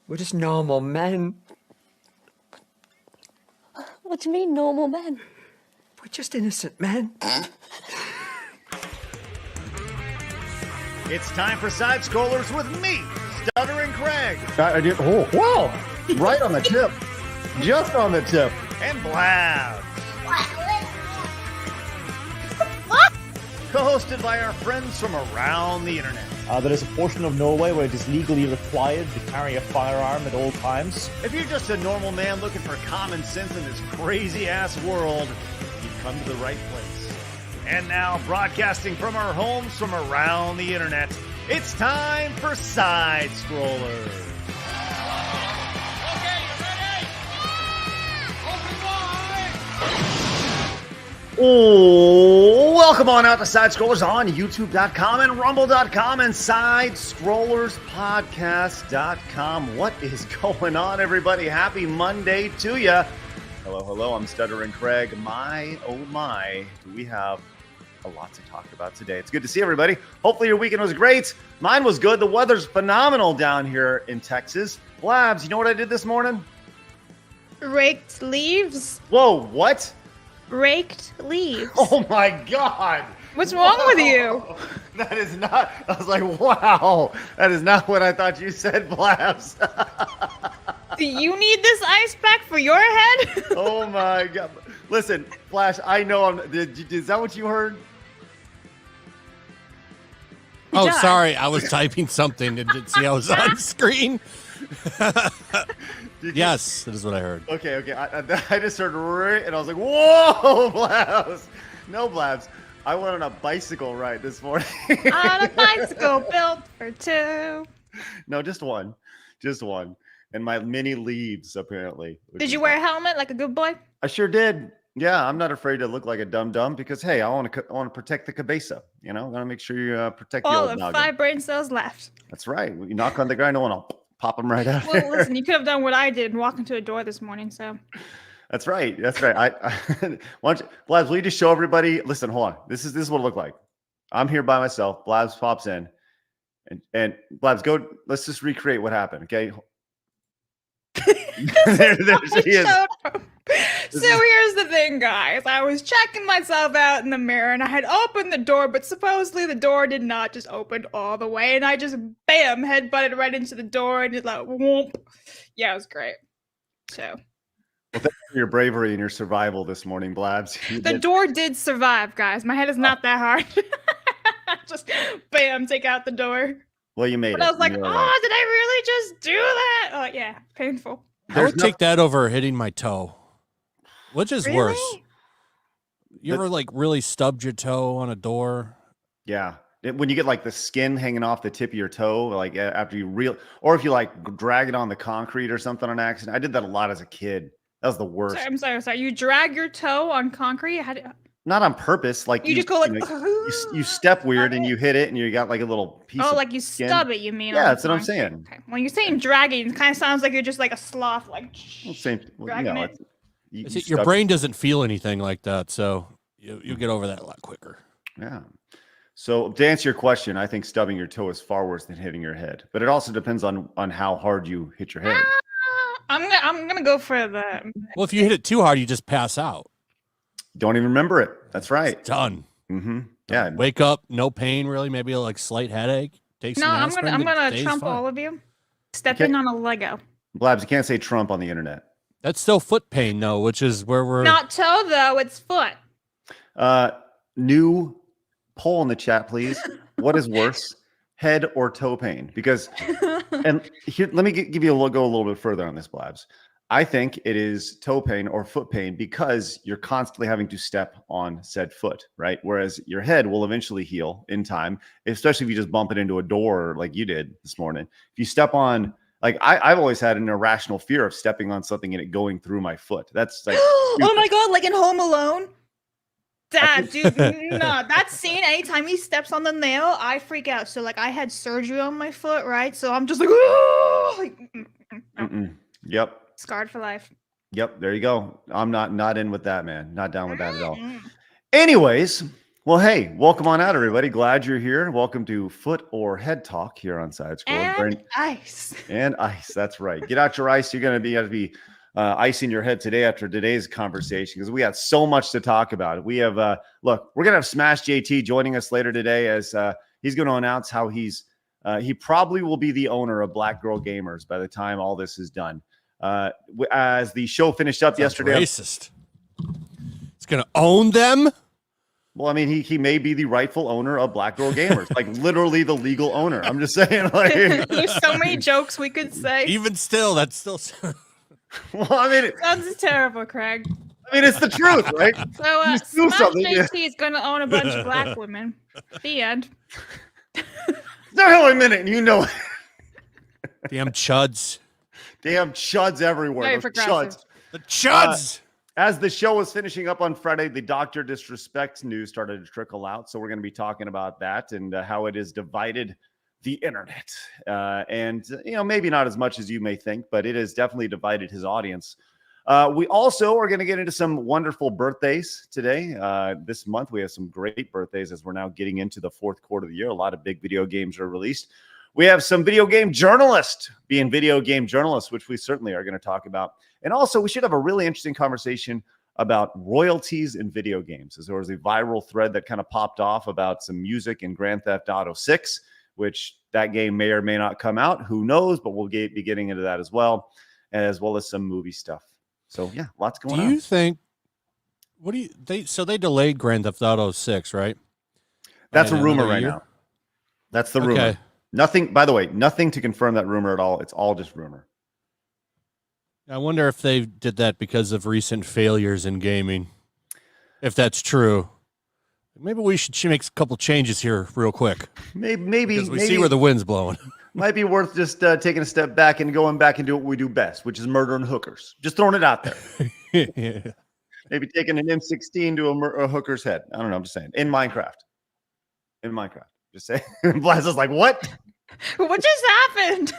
We're just normal men. What do you mean, normal men? We're just innocent men. It's time for Side Scrollers with me, Stuttering Craig. I did. Oh, wow! Right on the tip, just on the tip. And Balldo. Co-hosted by our friends from around the internet. There is a portion of Norway where it is legally required to carry a firearm at all times. If you're just a normal man looking for common sense in this crazy-ass world, you've come to the right place. And now, broadcasting from our homes from around the internet, it's time for Side Scrollers. Okay, you ready? Open wide! Oh, welcome on out to Side Scrollers on YouTube.com and Rumble.com and SideScrollersPodcast.com. What is going on, everybody? Happy Monday to you. Hello, I'm Stuttering Craig. My, oh my, do we have a lot to talk about today. It's good to see everybody. Hopefully your weekend was great. Mine was good. The weather's phenomenal down here in Texas. Blabs, you know what I did this morning? Raked leaves. Whoa, what? Raked leaves. Oh my God. What's wrong with you? That is not, I was like, wow. That is not what I thought you said, Blabs. Do you need this ice pack for your head? Oh my God. Listen, Flash, I know is that what you heard? Oh, sorry. I was typing something and didn't see I was on screen. Yes, that is what I heard. Okay. I just heard and I was like, whoa, Blabs. No, Blabs. I went on a bicycle ride this morning. On a bicycle built for two. No, just one. And my mini leaves, apparently. Did you wear a helmet like a good boy? I sure did. Yeah, I'm not afraid to look like a dum-dum because, hey, I want to protect the cabeza. You know, I want to make sure you protect the All old of noggin. 5 brain cells left. That's right. You knock on the ground, no one will pop them right out. Well, listen, you could have done what I did and walk into a door this morning, so. That's right. I why don't you, Blabs, will you just show everybody? Listen, hold on. This is what it looked like. I'm here by myself. Blabs pops in. And Blabs, go. Let's just recreate what happened, okay? there she is. So here's the thing, guys. I was checking myself out in the mirror and I had opened the door, but supposedly the door did not just open all the way. And I just, bam, headbutted right into the door and just like, whoomp. Yeah, it was great. So. Well, thanks for your bravery and your survival this morning, Blabs. The door did survive, guys. My head is not that hard. Just, bam, take out the door. Well, you made it. I was like, did I really just do that? Oh, yeah, painful. I would take that over hitting my toe. Which is worse? You ever like really stubbed your toe on a door? Yeah. When you get like the skin hanging off the tip of your toe, like after you or if you like drag it on the concrete or something on accident. I did that a lot as a kid. That was the worst. I'm sorry. You drag your toe on concrete? Not on purpose. Like you just go like you step weird and you hit it and you got like a little piece. Oh, like you stub it, you mean? Yeah, that's what I'm saying. Okay. When you're saying dragging, it kind of sounds like you're just like a sloth, like dragging it. Your brain doesn't feel anything like that, so you'll get over that a lot quicker. Yeah. So to answer your question, I think stubbing your toe is far worse than hitting your head, but it also depends on how hard you hit your head. I'm gonna go for the. Well, if you hit it too hard, you just pass out. Don't even remember it. That's right. It's done. Mm-hmm. Yeah. Wake up, no pain really. Maybe like slight headache. Take some aspirin, I'm gonna trump all of you. Step in on a Lego. Blabs, you can't say Trump on the internet. That's still foot pain though, which is where we're not toe though. It's foot. New poll in the chat, please. What is worse, head or toe pain? Because, and here, let me give you go a little bit further on this, Blabs. I think it is toe pain or foot pain because you're constantly having to step on said foot, right? Whereas your head will eventually heal in time, especially if you just bump it into a door like you did this morning. If you step on, like I've always had an irrational fear of stepping on something and it going through my foot. That's like, oh my God, like in Home Alone. That dude, no, that scene, anytime he steps on the nail, I freak out. So like I had surgery on my foot, right? So I'm just like, oh, like, yep. Scarred for life. Yep, there you go. I'm not in with that, man. Not down with that at all. Anyways, Well, hey, welcome on out, everybody. Glad you're here. Welcome to Foot or Head Talk here on Side Scroll. And ice. And ice. That's right. Get out your ice. You're going to have to be icing your head today after today's conversation because we got so much to talk about. We have, look, we're going to have Smash JT joining us later today as he's going to announce how he probably will be the owner of Black Girl Gamers by the time all this is done. As the show finished up yesterday. Racist. He's going to own them? Well, I mean, he may be the rightful owner of Black Girl Gamers, like literally the legal owner. I'm just saying, like, There's so many jokes we could say. Even still, that's still. well, I mean, Sounds terrible, Craig. I mean, it's the truth, right? So, You do Smash something, JT is going to own a bunch of black women. The end. No, hell, a minute, you know, Damn chuds. damn chuds everywhere. Very Those progressive. chuds. The chuds. As the show was finishing up on Friday, the Dr. Disrespect news started to trickle out. So we're going to be talking about that and how it has divided the internet. And, you know, maybe not as much as you may think, but it has definitely divided his audience. We also are going to get into some wonderful birthdays today. This month, we have some great birthdays as we're now getting into the fourth quarter of the year. A lot of big video games are released. We have some video game journalists being video game journalists, which we certainly are going to talk about. And also, we should have a really interesting conversation about royalties in video games. As there was a viral thread that kind of popped off about some music in Grand Theft Auto 6, which that game may or may not come out. Who knows? But we'll be getting into that as well as some movie stuff. So, yeah, lots going on. Do you think, they delayed Grand Theft Auto 6, right? That's a rumor right year? now. That's the rumor. Okay. Nothing, by the way, nothing to confirm that rumor at all. It's all just rumor. I wonder if they did that because of recent failures in gaming. If that's true, maybe we should make a couple changes here real quick. Maybe Because we see where the wind's blowing. might be worth just taking a step back and going back and do what we do best, which is murdering hookers. Just throwing it out there. Yeah. Maybe taking an M16 to a hooker's head. I don't know. I'm just saying. In Minecraft. Just saying. Blaz is like, what? What just happened?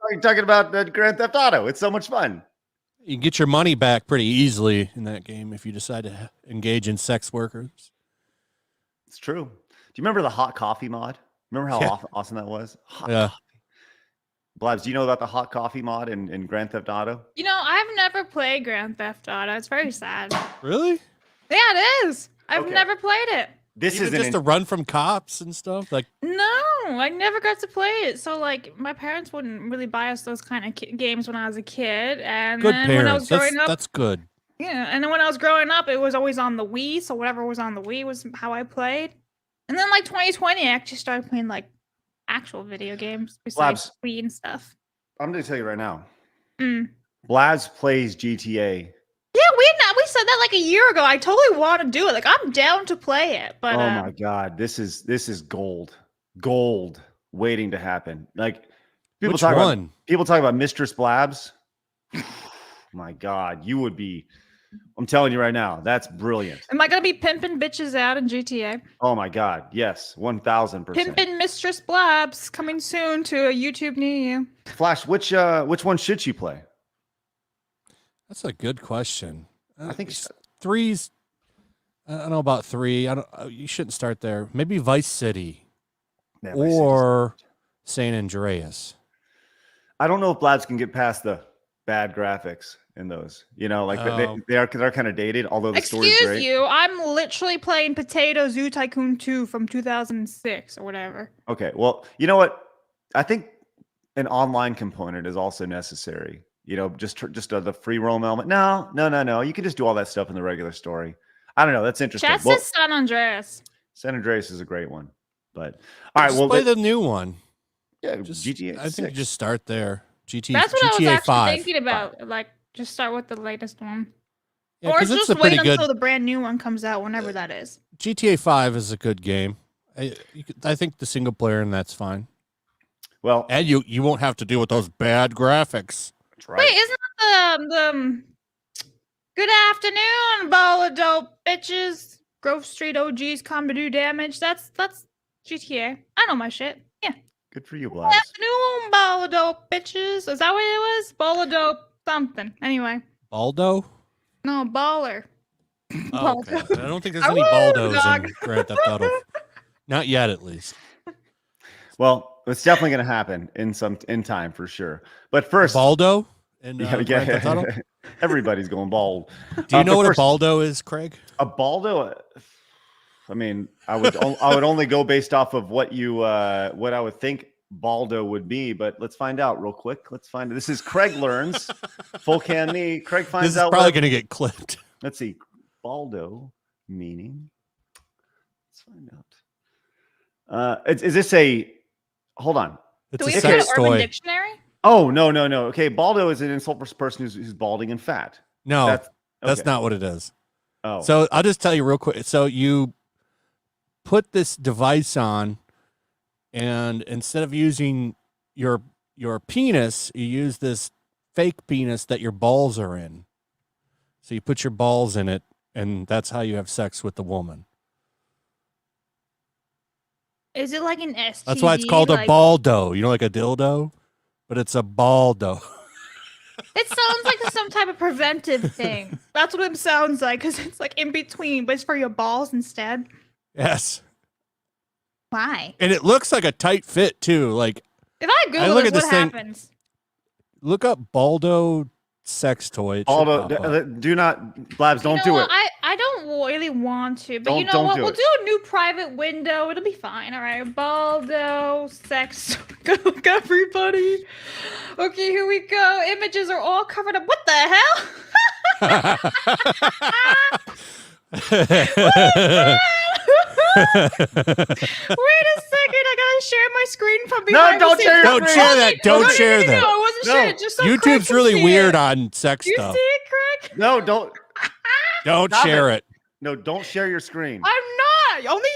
Are you talking about Grand Theft Auto? It's so much fun. You can get your money back pretty easily in that game if you decide to engage in sex workers. It's true. Do you remember the hot coffee mod? Remember how awesome that was? Hot coffee. Blabs, do you know about the hot coffee mod in Grand Theft Auto? You know, I've never played Grand Theft Auto. It's very sad. Really? Yeah, it is. I've Okay. never played it. This Even is just to run from cops and stuff? Like, No, I never got to play it. So, like, my parents wouldn't really buy us those kind of games when I was a kid. And good then when I parents. was growing up, That's good. yeah. And then when I was growing up, it was always on the Wii. So whatever was on the Wii was how I played. And then, like 2020, I actually started playing like actual video games besides Wii and stuff. I'm going to tell you right now. Mm. Blaz plays GTA. Yeah, we said that like a year ago. I totally want to do it. Like I'm down to play it, but Oh my God, this is gold waiting to happen. Like people Which talk one? about Mistress Blabs. My God, you would be. I'm telling you right now, that's brilliant. am I gonna be pimping bitches out in GTA? Oh my God, yes, 1,000%. Pimpin' Mistress Blabs coming soon to a YouTube near you. Flash, which one should you play? That's a good question. I think three's. I don't know about 3. I don't. You shouldn't start there. Maybe Vice City Yeah, Vice or San Andreas. I don't know if Blabs can get past the bad graphics in those. You know, like they're kind of dated. Although the story's Excuse great. you, I'm literally playing Potato Zoo Tycoon 2 from 2006 or whatever. Okay, well, you know what? I think an online component is also necessary. You know, just the free roam element. No. You can just do all that stuff in the regular story. I don't know. That's interesting. Chat Well, says San Andreas. San Andreas is a great one, but all right. Just Well, play the new one. yeah, Just, GTA. I think 6. you just start there. GTA. That's what I was GTA actually 5. thinking about. Like, just start with the latest one. Yeah, Or 'cause it's just a pretty wait good. until the brand new one comes out, whenever that is. GTA 5 is a good game. I think the single player and that's fine. Well, And you won't have to deal with those bad graphics. that's right. Wait, isn't that the good afternoon, ball of dope bitches? Grove Street OGs come to do damage. That's GTA. I know my shit. Yeah. Good for you, Good Blabs. afternoon, ball of dope bitches. Is that what it was? Ball of dope something. Anyway. Baldo? No, baller. Oh, okay. I don't think there's I any would, Balldos dog. in Grand Theft Auto. Not yet, at least. Well, it's definitely going to happen in time for sure. But first, Baldo and yeah, Grand Theft Auto? everybody's going bald. Do you know what first, a Baldo is, Craig? a Baldo? I mean, I would only go based off of what I would think Baldo would be, but let's find out real quick. Let's find it. This is Craig Learns. Full can me. Craig finds This is out. probably going to get clipped. Let's see. Baldo meaning. Let's find out. Is this a? Hold on. It's Do we a have an sex Urban toy. Dictionary? Oh no. Okay, Baldo is an insult for a person who's balding and fat. No, That's that's not what it is. Oh, So I'll just tell you real quick. So you put this device on, and instead of using your penis, you use this fake penis that your balls are in. So you put your balls in it, and that's how you have sex with the woman. Is it like an STD? That's why it's called a baldo. You know, like a dildo, but it's a baldo. It sounds like some type of preventive thing. That's what it sounds like, because it's like in between, but it's for your balls instead. Yes, Why? and it looks like a tight fit too. Like, If I Google look this, at this what thing- happens? look up baldo sex toy. It should Baldo, pop up. do not, Blabs, don't You know do what? it. I don't really want to, but you know Don't what? do We'll it. do a new private window. It'll be fine. All right, Baldo sex. Good luck, everybody. Okay, here we go. Images are all covered up. What the hell? Wait a second. I gotta share my screen from behind. don't the share scenes. your Don't share that. Don't No, share that. No, I wasn't No. sharing it. Just so Craig YouTube's can really see weird it. on sex You stuff. see it, Craig? No, don't. Don't Stop share it. No, don't share your screen. I'm not. Only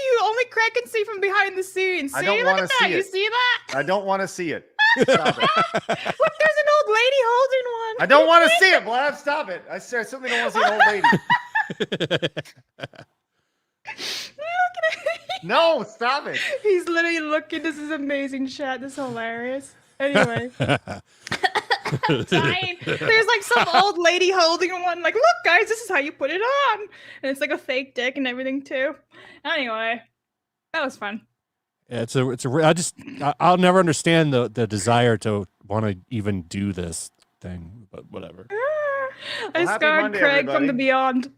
Craig can see from behind the scenes. See, I don't look wanna at that. see You it. see that? I don't want to see it. Stop it. Look, there's an old lady holding one. I don't want to see it, Blab. Stop it. I certainly don't want to see an old lady. Look at it. No, stop it. He's literally looking. This is amazing chat. This is hilarious. Anyway. Dying. There's like some old lady holding one. Like, look, guys, this is how you put it on. And it's like a fake dick and everything too. Anyway, that was fun. Yeah, I'll never understand the desire to want to even do this thing, but whatever. I happy scarred Monday, Craig from everybody. the beyond.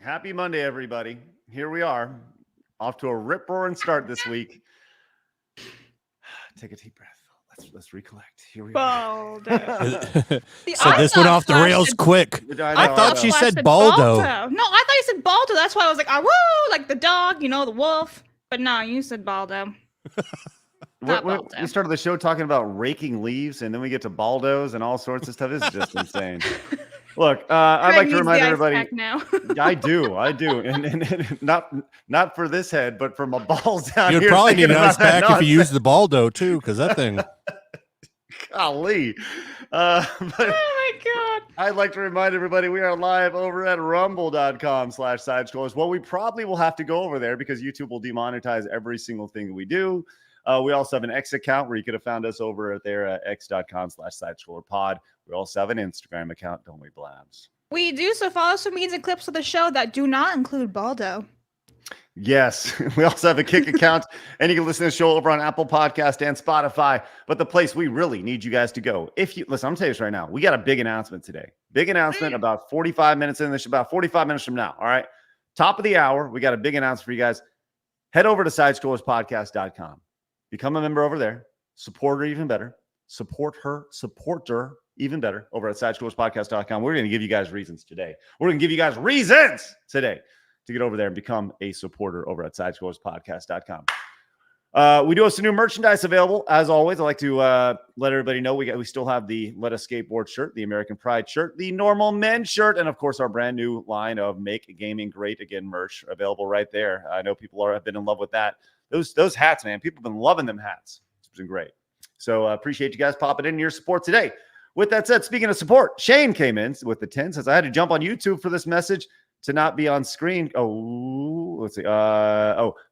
Happy Monday, everybody. Here we are, off to a rip-roaring start this week. Take a deep breath. Let's recollect. Here we are. Baldo. So this went off the rails quick. I thought she said Baldo. No, I thought you said Baldo. That's why I was like, ah, woo, like the dog, you know, the wolf. But no, you said Baldo. Not Baldo. We started the show talking about raking leaves, and then we get to Baldos and all sorts of stuff. This is just insane. Look, I'd like to remind everybody. Now. I do, and not for this head, but for my balls down You'd here. probably need thinking an ice about that pack if you nonsense. use the Baldo too, because that thing. Golly. Oh my god. I'd like to remind everybody we are live over at rumble.com/sidescrollers. Well, we probably will have to go over there because YouTube will demonetize every single thing that we do. We also have an X account where you could have found us over there at x.com/sidescrollerpod. We also have an Instagram account, don't we, Blabs? We do, so follow some memes and clips of the show that do not include Baldo. Yes, we also have a Kick account, and you can listen to the show over on Apple Podcast and Spotify. But the place we really need you guys to go, if you listen, I'm telling you this right now, we got a big announcement today. Big announcement about 45 minutes in this, about 45 minutes from now. All right, top of the hour, we got a big announcement for you guys. Head over to sidescrollerspodcast.com. Become a member over there. Support her even better. Support her even better over at sidescrollerspodcast.com. We're going to give you guys reasons today. We're going to give you guys reasons today to get over there and become a supporter over at sidescrollerspodcast.com. We do have some new merchandise available. As always, I'd like to let everybody know we still have the Let Us Skateboard shirt, the American Pride shirt, the Normal Men shirt, and of course our brand new line of Make Gaming Great Again merch available right there. I know people have been in love with that. Those hats, man, people have been loving them hats. It's been great. So appreciate you guys popping in your support today. With that said, speaking of support, Shane came in with the 10, says I had to jump on YouTube for this message to not be on screen. Oh, let's see.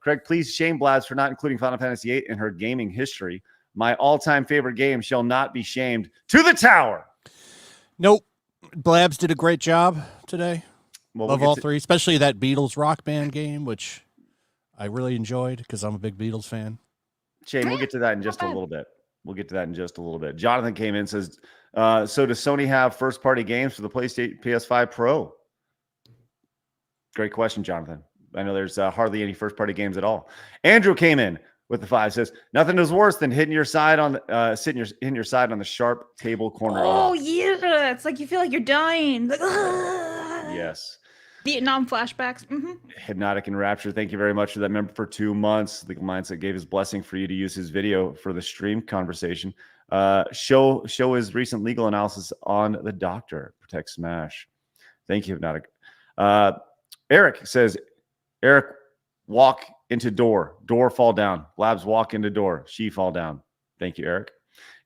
Craig, please shame Blabs for not including Final Fantasy VIII in her gaming history. My all-time favorite game shall not be shamed. To the tower. Nope. Blabs did a great job today. Love all three, especially that Beatles rock band game, which I really enjoyed because I'm a big Beatles fan. Shane, we'll get to that in just a little bit. Jonathan came in and says, so does Sony have first-party games for the PlayStation PS5 Pro? Great question, Jonathan. I know there's hardly any first-party games at all. Andrew came in with the 5, says, nothing is worse than hitting your side on the sharp table corner. Oh, yeah. It's like you feel like you're dying. Like, Yes. Vietnam flashbacks. Hypnotic and Rapture, thank you very much for that member for 2 months. Legal Mindset gave his blessing for you to use his video for the stream conversation. Show his recent legal analysis on the doctor. Protect Smash. Thank you, Hypnotic. Eric says, Eric, walk into door. Door fall down. Labs walk into door. She fall down. Thank you, Eric.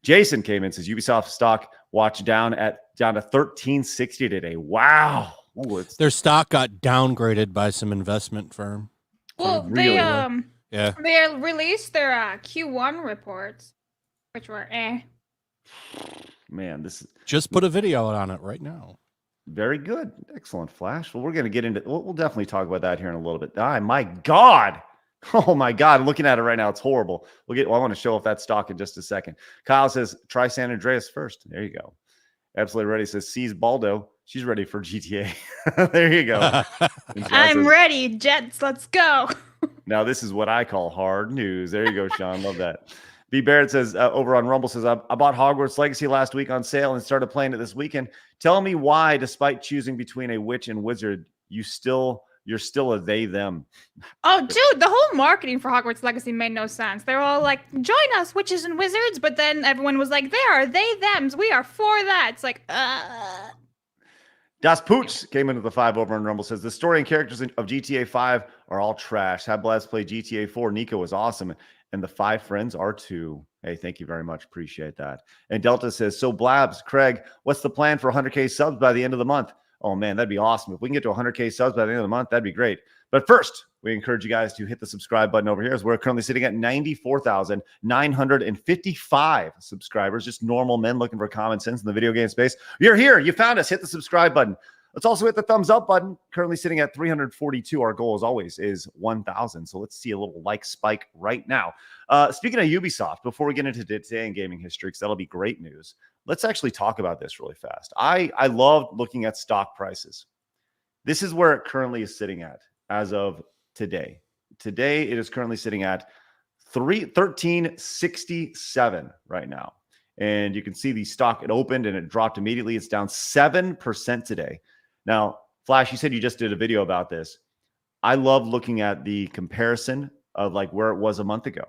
Jason came in, says Ubisoft stock watch down to 1360 today. Wow. Ooh, their stock got downgraded by some investment firm. Well, really they released their Q1 reports, which were Man, this is just put a video on it right now. Very good. Excellent, Flash. Well, we're going to get into we'll definitely talk about that here in a little bit. My God. Oh my God. I'm looking at it right now. It's horrible. I want to show off that stock in just a second. Kyle says, try San Andreas first. There you go. Absolutely ready. Says, sees Balldo. She's ready for GTA. There you go. I'm ready, Jets. Let's go. Now, this is what I call hard news. There you go, Sean. Love that. B. Barrett says, over on Rumble, says, I bought Hogwarts Legacy last week on sale and started playing it this weekend. Tell me why, despite choosing between a witch and wizard, you're still a they, them. Oh, dude, the whole marketing for Hogwarts Legacy made no sense. They're all like, join us, witches and wizards. But then everyone was like, there are they, thems. We are for that. It's like, Das Pooch came into the 5 over on Rumble, says, the story and characters of GTA 5 are all trash. Had Blast play GTA 4. Nico was awesome. And the 5 friends are too. Hey, thank you very much. Appreciate that. And Delta says, so Blabs, Craig, what's the plan for 100K subs by the end of the month? Oh, man, that'd be awesome. If we can get to 100K subs by the end of the month, that'd be great. But first, we encourage you guys to hit the subscribe button over here, as we're currently sitting at 94,955 subscribers, just normal men looking for common sense in the video game space. You're here. You found us. Hit the subscribe button. Let's also hit the thumbs up button. Currently sitting at 342. Our goal, as always, is 1,000. So let's see a little like spike right now. Speaking of Ubisoft, before we get into today in gaming history, because that'll be great news, let's actually talk about this really fast. I love looking at stock prices. This is where it currently is sitting at as of today. Today, it is currently sitting at 1367 right now. And you can see the stock, it opened and it dropped immediately. It's down 7% today. Now, Flash, you said you just did a video about this. I love looking at the comparison of like where it was a month ago.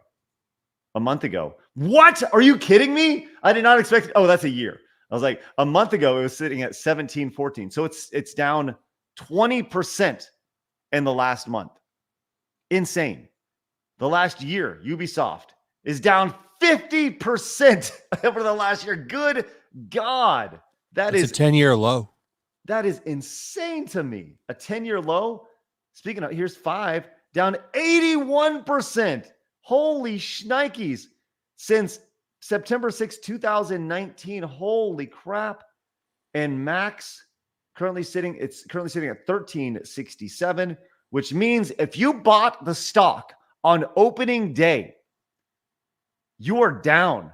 A month ago. What? Are you kidding me? I did not expect. Oh, that's a year. I was like, a month ago, it was sitting at 1714. So it's down 20% in the last month. Insane. The last year, Ubisoft is down 50% over the last year. Good God. That's a 10-year low. That is insane to me. A 10-year low. Speaking of, here's 5, down 81%. Holy shnikes. Since September 6, 2019. Holy crap. And Max currently sitting at 1367, which means if you bought the stock on opening day, you are down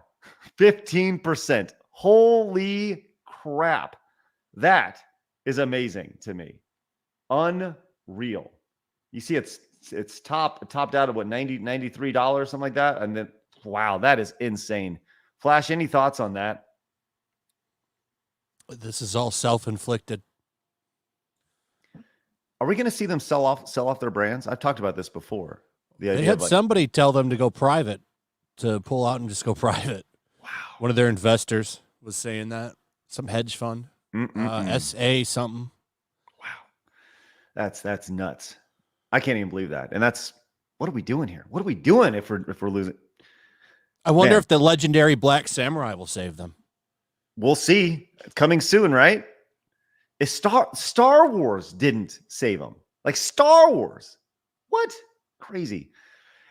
15%. Holy crap. That is amazing to me. Unreal. You see it's topped out at what, $93, something like that. And then, wow, that is insane. Flash, any thoughts on that? This is all self-inflicted. Are we going to see them sell off their brands? I've talked about this before. They had somebody tell them to go private, to pull out and just go private. Wow. One of their investors was saying that. Some hedge fund. SA something. Wow. That's nuts. I can't even believe that. And that's, what are we doing here? What are we doing if we're losing? I wonder if the legendary Black Samurai will save them. We'll see. It's coming soon, right? If Star Wars didn't save them. Like Star Wars. What? Crazy.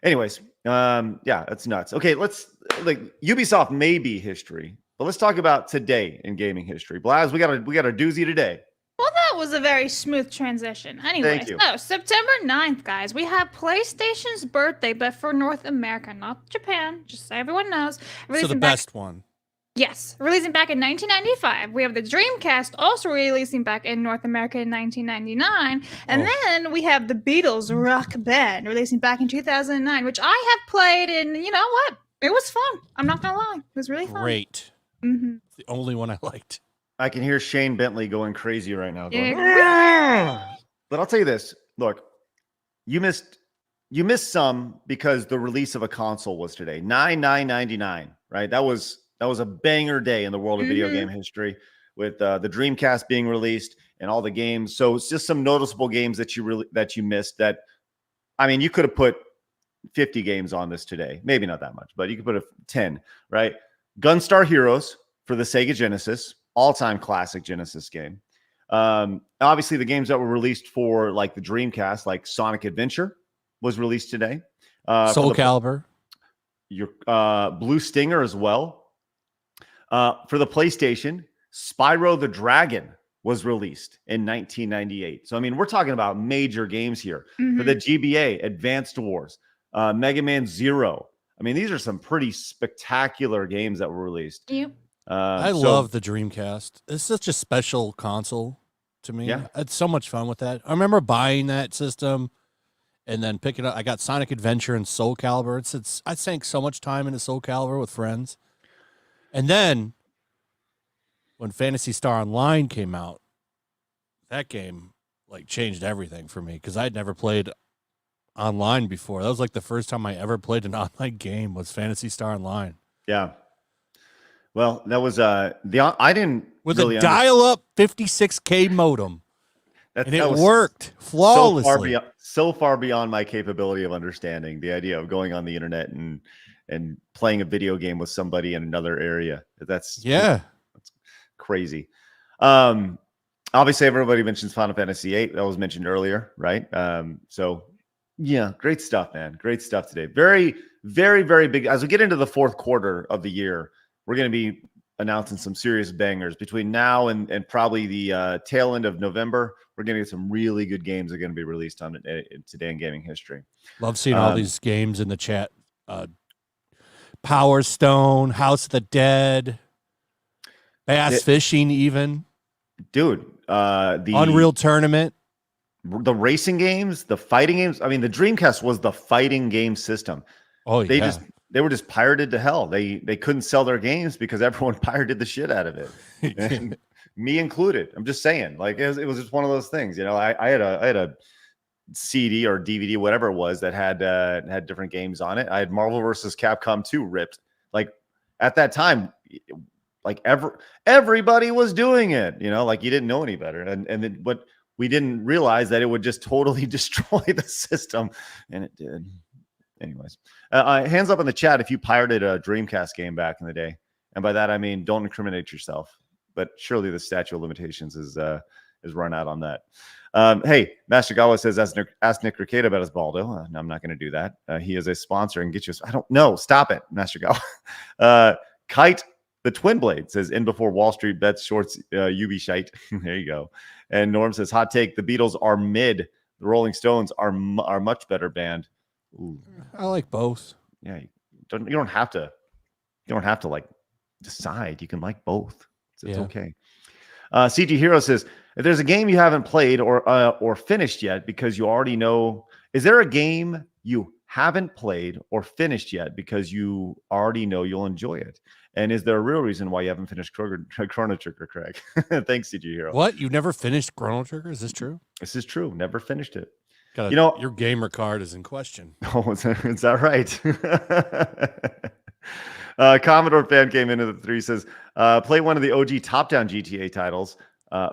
Anyways, yeah, that's nuts. Okay, Ubisoft may be history, but let's talk about today in gaming history. Blaz, we got a doozy today. Well, that was a very smooth transition. Anyway, Thank you. so September 9th, guys, we have PlayStation's birthday, but for North America, not Japan, just so everyone knows. So the Releasing back- best one. Yes, releasing back in 1995. We have the Dreamcast also releasing back in North America in 1999. And then we have the Beatles Rock Band releasing back in 2009, which I have played, and you know what? It was fun. I'm not going to lie. It was really fun. Great. Mm-hmm. It's the only one I liked. I can hear Shane Bentley going crazy right now. Going, Yeah. but I'll tell you this. Look, you missed some because the release of a console was today. 9/9/99, right? That was a banger day in the world of video game history with the Dreamcast being released and all the games. So it's just some noticeable games that you missed that, I mean, you could have put 50 games on this today. Maybe not that much, but you could put 10, right? Gunstar Heroes for the Sega Genesis, all-time classic Genesis game. Obviously the games that were released for like the Dreamcast, like Sonic Adventure was released today. Soul Calibur. Your Blue Stinger as well. For the PlayStation, Spyro the Dragon was released in 1998. So, I mean, we're talking about major games here. For the GBA, Advanced Wars, Mega Man Zero. I mean, these are some pretty spectacular games that were released. Yep. I love the Dreamcast. It's such a special console to me. Yeah. I had so much fun with that. I remember buying that system and then picking up. I got Sonic Adventure and Soul Calibur. I sank so much time into Soul Calibur with friends. And then when Phantasy Star Online came out, that game like changed everything for me because I'd never played online before. That was like the first time I ever played an online game was Phantasy Star Online. Yeah. Well, that was I didn't With really a dial-up 56K modem. And it was worked flawlessly. So far beyond my capability of understanding the idea of going on the internet and playing a video game with somebody in another area. That's crazy. Obviously everybody mentions Final Fantasy VIII. That was mentioned earlier, right? So yeah, great stuff, man. Great stuff today. Very, very, very big. As we get into the fourth quarter of the year, we're going to be announcing some serious bangers between now and probably the tail end of November. We're going to get some really good games that are going to be released on today in gaming history. Love seeing all these games in the chat. Power Stone, House of the Dead, Bass Fishing, even. Dude, the Unreal Tournament. The racing games, the fighting games. I mean, the Dreamcast was the fighting game system. Oh, yeah. They were just pirated to hell. They couldn't sell their games because everyone pirated the shit out of it, and me included. I'm just saying, like it was just one of those things. You know, I had a CD or DVD, whatever it was, that had different games on it. I had Marvel vs. Capcom 2 ripped. Like at that time, like everybody was doing it. You know, like you didn't know any better, but we didn't realize that it would just totally destroy the system, and it did. Anyways, hands up in the chat if you pirated a Dreamcast game back in the day, and by that I mean don't incriminate yourself. But surely the statute of limitations is run out on that. Hey, Master Gawa says ask Nick Ricada about his Balldo. No, I'm not going to do that. He is a sponsor and get you. I don't know. Stop it, Master Gawa. Kite the Twin Blade says in before Wall Street bets shorts Ubi shite. There you go. And Norm says hot take: the Beatles are mid. The Rolling Stones are much better band. Ooh. I like both. Yeah, you don't have to like decide. You can like both. It's okay. CG Hero says if there's a game you haven't played or finished yet because you already know, is there a game you haven't played or finished yet because you already know you'll enjoy it? And is there a real reason why you haven't finished Chrono Trigger, Craig? Thanks, CG Hero. What? You never finished Chrono Trigger? Is this true? This is true. Never finished it. Your gamer card is in question. Oh, is that right? Commodore fan came into the 3, says, play one of the OG top-down GTA titles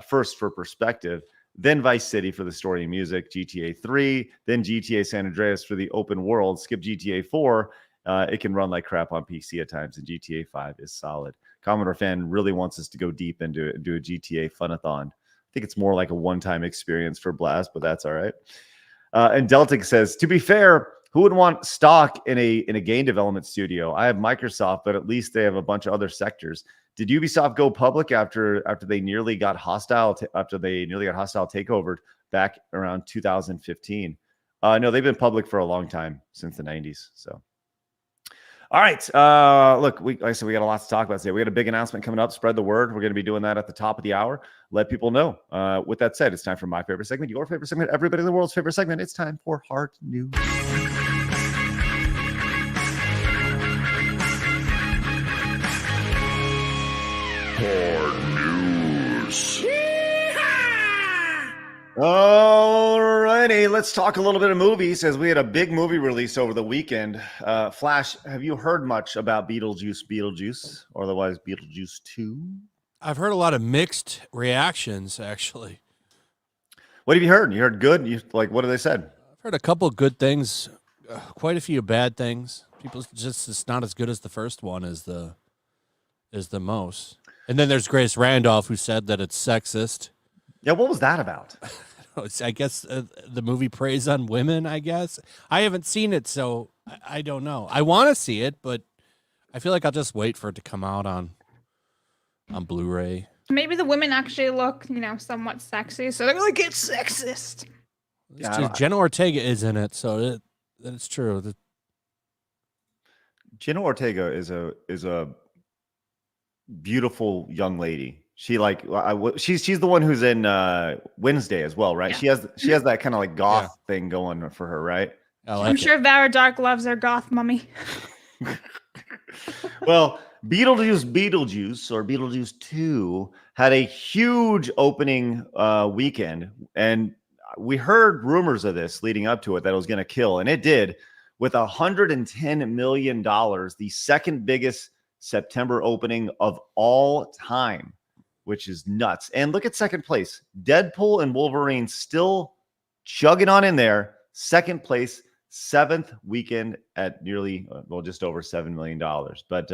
first for perspective, then Vice City for the story and music, GTA 3, then GTA San Andreas for the open world, skip GTA 4. It can run like crap on PC at times, and GTA 5 is solid. Commodore fan really wants us to go deep into it and do a GTA funathon. I think it's more like a one-time experience for Blast, but that's all right. And Deltic says, to be fair, who would want stock in a game development studio? I have Microsoft, but at least they have a bunch of other sectors. Did Ubisoft go public after they nearly got hostile takeover back around 2015? No, they've been public for a long time, since the 90s. So, all right. Look, like I said, we got a lot to talk about today. We got a big announcement coming up. Spread the word. We're going to be doing that at the top of the hour. Let people know. With that said, it's time for my favorite segment, your favorite segment, everybody in the world's favorite segment. It's time for Hard News. All righty, let's talk a little bit of movies, as we had a big movie release over the weekend. Flash, have you heard much about Beetlejuice, or otherwise Beetlejuice 2? I've heard a lot of mixed reactions, actually. What have you heard? You heard good? What have they said? I've heard a couple of good things, quite a few bad things. People just, it's not as good as the first one is the most. And then there's Grace Randolph, who said that it's sexist. Yeah, what was that about? I guess the movie preys on women, I guess. I haven't seen it, so I don't know. I want to see it, but I feel like I'll just wait for it to come out on Blu-ray. Maybe the women actually look, somewhat sexy, so they're like, it's sexist. Yeah, Jenna Ortega is in it, so it's true. Jenna Ortega is a beautiful young lady. She she's the one who's in Wednesday as well, right? Yeah. She has that kind of like goth thing going for her, right? I'm sure Vera Dark loves her goth mummy. Well, Beetlejuice or Beetlejuice 2 had a huge opening weekend, and we heard rumors of this leading up to it that it was going to kill, and it did, with $110 million, the second biggest September opening of all time, which is nuts. And look at second place. Deadpool and Wolverine still chugging on in there. Second place, seventh weekend at nearly, just over $7 million. But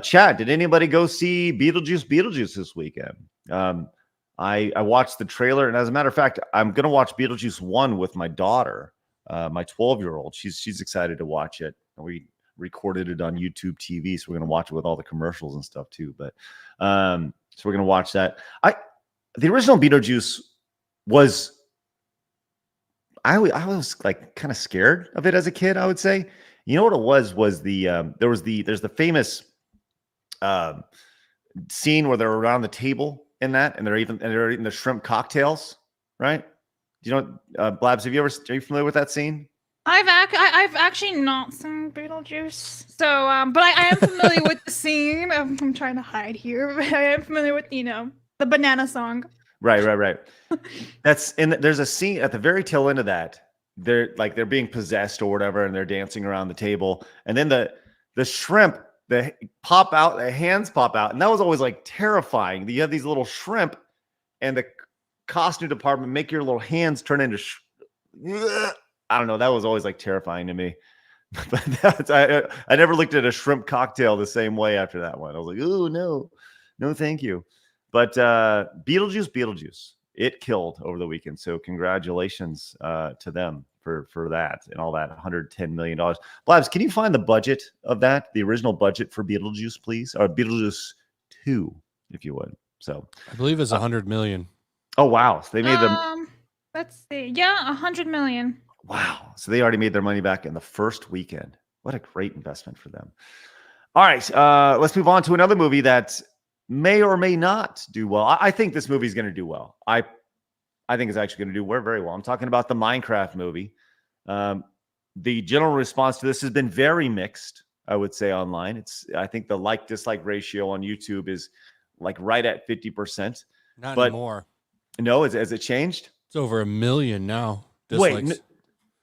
Chad, did anybody go see Beetlejuice this weekend? I watched the trailer, and as a matter of fact, I'm going to watch Beetlejuice 1 with my daughter, my 12-year-old. She's excited to watch it. We recorded it on YouTube TV, so we're going to watch it with all the commercials and stuff too. But so we're going to watch that. The original Beetlejuice was, I was like kind of scared of it as a kid, I would say. You know what it was there's the famous scene where they're around the table in that, and they're eating the shrimp cocktails, right? Do you know, Blabs, are you familiar with that scene? I've actually not seen Beetlejuice, so but I am familiar with the scene. I'm trying to hide here, but I am familiar with the banana song. Right. There's a scene at the very tail end of that. They're being possessed or whatever, and they're dancing around the table, and then the shrimp pop out, the hands pop out, and that was always like terrifying. You have these little shrimp, and the costume department make your little hands turn into. I don't know. That was always like terrifying to me. But I never looked at a shrimp cocktail the same way after that one. I was like, oh no, thank you. But Beetlejuice, it killed over the weekend. So congratulations to them for that and all that. $110 million. Blabs, can you find the budget of that? The original budget for Beetlejuice, please, or Beetlejuice 2, if you would. So I believe it's 100 million. Oh wow! So they made them. Let's see. Yeah, 100 million. Wow. So they already made their money back in the first weekend. What a great investment for them. All right. Let's move on to another movie that may or may not do well. I think this movie is going to do well. I think it's actually going to do very well. I'm talking about the Minecraft movie. The general response to this has been very mixed, I would say, online. I think the like-dislike ratio on YouTube is like right at 50%. Not anymore. No, has it changed? It's over 1 million now. Dislikes. Wait,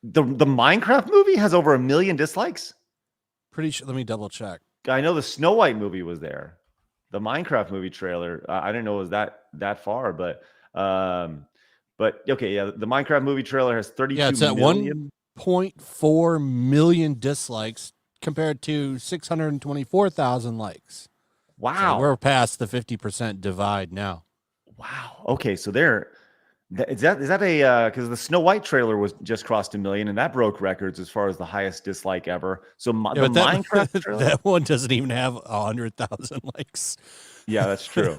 the Minecraft movie has over 1 million dislikes? Pretty sure. Let me double check. I know the Snow White movie was there. The Minecraft movie trailer, I didn't know it was that far, but okay, yeah, the Minecraft movie trailer has 32 million. Yeah, it's at 1.4 million dislikes compared to 624,000 likes. Wow. So we're past the 50% divide now. Wow. Okay, so they're Is that a because the Snow White trailer was just crossed 1 million and that broke records as far as the highest dislike ever. So Yeah, the but that, Minecraft trailer, that one doesn't even have 100,000 likes. yeah, that's true.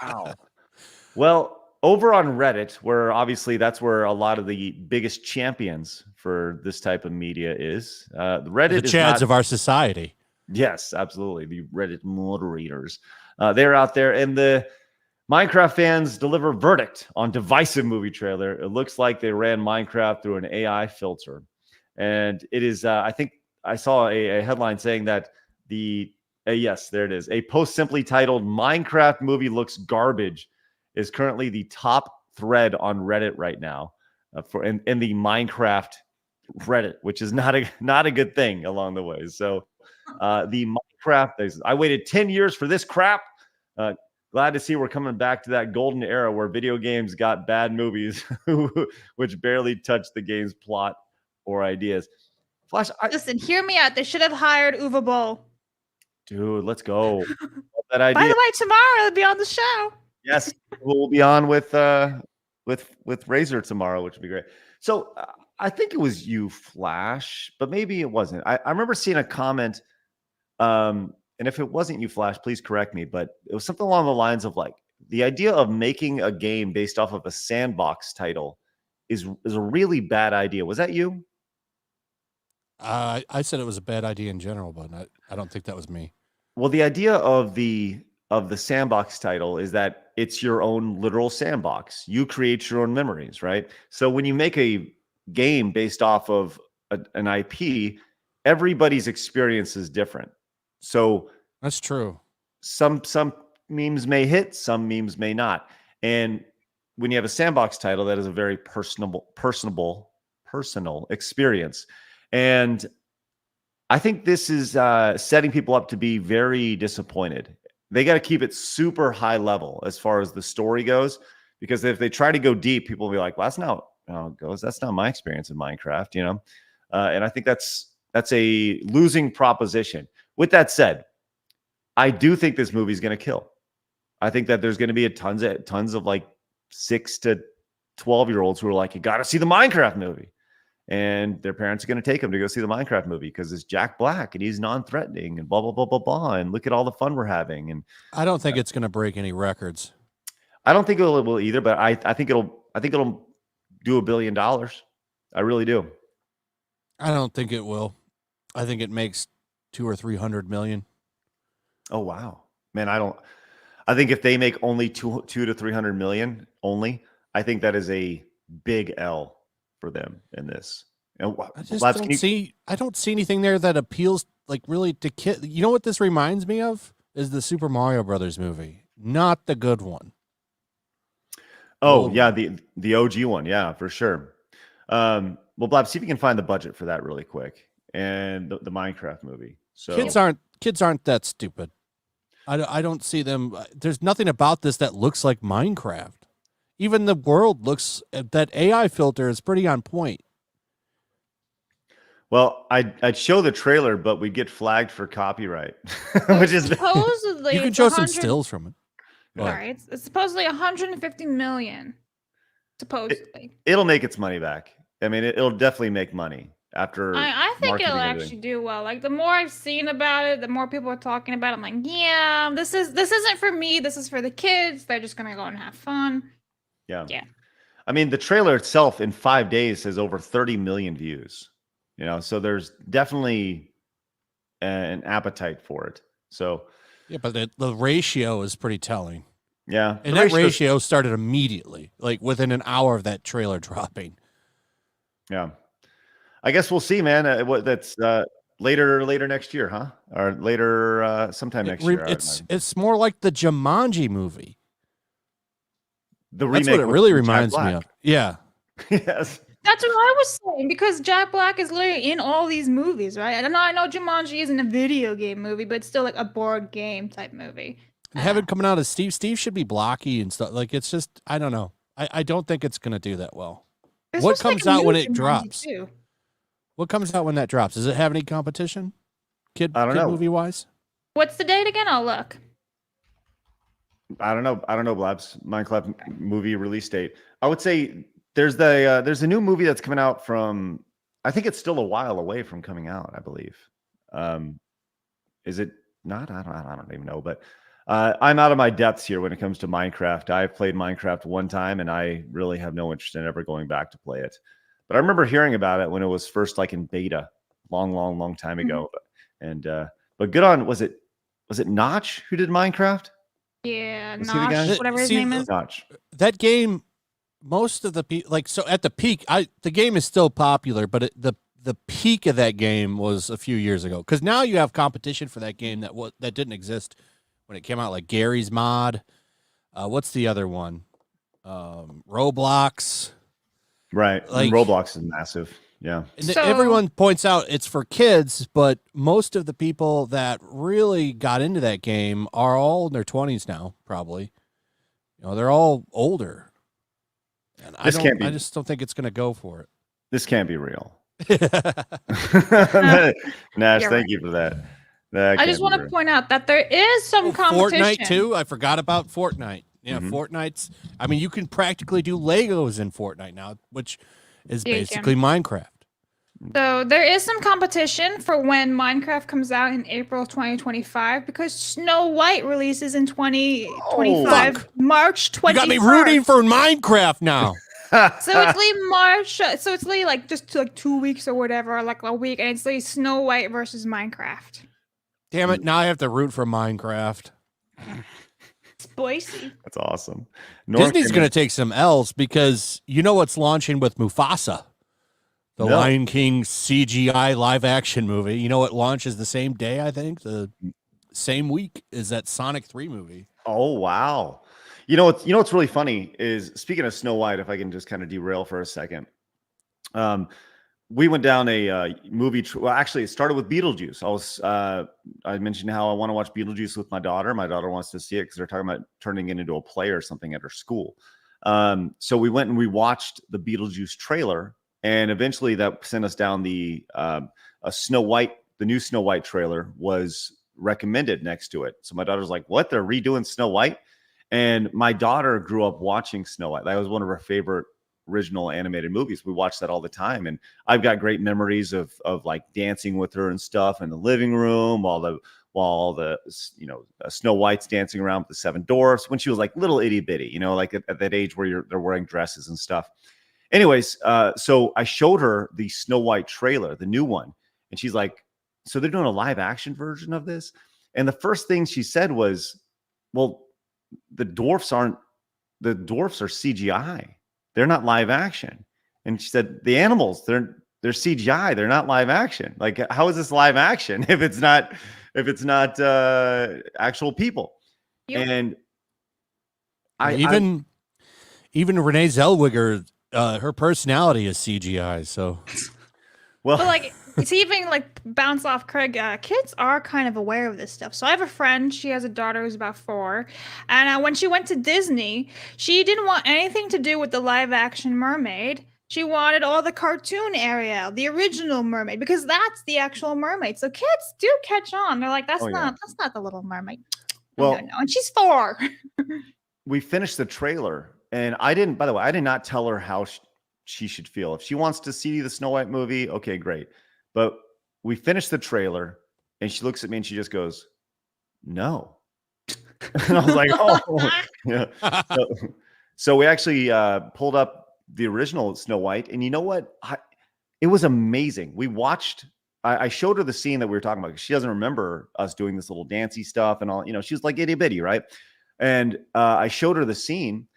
Wow. Well, over on Reddit, where obviously that's where a lot of the biggest champions for this type of media is. Reddit The is Chads not, of our society. yes, absolutely. The Reddit moderators, they're out there, and the Minecraft fans deliver verdict on divisive movie trailer. It looks like they ran Minecraft through an AI filter. And it is, I think I saw a headline saying that yes, there it is. A post simply titled Minecraft movie looks garbage is currently the top thread on Reddit right now in the Minecraft Reddit, which is not a good thing along the way. So the Minecraft, I waited 10 years for this crap. Glad to see we're coming back to that golden era where video games got bad movies, which barely touched the game's plot or ideas. Flash, Listen, hear me out. They should have hired Uwe Boll. dude, let's go. That idea. By the way, tomorrow they'll be on the show. Yes, we'll be on with Razor tomorrow, which would be great. So I think it was you, Flash, but maybe it wasn't. I remember seeing a comment. And if it wasn't you, Flash, please correct me, but it was something along the lines of like the idea of making a game based off of a sandbox title is a really bad idea. Was that you? I said it was a bad idea in general, but I don't think that was me. Well, the idea of the sandbox title is that it's your own literal sandbox. You create your own memories, right? So when you make a game based off of an IP, everybody's experience is different. So that's true. Some memes may hit, some memes may not. And when you have a sandbox title, that is a very personal experience. And I think this is setting people up to be very disappointed. They got to keep it super high level as far as the story goes, because if they try to go deep, people will be like, well, that's not how it goes. That's not my experience in Minecraft, you know? And I think that's a losing proposition. With that said, I do think this movie is going to kill. I think that there's going to be tons of like 6 to 12-year-olds who are like, you got to see the Minecraft movie. And their parents are going to take them to go see the Minecraft movie because it's Jack Black and he's non-threatening and blah, blah, blah, blah, blah. And look at all the fun we're having. And I don't think it's going to break any records. I don't think it will either, but I think it'll do $1 billion. I really do. I don't think it will. I think it makes 200 or 300 million. Oh, wow, man. I think if they make only 2 to 300 million only, I think that is a big L for them in this. And I just I don't see anything there that appeals like really to kids. You know what this reminds me of is the Super Mario Brothers movie, not the good one. Oh yeah, the OG one, yeah, for sure. Well, Blab, see if you can find the budget for that really quick, and the Minecraft movie. So kids aren't that stupid. I don't see them. There's nothing about this that looks like Minecraft. Even the world looks, that AI filter is pretty on point. Well, I'd show the trailer, but we get flagged for copyright, which is supposedly you can show some stills from it. Right, it's supposedly 150 million. Supposedly, it'll make its money back. I mean, it'll definitely make money after. I think it'll actually do well. Like the more I've seen about it, the more people are talking about it. I'm like, yeah, this isn't for me. This is for the kids. They're just gonna go and have fun. Yeah. Yeah. I mean, the trailer itself in 5 days has over 30 million views. You know, so there's definitely an appetite for it. So yeah, but the ratio is pretty telling. Yeah, and that ratio started immediately, like within an hour of that trailer dropping. Yeah, I guess we'll see, man. That's later next year, huh? Or later sometime next year. It's more like the Jumanji movie. The remake. That's what it really reminds me of. Yeah. Yes. That's what I was saying, because Jack Black is literally in all these movies, right? I know Jumanji isn't a video game movie, but it's still like a board game type movie. And have it coming out as Steve. Steve should be blocky and stuff. Like, it's just, I don't know. I don't think it's going to do that well. What comes out when it drops? What comes out when that drops? Does it have any competition? I don't know. Movie wise? What's the date again? I'll look. I don't know. I don't know, Blabs. Minecraft movie release date. I would say there's a new movie that's coming out from. I think it's still a while away from coming out. I believe. Is it not? I don't even know. But I'm out of my depths here when it comes to Minecraft. I've played Minecraft one time, and I really have no interest in ever going back to play it. But I remember hearing about it when it was first like in beta, long time ago. And but good on was it Notch who did Minecraft? Yeah, Was he the guy? Nosh, whatever his name is. Notch. That game, most of the people like so at the peak. The game is still popular, but the peak of that game was a few years ago. Because now you have competition for that game that didn't exist when it came out, like Gary's Mod. What's the other one? Roblox. Right. Like, Roblox is massive. Yeah. And everyone points out it's for kids, but most of the people that really got into that game are all in their 20s now, probably. You know, they're all older. And I just don't think it's going to go for it. This can't be real. Nash, thank you for that. I just want to point out that there is some competition. Fortnite too. I forgot about Fortnite. Yeah, Fortnite's. I mean, you can practically do Legos in Fortnite now, which is basically Minecraft. So there is some competition for when Minecraft comes out in April 2025 because Snow White releases in 2025, March 21st. You got me rooting for Minecraft now. So it's like March. So it's like just like 2 weeks or whatever, like a week, and it's like Snow White versus Minecraft. Damn it! Now I have to root for Minecraft. Spicy. That's awesome. Disney's going to take some L's because you know what's launching with Mufasa, the Lion King CGI live action movie. You know it launches the same day. I think the same week as that Sonic 3 movie. Oh wow! You know what's really funny is, speaking of Snow White, if I can just kind of derail for a second. We went down a movie. Well, actually, it started with Beetlejuice. I mentioned how I want to watch Beetlejuice with my daughter. My daughter wants to see it because they're talking about turning it into a play or something at her school. So we went and we watched the Beetlejuice trailer, and eventually that sent us down the Snow White. The new Snow White trailer was recommended next to it. So my daughter's like, "What? They're redoing Snow White?" And my daughter grew up watching Snow White. That was one of her favorite original animated movies. We watch that all the time, and I've got great memories of like dancing with her and stuff in the living room while the Snow White's dancing around with the seven dwarfs when she was like little itty bitty, like at that age where they're wearing dresses and stuff. Anyways, so I showed her the Snow White trailer, the new one, and she's like, "So they're doing a live action version of this?" And the first thing she said was, "Well, the dwarfs are CGI. They're not live action." And she said, "The animals, they're CGI. They're not live action. Like, how is this live action if it's not actual people?" Yep. And even Renee Zellweger, her personality is CGI. So, well, but like it's even like bounce off Craig. Kids are kind of aware of this stuff. So I have a friend. She has a daughter who's about 4, and when she went to Disney, she didn't want anything to do with the live action mermaid. She wanted all the cartoon Ariel, the original mermaid, because that's the actual mermaid. So kids do catch on. They're like, that's not the Little Mermaid. Well, no. And she's 4. We finished the trailer, and I did not tell her how she should feel. If she wants to see the Snow White movie, okay, great. But we finished the trailer, and she looks at me and she just goes, "No." And I was like, "Oh, yeah." So we actually pulled up the original Snow White, and you know what? It was amazing. We watched. I showed her the scene that we were talking about because she doesn't remember us doing this little dancey stuff and all. She was like itty bitty, right? And I showed her the scene,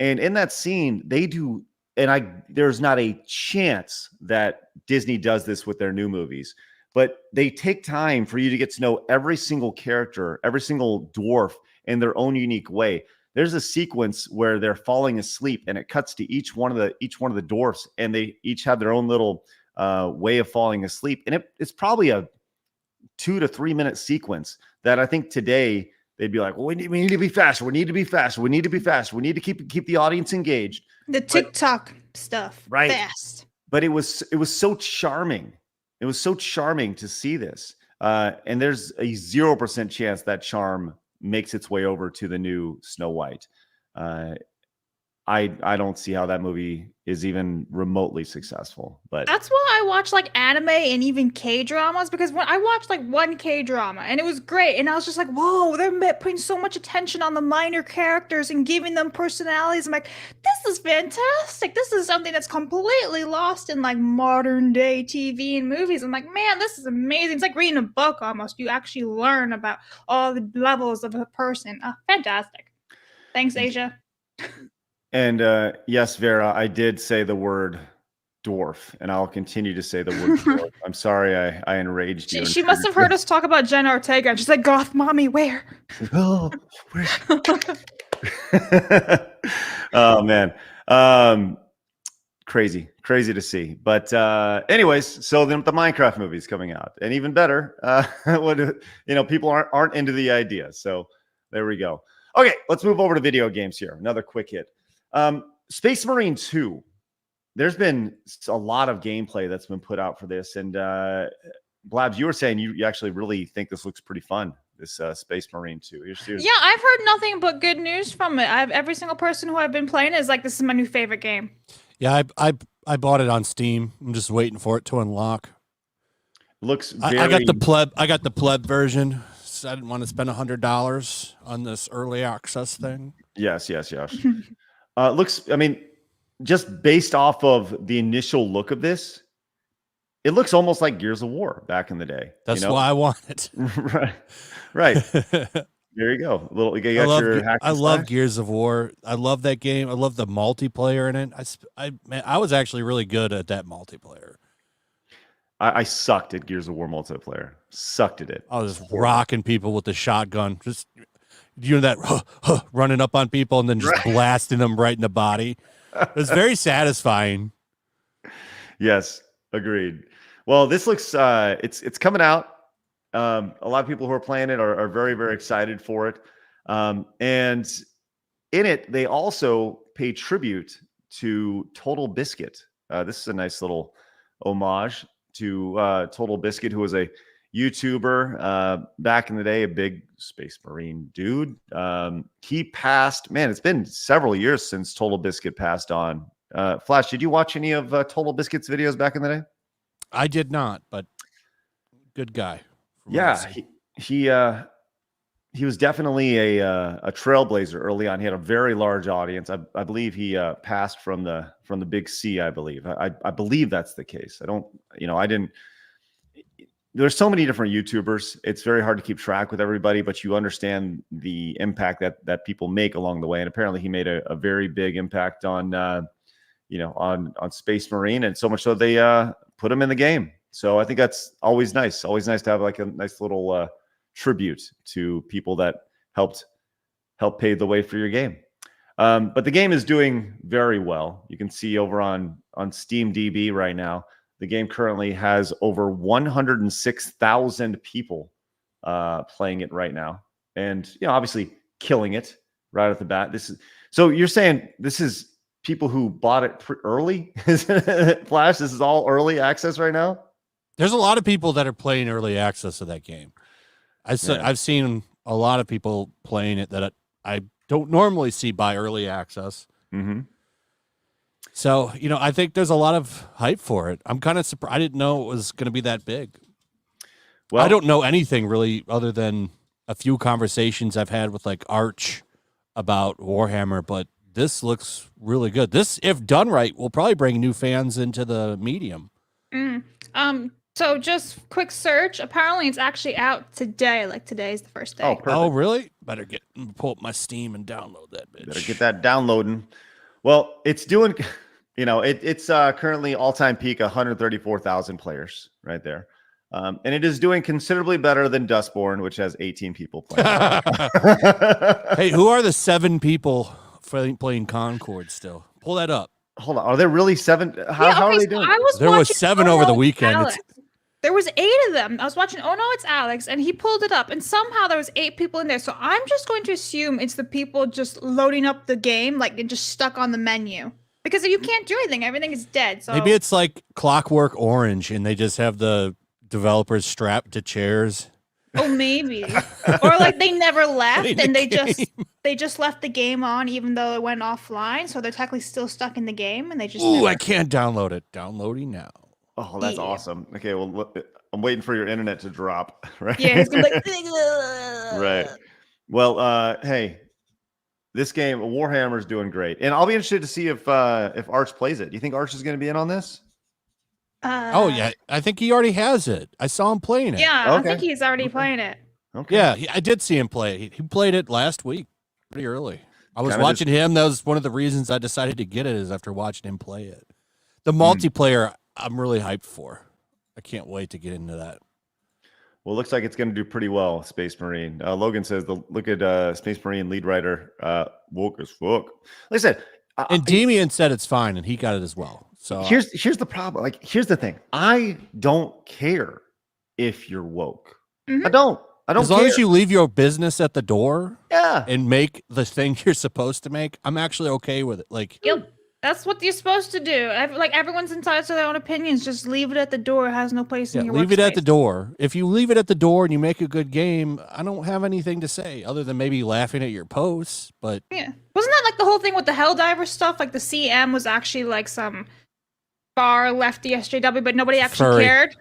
and in that scene, they do. And there's not a chance that Disney does this with their new movies, but they take time for you to get to know every single character, every single dwarf in their own unique way. There's a sequence where they're falling asleep, and it cuts to each one of the dwarfs, and they each have their own little way of falling asleep. And it's probably a 2 to 3 minute sequence that I think today they'd be like, "Well, we need to be faster. We need to be faster. We need to be faster. We need to keep the audience engaged." The TikTok stuff, right? Fast. But it was so charming. It was so charming to see this. And there's a 0% chance that charm makes its way over to the new Snow White. I don't see how that movie is even remotely successful. But That's why I watch like anime and even K-dramas, because when I watched like one K-drama and it was great, and I was just like, whoa, they're putting so much attention on the minor characters and giving them personalities. I'm like, this is fantastic. This is something that's completely lost in like modern day TV and movies. I'm like, man, this is amazing. It's like reading a book almost. You actually learn about all the levels of a person. Fantastic. Thanks, Asia. And yes, Vera, I did say the word dwarf, and I'll continue to say the word dwarf. I'm sorry I enraged you. She must have heard us talk about Jenna Ortega. She's like, goth mommy, where? Oh, oh man. Crazy to see. But anyways, so then the Minecraft movie is coming out, and even better, people aren't into the idea. So there we go. Okay, let's move over to video games here. Another quick hit. Space Marine 2. There's been a lot of gameplay that's been put out for this, and Blabs, you were saying you actually really think this looks pretty fun. This Space Marine 2. Yeah, I've heard nothing but good news from it. Every single person who I've been playing is like, this is my new favorite game. Yeah, I bought it on Steam. I'm just waiting for it to unlock. Looks very... I got the pleb version. So I didn't want to spend $100 on this early access thing. Yes. Looks, I mean, just based off of the initial look of this, it looks almost like Gears of War back in the day. That's why I want it. right. There you go. I love Gears of War. I love that game. I love the multiplayer in it. I was actually really good at that multiplayer. I sucked at Gears of War multiplayer. Sucked at it. I was rocking people with the shotgun, just that running up on people and then just blasting them right in the body. It was very satisfying. Yes, agreed. Well, this looks it's coming out. A lot of people who are playing it are very, very excited for it. And in it, they also pay tribute to Total Biscuit. This is a nice little homage to Total Biscuit, who was a YouTuber back in the day, a big Space Marine dude. He passed, man, it's been several years since Total Biscuit passed on. Flash, did you watch any of Total Biscuit's videos back in the day? I did not, but good guy. Yeah, he was definitely a trailblazer early on. He had a very large audience. I believe he passed from the Big C. I believe. I believe that's the case. I didn't. There's so many different YouTubers. It's very hard to keep track with everybody, but you understand the impact that people make along the way. And apparently, he made a very big impact on on Space Marine, and so much so they put him in the game. So I think that's always nice. Always nice to have like a nice little tribute to people that helped pave the way for your game. But the game is doing very well. You can see over on Steam DB right now, the game currently has over 106,000 people playing it right now, and obviously killing it right at the bat. So you're saying this is people who bought it early? Flash, this is all early access right now? There's a lot of people that are playing early access of that game. I've seen a lot of people playing it that I don't normally see by early access. Mm-hmm. So, I think there's a lot of hype for it. I'm kind of surprised. I didn't know it was going to be that big. Well, I don't know anything really other than a few conversations I've had with like Arch about Warhammer, but this looks really good. This, if done right, will probably bring new fans into the medium. So just quick search. Apparently, it's actually out today. Like today's the first day. Oh, perfect. Oh, really? Better pull up my Steam and download that bitch. Better get that downloading. Well, it's doing. It's currently all-time peak 134,000 players right there, and it is doing considerably better than Dustborn, which has 18 people playing. Hey, who are the 7 people playing Concord still? Pull that up. Hold on. Are there really 7? How are they doing? There was 7 over the weekend. There was 8 of them. I was watching Oh No, It's Alex, and he pulled it up, and somehow there was 8 people in there. So I'm just going to assume it's the people just loading up the game, like and just stuck on the menu. Because you can't do anything. Everything is dead. So maybe it's like Clockwork Orange, and they just have the developers strapped to chairs. Oh, maybe. Or like they never left Playing and the they just left the game on even though it went offline, so they're technically still stuck in the game and they just Ooh, never... I can't download it. Downloading now. Oh, that's Yeah. awesome. Okay, well, I'm waiting for your internet to drop. Right? Yeah, he's gonna be like Right. Well, hey, this game, Warhammer's doing great, and I'll be interested to see if Arch plays it. Do you think Arch is going to be in on this? Oh yeah, I think he already has it. I saw him playing it. Yeah, I Okay. think he's already playing it. Okay. Yeah, I did see him play it. He played it last week, pretty early. I was Kinda watching him. That was one of the reasons I decided to get it, is after watching him play it. The multiplayer, I'm really hyped for. I can't wait to get into that. Well, it looks like it's going to do pretty well, Space Marine. Logan says, look at Space Marine lead writer, woke as fuck. Like I said, And Demian said it's fine, and he got it as well. So here's the problem. Like, here's the thing. I don't care if you're woke. Mhm. I don't as long care. as you leave your business at the door Yeah. and make the thing you're supposed to make, I'm actually okay with it. Like, Yep. That's what you're supposed to do. Like everyone's entitled to their own opinions. Just leave it at the door. It has no place yeah, in your leave it at the workspace. door. If you leave it at the door and you make a good game, I don't have anything to say other than maybe laughing at your posts. But Yeah. Wasn't that like the whole thing with the Helldiver stuff? Like the CM was actually like some far lefty SJW, but nobody actually Furry. cared.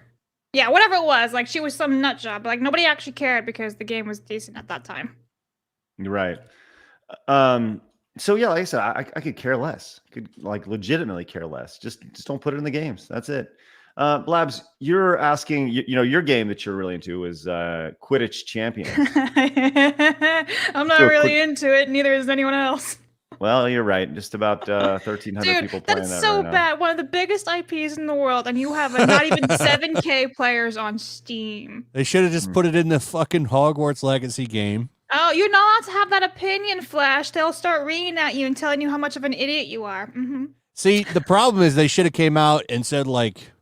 Yeah, whatever it was. Like she was some nut job. But like nobody actually cared because the game was decent at that time. You're right. So yeah, like I said, I could care less. Could like legitimately care less. Just don't put it in the games. That's it. Blabs, you're asking, you know, your game that you're really into is Quidditch Champions. I'm not So really into it. Neither is anyone else. Well, you're right. Just about 1,300 Dude, people playing that's that so right now. bad. One of the biggest IPs in the world, and you have not even 7K players on Steam. they should have just put it in the fucking Hogwarts Legacy game. Oh, you're not allowed to have that opinion, Flash. They'll start reading at you and telling you how much of an idiot you are. See, the problem is they should have came out and said, like,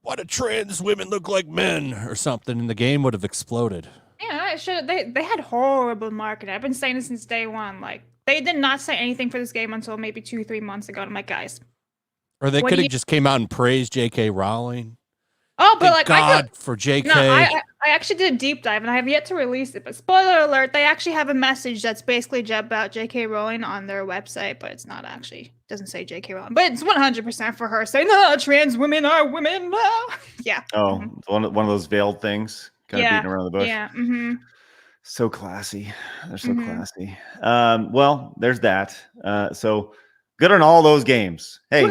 why do trans women look like men or something, and the game would have exploded. Yeah, it should. They had horrible marketing. I've been saying this since day one. Like, they did not say anything for this game until maybe 2-3 months ago. And I'm like, guys. Or they What could do have you- just came out and praised J.K. Rowling. Oh, but Thank like, I God could, for J.K. no, I actually did a deep dive, and I have yet to release it. But spoiler alert, they actually have a message that's basically about J.K. Rowling on their website, but it's not actually. Doesn't say J.K. Rowling, but it's 100% for her saying, "No, trans women are women." No. Yeah. Oh, one of those veiled things, kind of beating around the bush. Yeah. So classy. They're so classy. Well, there's that. So good on all those games. Hey,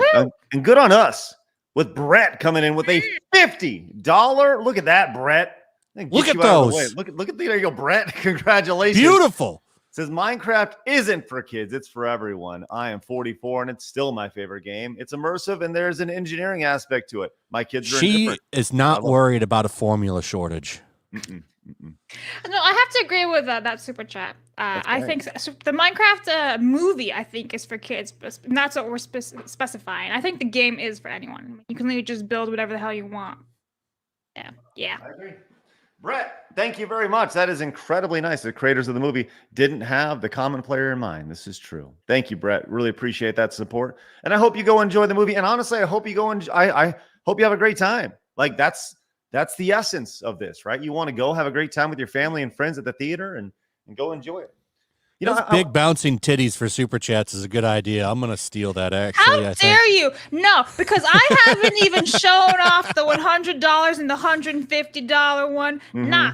and good on us with Brett coming in with a $50. Look at that, Brett. Look at You out of the those. way. Look at there you go, Brett. Congratulations. Beautiful. Says Minecraft isn't for kids, it's for everyone. I am 44 and it's still my favorite game. It's immersive and there's an engineering aspect to it. My kids are She indifferent. is not worried about a formula shortage. No, I have to agree with that super chat. I great. think the Minecraft movie, I think, is for kids, but that's what we're specifying. I think the game is for anyone. You can literally just build whatever the hell you want. Yeah. I agree. Brett, thank you very much. That is incredibly nice. The creators of the movie didn't have the common player in mind. This is true. Thank you, Brett. Really appreciate that support. And I hope you go enjoy the movie. And honestly, I hope you go I hope you have a great time. Like that's the essence of this, right? You want to go have a great time with your family and friends at the theater and go enjoy it. You know, Those big bouncing titties for super chats is a good idea. I'm gonna steal that. Actually, How I think. dare you? No, because I haven't even shown off the $100 and the $150 one. Nah,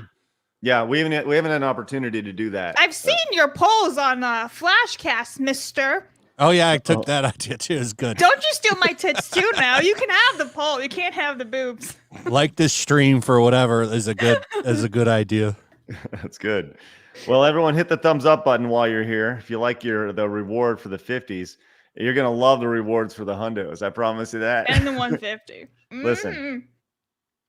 yeah, we haven't had an opportunity to do that. I've seen your polls on Flashcast, Mister. Oh yeah, I took that idea too. It's good. Don't you steal my tits too now? You can have the poll. You can't have the boobs. Like this stream for whatever is a good idea. That's good. Well, everyone hit the thumbs up button while you're here. If you like the reward for the 50s, you're going to love the rewards for the hundos. I promise you that. And the 150. Listen,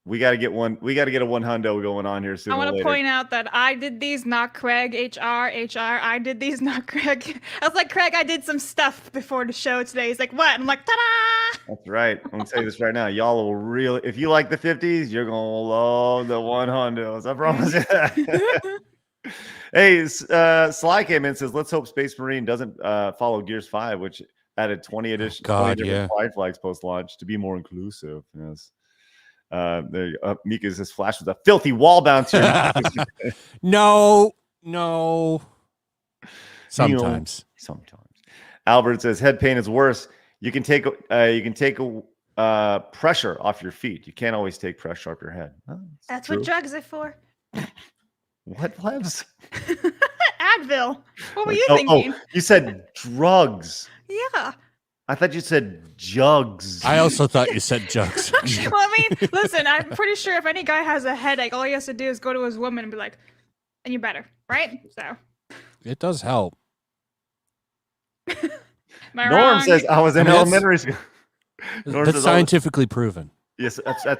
we got to get one. We got to get a one hundo going on here soon. I want or to later. point out that I did these, not Craig. HR. I did these, not Craig. I was like, Craig, I did some stuff before the show today. He's like, what? I'm like, ta-da! That's right. I'm going to tell you this right now. Y'all will really, if you like the 50s, you're going to love the one hundos. I promise you that. Hey, Sly came in and says, let's hope Space Marine doesn't follow Gears 5, which added 20 additional God, 20 yeah. different pride flags post-launch to be more inclusive. Yes. Mika says Flash was a filthy wall bouncer. No. Sometimes. Albert says head pain is worse. You can take pressure off your feet. You can't always take pressure off your head. Oh, That's true. what drugs are for. What, Plebs? Advil. What were you thinking? Oh, you said drugs. Yeah. I thought you said jugs. I also thought you said jugs. Well, I mean, listen, I'm pretty sure if any guy has a headache, all he has to do is go to his woman and be like, and you're better, right? So. It does help. Am I Norm wrong? says I was in elementary school. Norm That's says, scientifically proven. Yes,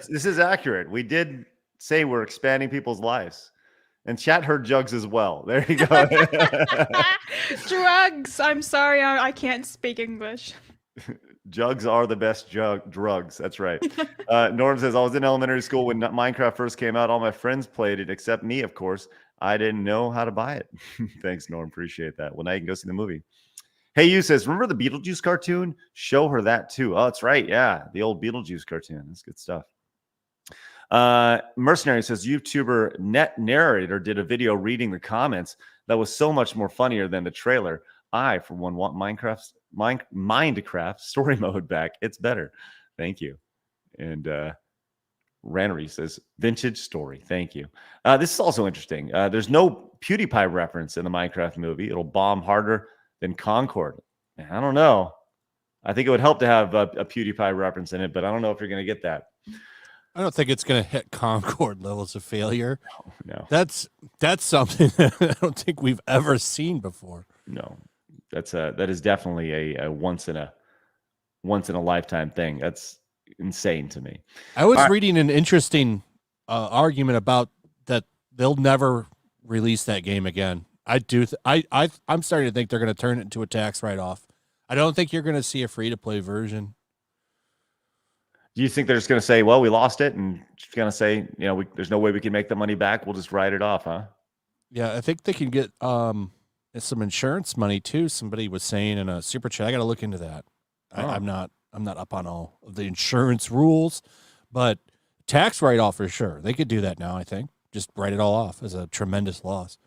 this is accurate. We did say we're expanding people's lives. And chat heard jugs as well. There you go. Drugs. I'm sorry, I can't speak English. Jugs are the best drugs. That's right. Norm says, I was in elementary school when Minecraft first came out. All my friends played it, except me, of course. I didn't know how to buy it. Thanks, Norm. Appreciate that. Well, now you can go see the movie. Hey, you says, remember the Beetlejuice cartoon? Show her that too. Oh, that's right. Yeah, the old Beetlejuice cartoon. That's good stuff. Mercenary says, YouTuber Net Narrator did a video reading the comments that was so much more funnier than the trailer. I, for one, want Minecraft story mode back. It's better. Thank you. And Rannery says, vintage story. Thank you. This is also interesting. There's no PewDiePie reference in the Minecraft movie. It'll bomb harder than Concord. I don't know. I think it would help to have a PewDiePie reference in it, but I don't know if you're going to get that. I don't think it's going to hit Concord levels of failure. No. That's something that I don't think we've ever seen before. No. That is definitely a once in a lifetime thing. That's insane to me. I was reading an interesting argument about that they'll never release that game again. I'm starting to think they're going to turn it into a tax write-off. I don't think you're going to see a free-to-play version. Do you think they're just going to say, well, we lost it, and just going to say, there's no way we can make the money back. We'll just write it off, huh? Yeah, I think they can get some insurance money too. Somebody was saying in a super chat. I got to look into that. Oh. I'm not up on all of the insurance rules, but tax write-off for sure. They could do that now. I think just write it all off as a tremendous loss.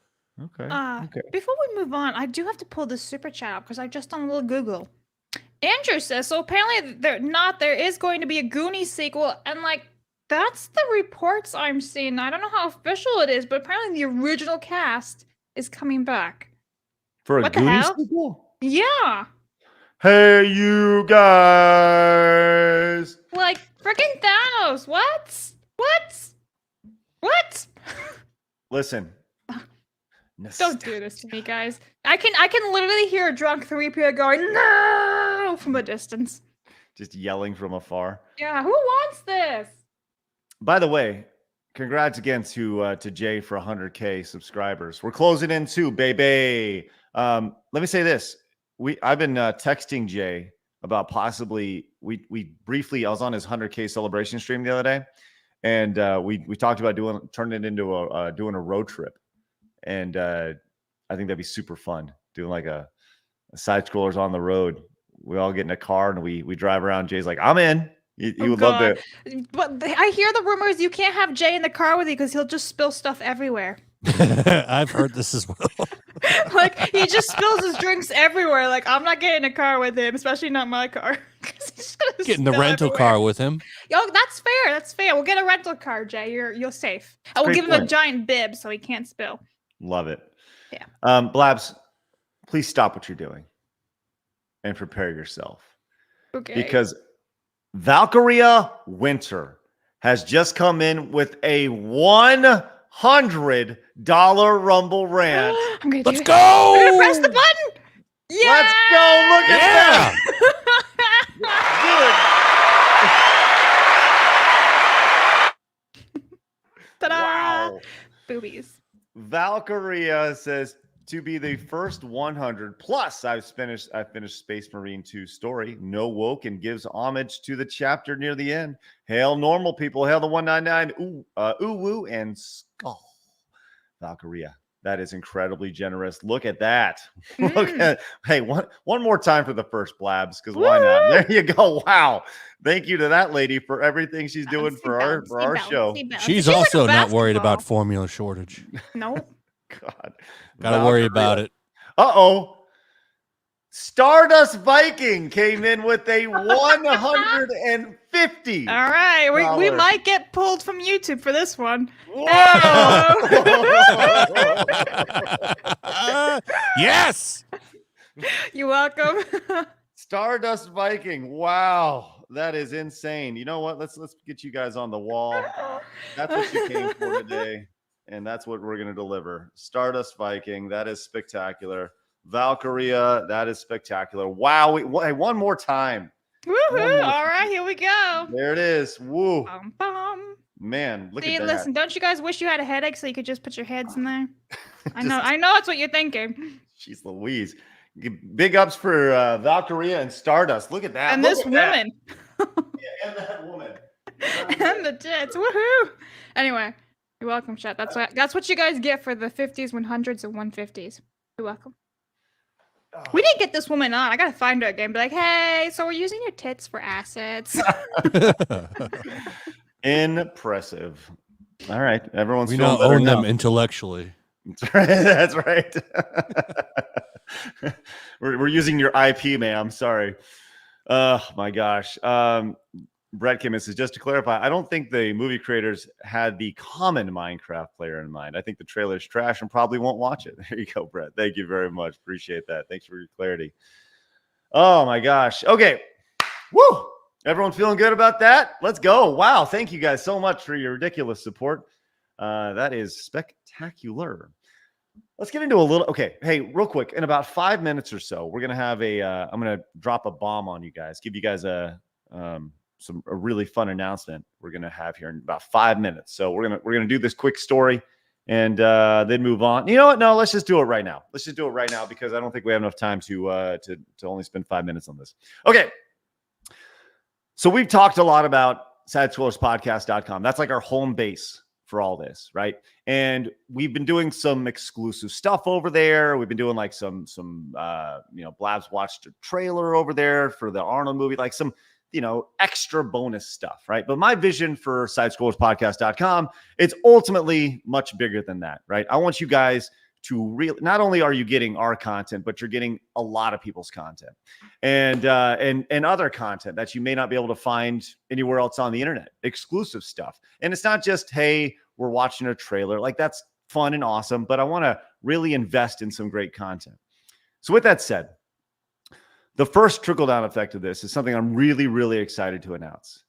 Okay. Before we move on, I do have to pull the super chat up because I've just done a little Google. Andrew says, so apparently there is going to be a Goonies sequel, and that's the reports I'm seeing. I don't know how official it is, but apparently the original cast is coming back. For a What the Goonies hell? sequel? Yeah. Hey, you guys. Freaking Thanos. What? Listen. Don't do this to me, guys. I can literally hear a drunk 3PO going, no, from a distance. Just yelling from afar. Yeah, who wants this? By the way, congrats again to Jay for 100K subscribers. We're closing in too, baby. Let me say this. I've been texting Jay about possibly we briefly, I was on his 100K celebration stream the other day, and we talked about turning it into doing a road trip. And I think that'd be super fun, doing like a side scrollers on the road. We all get in a car and we drive around. Jay's like, I'm in. He would love to. But I hear the rumors you can't have Jay in the car with you because he'll just spill stuff everywhere. I've heard this as well. He just spills his drinks everywhere. I'm not getting in a car with him, especially not my car. Get in the rental car with him. Yo, that's fair. That's fair. We'll get a rental car, Jay. You're safe. I will give him a giant bib so he can't spill. Love it. Yeah. Blabs, please stop what you're doing and prepare yourself. Okay. Because Valkyria Winter has just come in with a $100 Rumble Rant. Let's go! I'm gonna press the button. Yeah! Let's go! Look at that! Ta-da! Wow. Boobies. Valkyria says, to be the first 100 plus, I've finished Space Marine 2 story. No woke, and gives homage to the chapter near the end. Hail normal people. Hail the 199. Ooh woo and skull. Valkyria. That is incredibly generous. Look at that. Look at, hey, one more time for the first Blabs, because why not? There you go. Wow. Thank you to that lady for everything she's doing for our show. She's also not worried about formula shortage. Nope. God. Gotta worry about it. Uh-oh. Stardust Viking came in with a 150. All right, we might get pulled from YouTube for this one. Yes. You're welcome. Stardust Viking. Wow, that is insane. You know what? Let's get you guys on the wall. That's what you came for today, and that's what we're gonna deliver. Stardust Viking. That is spectacular. Valkyria, that is spectacular. Wow. Hey, one more time. Woohoo. All right, here we go. There it is. Woo. Bum, bum. Man, look See, at that. listen, don't you guys wish you had a headache so you could just put your heads in there? I know that's what you're thinking. Jeez Louise. Big ups for Valkyria and Stardust. Look at that. And this woman. Yeah, and that woman. And the tits. Woohoo. Anyway, you're welcome, chat. That's what you guys get for the 50s, 100s, and 150s. You're welcome. We didn't get this woman on. I gotta find her again. Be like, hey, so we're using your tits for assets. Impressive. All right, everyone's we feeling now own now. them intellectually. That's right. we're using your IP, ma'am. Sorry. Oh my gosh. Brett came in and says, just to clarify, I don't think the movie creators had the common Minecraft player in mind. I think the trailer's trash and probably won't watch it. There you go, Brett. Thank you very much. Appreciate that. Thanks for your clarity. Oh my gosh. Okay. Woo! Everyone feeling good about that? Let's go. Wow. Thank you guys so much for your ridiculous support. That is spectacular. Let's get into a little. Okay. Hey, real quick. In about 5 minutes or so, we're going to have I'm going to drop a bomb on you guys, give you guys a really fun announcement we're going to have here in about 5 minutes. So we're going to do this quick story and then move on. You know what? No, let's just do it right now. Let's just do it right now because I don't think we have enough time to only spend 5 minutes on this. Okay. So we've talked a lot about sidescrollerspodcast.com. That's like our home base for all this, right? And we've been doing some exclusive stuff over there. We've been doing like some Blabs watched a trailer over there for the Arnold movie, like some extra bonus stuff, right? But my vision for sidescrollerspodcast.com, it's ultimately much bigger than that, right? I want you guys to really, not only are you getting our content, but you're getting a lot of people's content and other content that you may not be able to find anywhere else on the internet, exclusive stuff. And it's not just, hey, we're watching a trailer. Like that's fun and awesome, but I want to really invest in some great content. So with that said, the first trickle-down effect of this is something I'm really, really excited to announce.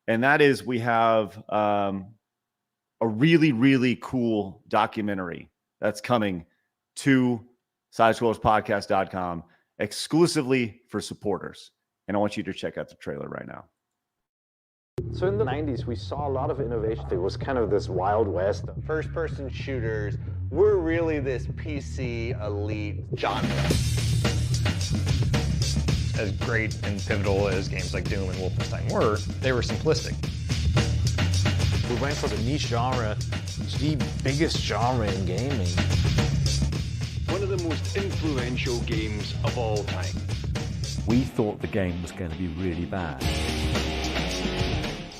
And that is we have a really, really cool documentary that's coming to sidescrollerspodcast.com exclusively for supporters. And I want you to check out the trailer right now. So in the 90s, we saw a lot of innovation. It was kind of this Wild West. First-person shooters were really this PC elite genre. As great and pivotal as games like Doom and Wolfenstein were, they were simplistic. We went for the niche genre. It's the biggest genre in gaming. One of the most influential games of all time. We thought the game was going to be really bad.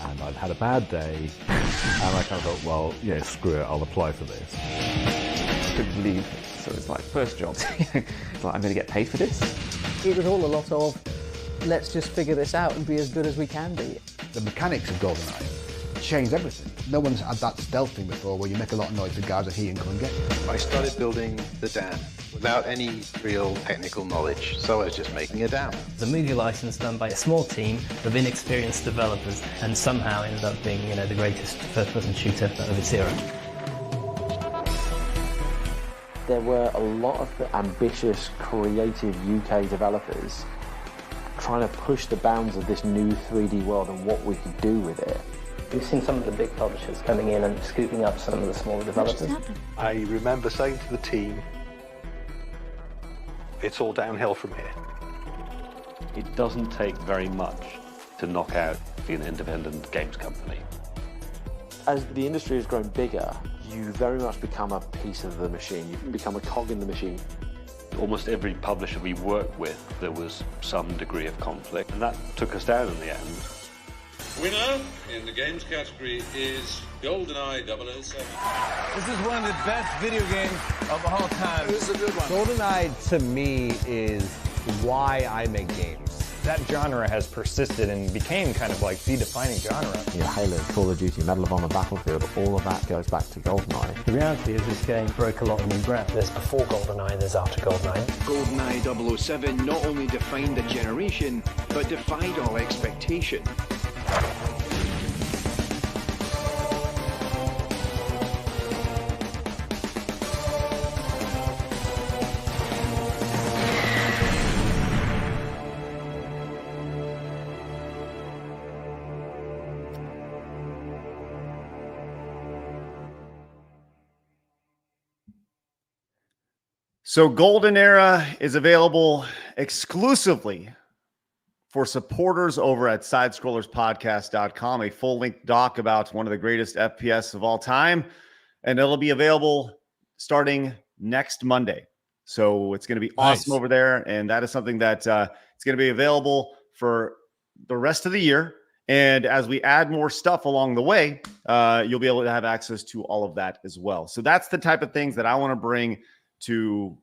And I'd had a bad day, and I kind of thought, well, yeah, screw it, I'll apply for this. I couldn't believe it. So it's like, first job. It's like, I'm going to get paid for this? It was all a lot of, let's just figure this out and be as good as we can be. The mechanics of GoldenEye changed everything. No one's had that stealth thing before where you make a lot of noise, the guys are here and come and get you. I started building the dam without any real technical knowledge, so I was just making a dam. The movie license done by a small team of inexperienced developers and somehow ended up being, the greatest first-person shooter of its era. There were a lot of ambitious, creative UK developers trying to push the bounds of this new 3D world and what we could do with it. We've seen some of the big publishers coming in and scooping up some of the smaller developers. I remember saying to the team, it's all downhill from here. It doesn't take very much to knock out being an independent games company. As the industry has grown bigger, you very much become a piece of the machine. You become a cog in the machine. Almost every publisher we worked with, there was some degree of conflict, and that took us down in the end. Winner in the games category is GoldenEye 007. This is one of the best video games of all time. This is a good one. GoldenEye, to me, is why I make games. That genre has persisted and became kind of like the defining genre. Halo, Call of Duty, Medal of Honor, Battlefield, all of that goes back to GoldenEye. The reality is this game broke a lot of new ground. There's before GoldenEye, there's after GoldenEye. GoldenEye 007 not only defined a generation, but defied all expectation. So Golden Era is available exclusively for supporters over at sidescrollerspodcast.com, a full-length doc about one of the greatest FPS of all time, and it'll be available starting next Monday. So it's going to be awesome over there, and that is something that it's going to be available for the rest of the year. And as we add more stuff along the way, you'll be able to have access to all of that as well. So that's the type of things that I want to bring to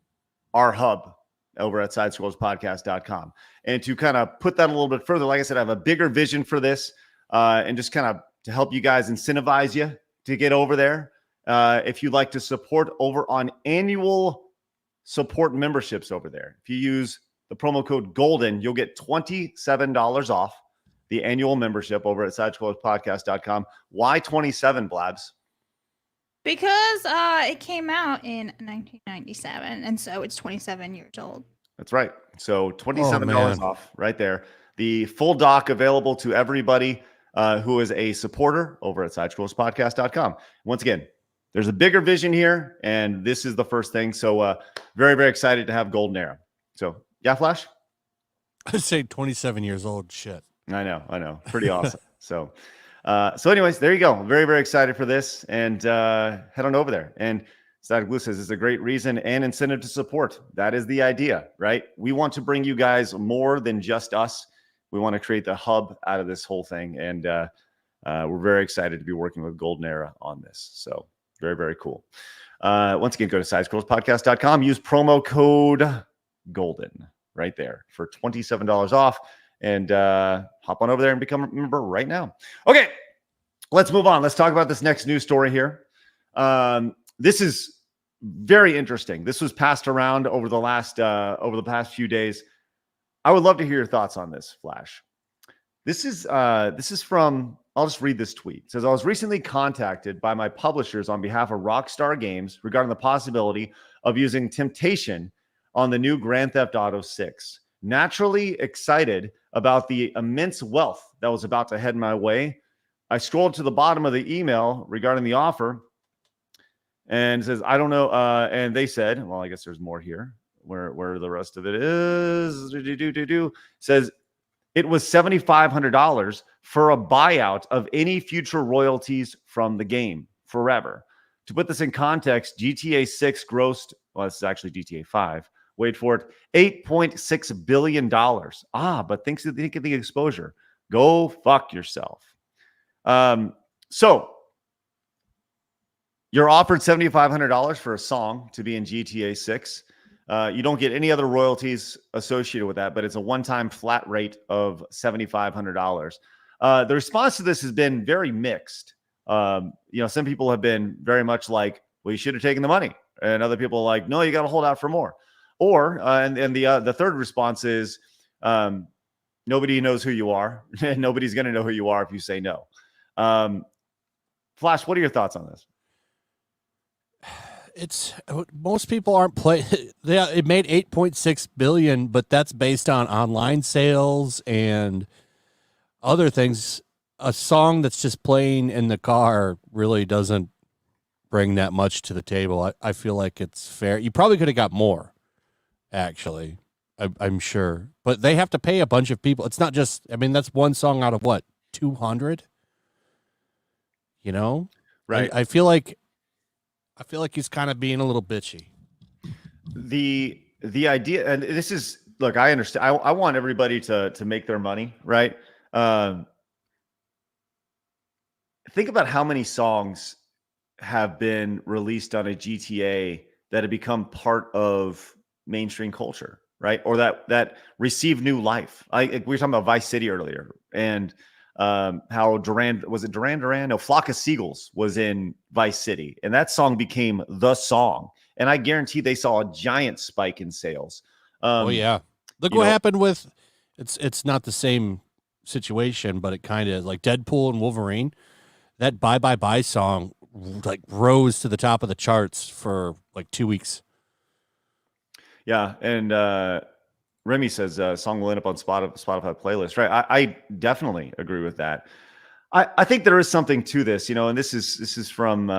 our hub over at sidescrollerspodcast.com. And to kind of put that a little bit further, like I said, I have a bigger vision for this and just kind of to help you guys incentivize you to get over there. If you'd like to support over on annual support memberships over there, if you use the promo code GOLDEN, you'll get $27 off the annual membership over at sidescrollerspodcast.com. Why 27, Blabs? Because it came out in 1997, and so it's 27 years old. That's right. So $27 off right there. The full doc available to everybody who is a supporter over at sidescrollerspodcast.com. Once again, there's a bigger vision here, and this is the first thing. So very, very excited to have Golden Era. So, yeah, Flash? I'd say 27 years old. Shit. I know. Pretty awesome. So anyways, there you go. Very, very excited for this, and head on over there. And Static Blue says it's a great reason and incentive to support. That is the idea, right? We want to bring you guys more than just us. We want to create the hub out of this whole thing, and we're very excited to be working with Golden Era on this. So very, very cool. Once again, go to sidescrollerspodcast.com. Use promo code GOLDEN right there for $27 off. And hop on over there and become a member right now. Okay, let's move on. Let's talk about this next news story here. This is very interesting. This was passed around over the past few days. I would love to hear your thoughts on this, Flash. This is from, I'll just read this tweet. It says, I was recently contacted by my publishers on behalf of Rockstar Games regarding the possibility of using Temptation on the new Grand Theft Auto 6. Naturally excited about the immense wealth that was about to head my way, I scrolled to the bottom of the email regarding the offer, and it says, I don't know. And they said, well, I guess there's more here. Where the rest of it is, says it was $7,500 for a buyout of any future royalties from the game forever. To put this in context, GTA 6 grossed, well, this is actually GTA 5. Wait for it, $8.6 billion. But think of the exposure. Go fuck yourself. So you're offered $7,500 for a song to be in GTA 6. You don't get any other royalties associated with that, but it's a one-time flat rate of $7,500. The response to this has been very mixed. Some people have been very much like, well, you should have taken the money. And other people are like, no, you got to hold out for more. Or, and the third response is, nobody knows who you are, and nobody's going to know who you are if you say no. Flash, what are your thoughts on this? It's most people aren't playing. It made 8.6 billion, but that's based on online sales and other things. A song that's just playing in the car really doesn't bring that much to the table. I feel like it's fair. You probably could have got more. Actually, I'm sure. But they have to pay a bunch of people. It's not just, that's one song out of what, 200? Right. I feel like I feel like he's kind of being a little bitchy. The idea, and this is, look, I understand. I want everybody to make their money, right? Think about how many songs have been released on a GTA that have become part of mainstream culture, right? Or that receive new life. We were talking about Vice City earlier, and how Duran Duran? No, Flock of Seagulls was in Vice City, and that song became the song. And I guarantee they saw a giant spike in sales. Oh yeah, look what happened with. It's not the same situation, but it kind of like Deadpool and Wolverine. That Bye Bye Bye song like rose to the top of the charts for like 2 weeks. Yeah, and Remy says song will end up on Spotify playlist. Right, I definitely agree with that. I think there is something to this, and this is from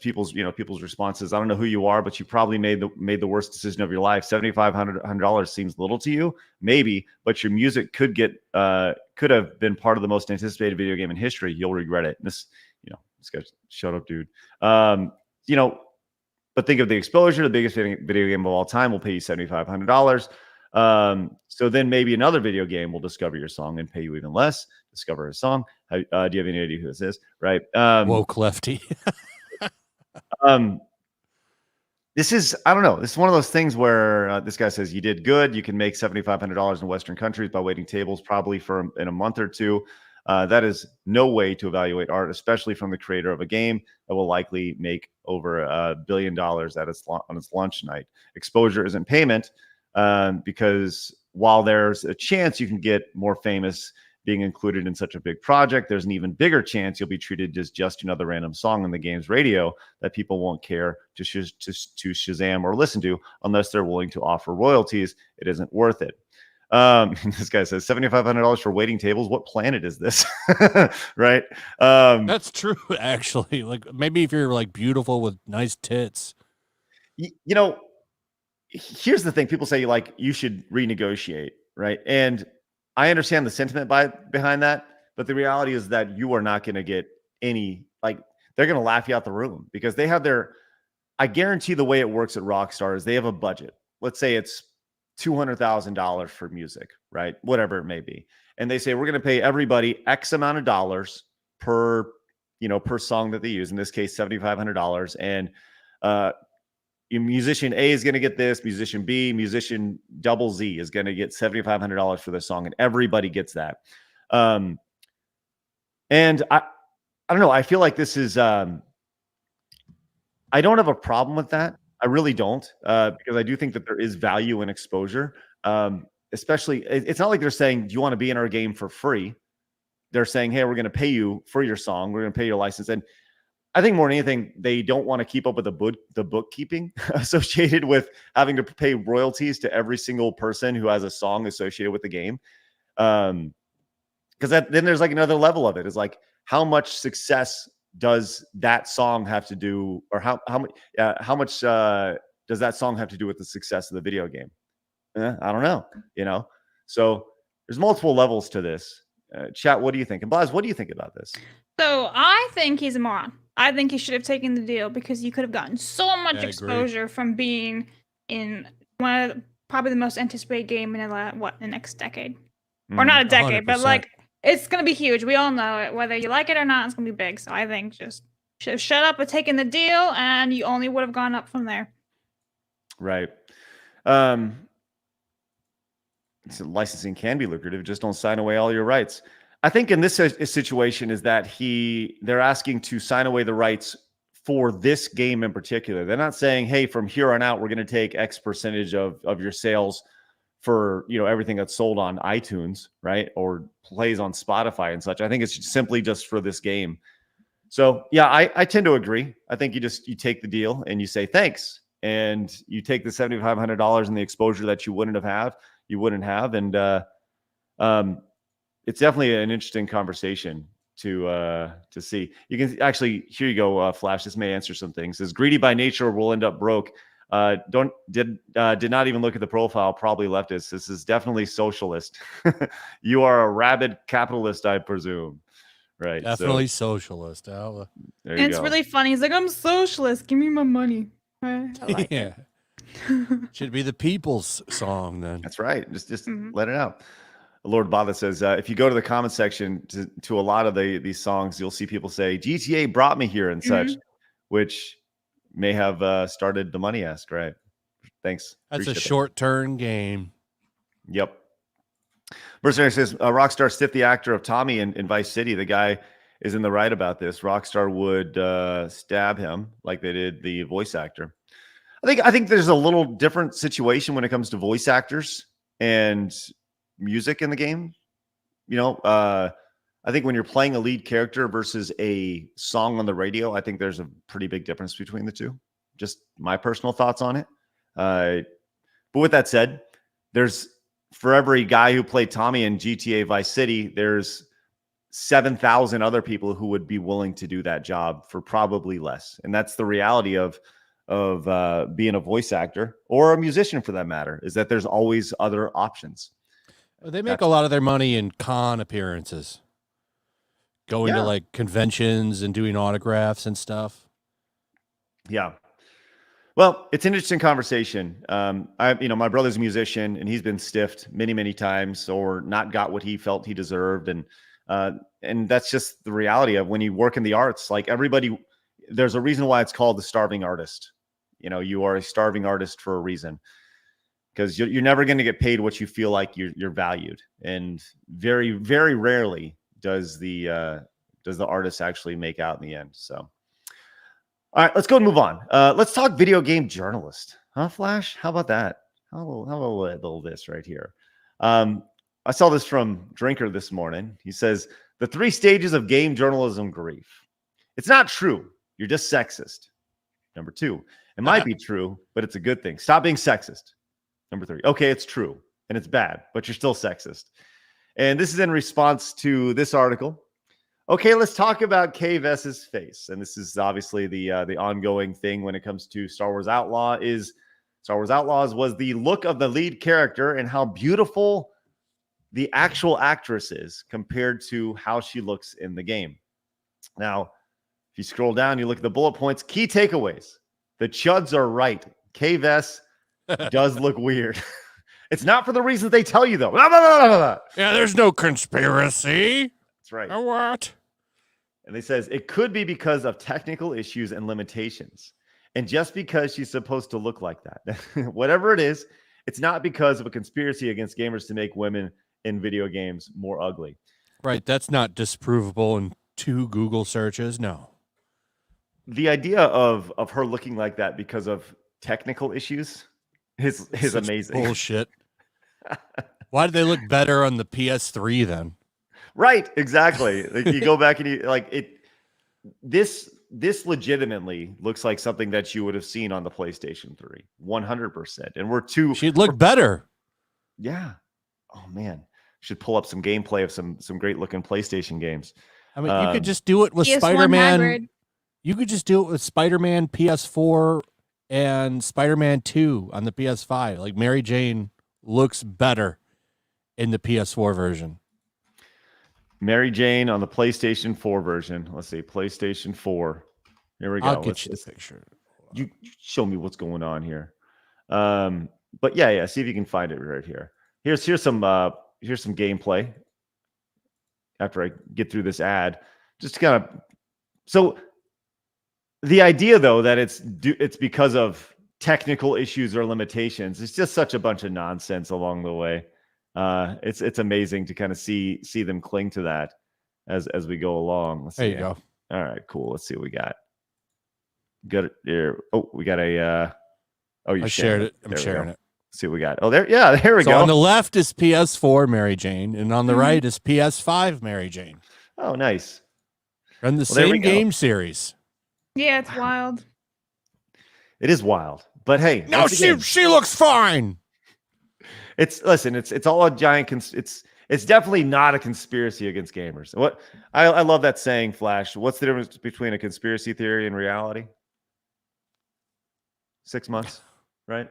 people's responses. I don't know who you are, but you probably made the worst decision of your life. $7,500 seems little to you, maybe, but your music could have been part of the most anticipated video game in history. You'll regret it. And this guy, shut up, dude. But think of the exposure. The biggest video game of all time will pay you $7,500. So then maybe another video game will discover your song and pay you even less. Discover a song. Do you have any idea who this is? Right. Woke lefty. This is, I don't know. This is one of those things where this guy says you did good. You can make $7,500 in Western countries by waiting tables, probably in a month or two. That is no way to evaluate art, especially from the creator of a game that will likely make over $1 billion on its launch night. Exposure isn't payment, because while there's a chance you can get more famous being included in such a big project, there's an even bigger chance you'll be treated as just another random song on the game's radio that people won't care to Shazam or listen to unless they're willing to offer royalties. It isn't worth it. This guy says $7,500 for waiting tables. What planet is this? Right. That's true, actually. Like maybe if you're like beautiful with nice tits. Here's the thing. People say you should renegotiate, right? And I understand the sentiment behind that, but the reality is that you are not going to get any, they're going to laugh you out the room because they have I guarantee the way it works at Rockstar is they have a budget. Let's say it's $200,000 for music, right? Whatever it may be. And they say, we're going to pay everybody X amount of dollars per song that they use. In this case, $7,500. And, musician A is going to get this, musician B, musician double Z is going to get $7,500 for this song, and everybody gets that. And I don't know. I feel like this is. I don't have a problem with that. I really don't, because I do think that there is value in exposure. Especially, it's not like they're saying, "Do you want to be in our game for free?" They're saying, "Hey, we're going to pay you for your song. We're going to pay your license." And I think more than anything, they don't want to keep up with the bookkeeping associated with having to pay royalties to every single person who has a song associated with the game. Because then there's another level of it. Is how much success does that song have to do, or how much does that song have to do with the success of the video game? I don't know. So there's multiple levels to this. Chat, what do you think? And Blaz, what do you think about this? So I think he's a moron. I think he should have taken the deal because you could have gotten so much exposure from being in one of probably the most anticipated game in the next decade, or not a decade, 100%. But it's gonna be huge. We all know it. Whether you like it or not, it's gonna be big. So I think just should have shut up and taken the deal, and you only would have gone up from there. Right. Licensing can be lucrative. Just don't sign away all your rights. I think in this situation is that they're asking to sign away the rights for this game in particular. They're not saying, hey, from here on out, we're going to take X percentage of your sales for, everything that's sold on iTunes, right? Or plays on Spotify and such. I think it's simply just for this game. So yeah, I tend to agree. I think you take the deal and you say, thanks. And you take the $7,500 and the exposure that you wouldn't have. And, it's definitely an interesting conversation to see. You can actually, here you go, Flash. This may answer some things. It says greedy by nature will end up broke. Did not even look at the profile. Probably leftist. This is definitely socialist. You are a rabid capitalist, I presume. Right. Definitely socialist. There And you it's go. really funny. He's like, I'm socialist. Give me my money. I like Yeah. Should be the people's song then. That's right. Just let it out. Lord Bada says, if you go to the comment section to a lot of these songs, you'll see people say GTA brought me here and such, which may have started the money ask. Right. Thanks. That's Appreciate a that. short-term game. Yep. Mercenary says, Rockstar stiffed the actor of Tommy in Vice City. The guy is in the right about this. Rockstar would stab him like they did the voice actor. I think there's a little different situation when it comes to voice actors and music in the game. You know, I think when you're playing a lead character versus a song on the radio, I think there's a pretty big difference between the two. Just my personal thoughts on it. But with that said, there's for every guy who played Tommy in GTA Vice City, there's 7,000 other people who would be willing to do that job for probably less. And that's the reality of being a voice actor or a musician for that matter, is that there's always other options. They make a lot of their money in con appearances, going to like conventions and doing autographs and stuff. Yeah. Well, it's an interesting conversation. My brother's a musician and he's been stiffed many, many times or not got what he felt he deserved. And that's just the reality of when you work in the arts, like everybody, there's a reason why it's called the starving artist. You know, you are a starving artist for a reason, because you're never going to get paid what you feel like you're valued. And very, very rarely does the artist actually make out in the end. So, all right, let's go and move on. Let's talk video game journalist. Huh, Flash? How about that? How about a little this right here? I saw this from Drinker this morning. He says, the 3 stages of game journalism grief. It's not true. You're just sexist. Number 2, it might be true, but it's a good thing. Stop being sexist. Number 3, okay, it's true and it's bad, but you're still sexist. And this is in response to this article. Okay, let's talk about Kay Vess's face. And this is obviously the ongoing thing when it comes to Star Wars Outlaws was the look of the lead character and how beautiful the actual actress is compared to how she looks in the game. Now, if you scroll down, you look at the bullet points, key takeaways. The chuds are right. Kay Vess does look weird. It's not for the reasons they tell you, though. Yeah, there's no conspiracy. That's right. What? And they says it could be because of technical issues and limitations. And just because she's supposed to look like that. Whatever it is, it's not because of a conspiracy against gamers to make women in video games more ugly. Right. That's not disprovable in 2 Google searches. No. The idea of her looking like that because of technical issues is amazing. Bullshit. Why did they look better on the PS3 then? Right, exactly. Like you go back and you like it. This legitimately looks like something that you would have seen on the PlayStation 3, 100%. And she'd look better. Yeah. Oh man, should pull up some gameplay of some great looking PlayStation games. I mean, you could just do it with PS1 Spider-Man. hybrid. You could just do it with Spider-Man PS4 and Spider-Man 2 on the PS5. Like Mary Jane looks better in the PS4 version. Mary Jane on the PlayStation 4 version. Let's see, PlayStation 4. Here we go. I'll get you the picture. You show me what's going on here. But yeah. See if you can find it right here. Here's some gameplay. After I get through this ad, just kind of. So the idea, though, that it's because of technical issues or limitations, it's just such a bunch of nonsense along the way. It's amazing to kind of see them cling to that as we go along. Let's there see. you go. All right, cool. Let's see what we got. Got it here. Oh, we got a. I shared it. I'm There we sharing go. it. Let's see what we got. Oh, there. Yeah, there we So go. on the left is PS4 Mary Jane, and on the right is PS5 Mary Jane. Oh, nice. And the Well, there we same go. game series. Yeah, it's wild. It is wild, but hey, No, once again, she looks fine. it's all a giant. It's definitely not a conspiracy against gamers. What I love that saying, Flash. What's the difference between a conspiracy theory and reality? 6 months, right?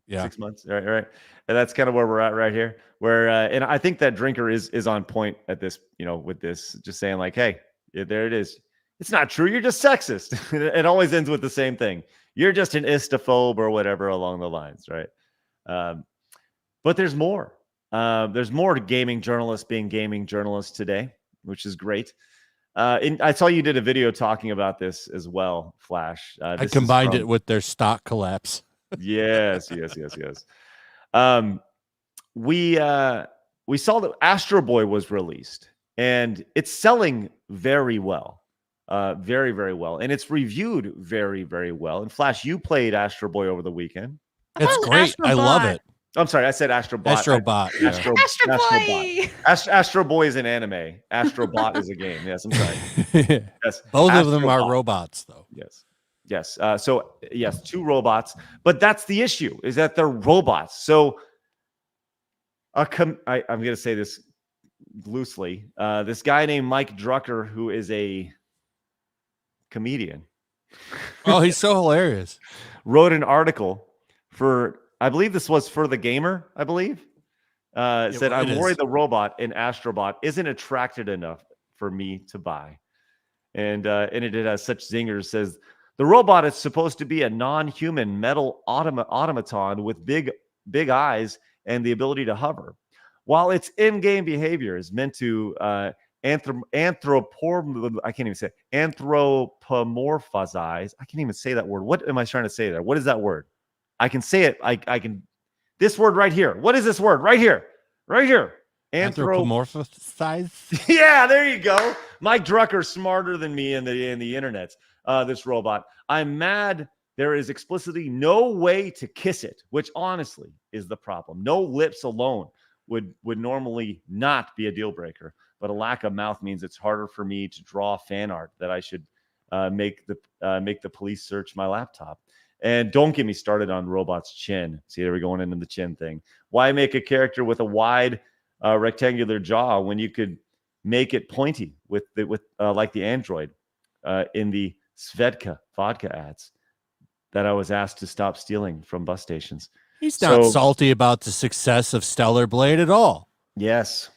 Yeah. 6 months. Right. And that's kind of where we're at right here. Where and I think that Drinker is on point at this, with this, just saying like, hey, there it is. It's not true. You're just sexist. It always ends with the same thing. You're just an istophobe or whatever along the lines, right? But there's more. There's more to gaming journalists being gaming journalists today, which is great. And I saw you did a video talking about this as well, Flash. I combined it with their stock collapse. Yes. We saw that Astro Boy was released, and it's selling very well, very, very well, and it's reviewed very, very well. And Flash, you played Astro Boy over the weekend. It's great. I love it. I'm sorry, I said Astro Bot. Astro Bot. Yeah. Astro Boy. Astro Boy is an anime. Astro Bot is a game. Yes, I'm sorry. Yes, both Astro of them are Bot. Robots, though. Yes. So yes, 2 robots, but that's the issue, is that they're robots. So I'm going to say this loosely. This guy named Mike Drucker, who is a comedian. Oh, he's so hilarious. Wrote an article for, I believe this was for The Gamer, I believe. Said, I'm worried the robot in Astro Bot isn't attracted enough for me to buy. And it has such zingers. Says, the robot is supposed to be a non-human metal automaton with big eyes and the ability to hover. While its in-game behavior is meant to anthropomorphize. I can't even say that word. What am I trying to say there? What is that word? I can say it. I can. This word right here. What is this word right here? Right here. Anthropomorphize. Yeah, there you go. Mike Drucker smarter than me in the internet. This robot. I'm mad. There is explicitly no way to kiss it, which honestly is the problem. No lips alone would normally not be a deal breaker, but a lack of mouth means it's harder for me to draw fan art that I should make the police search my laptop. And don't get me started on robot's chin. See, there we're going into the chin thing. Why make a character with a wide rectangular jaw when you could make it pointy with like the android in the Svedka vodka ads that I was asked to stop stealing from bus stations? He's not salty about the success of Stellar Blade at all. Yes,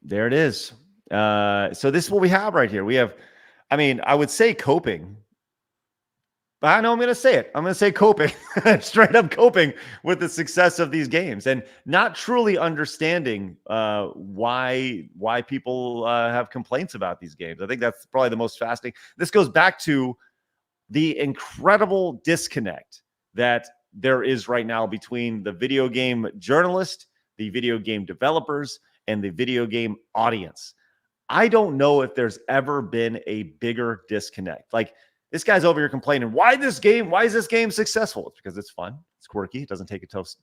there it is. So this is what we have right here. We have, I would say coping. But I know I'm going to say it. I'm going to say coping, straight up coping with the success of these games and not truly understanding why people have complaints about these games. I think that's probably the most fascinating. This goes back to the incredible disconnect that there is right now between the video game journalist, the video game developers, and the video game audience. I don't know if there's ever been a bigger disconnect. Like, this guy's over here complaining, why is this game successful? It's because it's fun. It's quirky. It doesn't take itself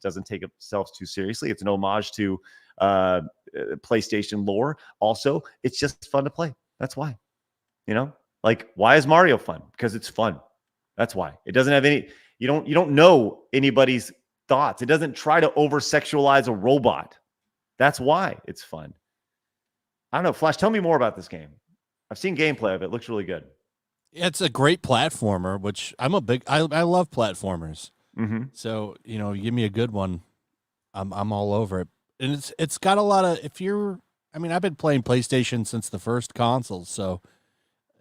too seriously. It's an homage to PlayStation lore. Also, it's just fun to play. That's why. Like, why is Mario fun? Because it's fun. That's why. It doesn't have any, you don't know anybody's thoughts. It doesn't try to over-sexualize a robot. That's why it's fun. I don't know. Flash, tell me more about this game. I've seen gameplay of it. It looks really good. It's a great platformer, which I love platformers. Mm-hmm. So, give me a good one. I'm all over it. And it's got a lot of, I've been playing PlayStation since the first console. So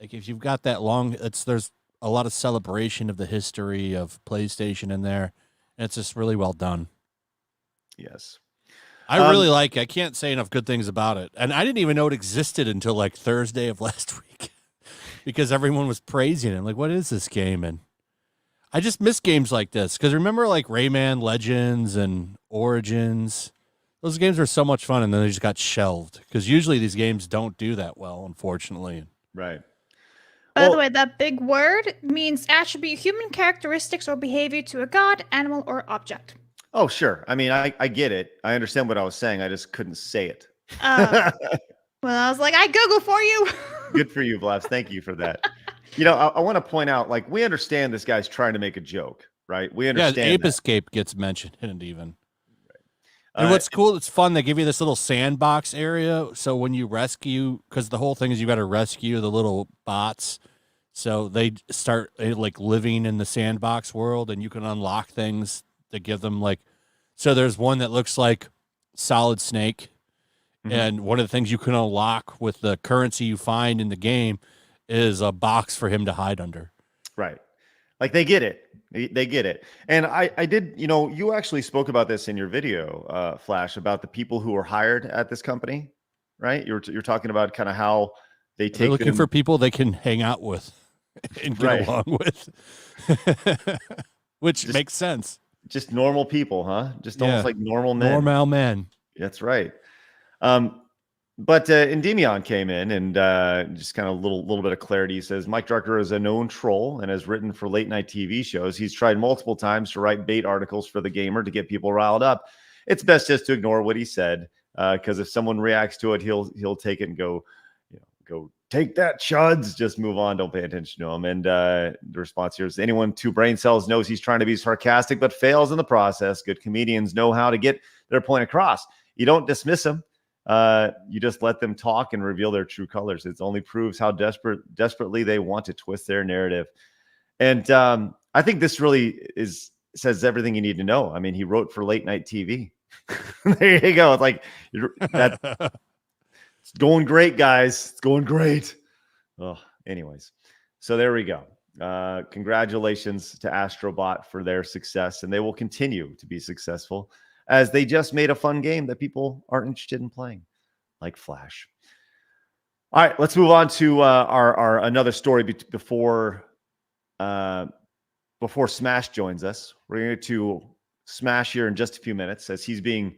like if you've got that long, there's a lot of celebration of the history of PlayStation in there. And it's just really well done. Yes. I really like it. I can't say enough good things about it. And I didn't even know it existed until like Thursday of last week. Because everyone was praising it. Like, what is this game? And I just miss games like this. Because remember, like, Rayman Legends and Origins? Those games were so much fun, and then they just got shelved. Because usually these games don't do that well, unfortunately. Right. By the way, that big word means attribute human characteristics or behavior to a god, animal, or object. Oh, sure. I get it. I understand what I was saying. I just couldn't say it. Well, I was like, I Google for you. Good for you, Blabs. Thank you for that. I want to point out, like, we understand this guy's trying to make a joke, right? We understand. Yeah, Ape Escape gets mentioned in it even. Right. And what's cool, it's fun. They give you this little sandbox area. So when you rescue, because the whole thing is you got to rescue the little bots. So they start like living in the sandbox world, and you can unlock things to give them like So there's one that looks like Solid Snake. Mhm. And one of the things you can unlock with the currency you find in the game is a box for him to hide under. Right. Like they get it. They get it. And I did, you actually spoke about this in your video, Flash, about the people who were hired at this company, right? You're talking about kind of how they They're take looking for people they can hang out with and get Right. along with, which makes sense. Just normal people, huh? Just Yeah. almost like normal men. Normal men. That's right. But Endymion came in and just kind of little bit of clarity. He says Mike Drucker is a known troll and has written for late night TV shows. He's tried multiple times to write bait articles for The Gamer to get people riled up. It's best just to ignore what he said, because if someone reacts to it, he'll take it and go take that, chuds. Just move on. Don't pay attention to him. And the response here is anyone 2 brain cells knows he's trying to be sarcastic, but fails in the process. Good comedians know how to get their point across. You don't dismiss them. You just let them talk and reveal their true colors. It only proves how desperately they want to twist their narrative. And I think this really says everything you need to know. I mean, he wrote for late night TV. There you go. It's like that. It's going great, guys. It's going great. Oh, anyways, so there we go. Congratulations to Astro Bot for their success, and they will continue to be successful, as they just made a fun game that people aren't interested in playing, like Flash. All right, let's move on to our another story before Smash joins us. We're going to Smash here in just a few minutes, as he's being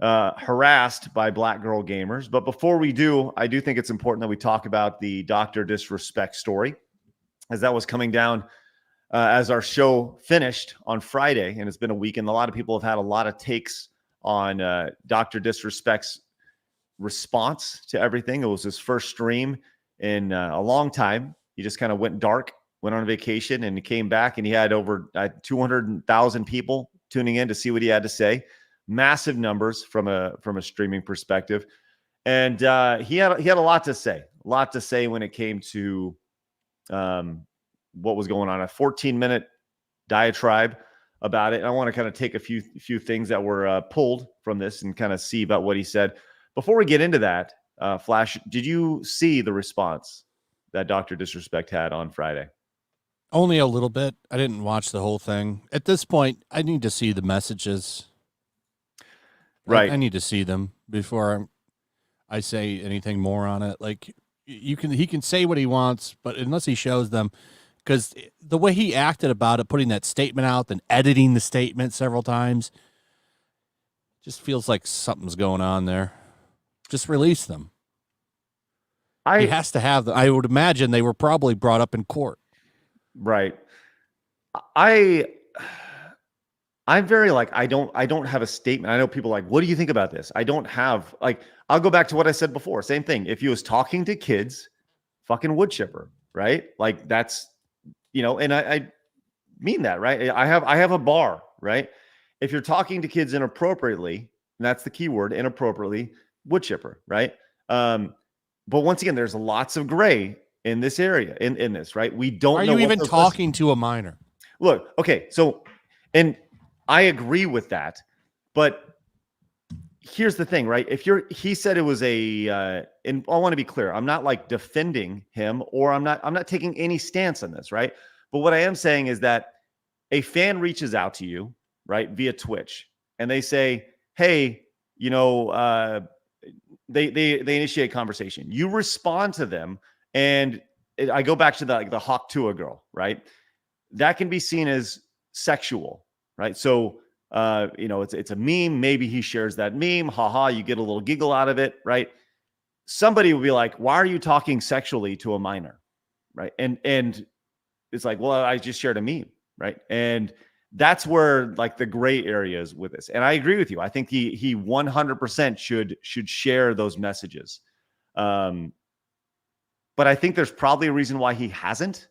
harassed by Black Girl Gamers. But before we do, I do think it's important that we talk about the Dr. Disrespect story, as that was coming down as our show finished on Friday, and it's been a week, and a lot of people have had a lot of takes on Dr. Disrespect's response to everything. It was his first stream in a long time. He just kind of went dark, went on vacation, and he came back, and he had over 200,000 people tuning in to see what he had to say. Massive numbers from a streaming perspective, and he had a lot to say. When it came to what was going on. A 14-minute diatribe about it. And I want to kind of take a few things that were pulled from this and kind of see about what he said. Before we get into that, Flash, did you see the response that Dr. Disrespect had on Friday? Only a little bit. I didn't watch the whole thing. At this point, I need to see the messages. Right. I need to see them before I say anything more on it. Like he can say what he wants, but unless he shows them, because the way he acted about it, putting that statement out, then editing the statement several times, just feels like something's going on there. Just release them. He has to have them. I would imagine they were probably brought up in court. Right. I'm very I don't have a statement. I know people are like, what do you think about this? I don't have I'll go back to what I said before. Same thing. If he was talking to kids, fucking wood chipper, right? Like that's, and I mean that, right? I have a bar, right? If you're talking to kids inappropriately, and that's the key word, inappropriately, wood chipper, right? But once again, there's lots of gray in this area, in this, right? We don't Are know. you even talking to a minor? Look, okay, so, and I agree with that, but here's the thing, right? He said it was and I want to be clear, I'm not defending him, or I'm not taking any stance on this, right? But what I am saying is that a fan reaches out to you, right, via Twitch, and they say, hey, they initiate conversation. You respond to them, and I go back to the Hawk Tua girl, right? That can be seen as sexual, right? So, it's a meme. Maybe he shares that meme. Haha, you get a little giggle out of it, right? Somebody will be like, why are you talking sexually to a minor, right? And it's like, well, I just shared a meme, right? And that's where the gray areas with this. And I agree with you. I think he 100% should share those messages. But I think there's probably a reason why he hasn't,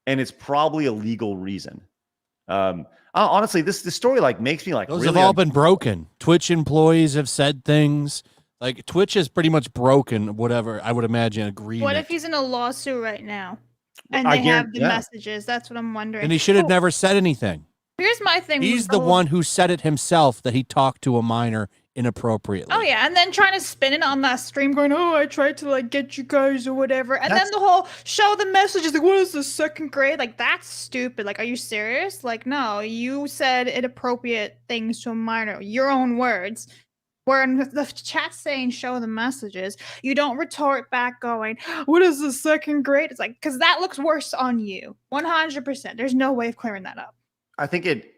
and it's probably a legal reason. Honestly, this story makes me those really have all been broken. Twitch employees have said things like Twitch is pretty much broken. Whatever, I would imagine agreement. What if he's in a lawsuit right now and they have the messages? That's what I'm wondering. And he should have never said anything. Here's my thing. He's the one who said it himself that he talked to a minor inappropriately. Oh yeah, and then trying to spin it on that stream, going, "Oh, I tried to like get you guys or whatever," and then the whole show the message is like, "What is this, second grade?" Like that's stupid. Like, are you serious? Like, no, you said inappropriate things to a minor, your own words. Where in the chat saying show the messages, you don't retort back going, "What is this, second grade?" It's like, because that looks worse on you. 100%. There's no way of clearing that up. I think it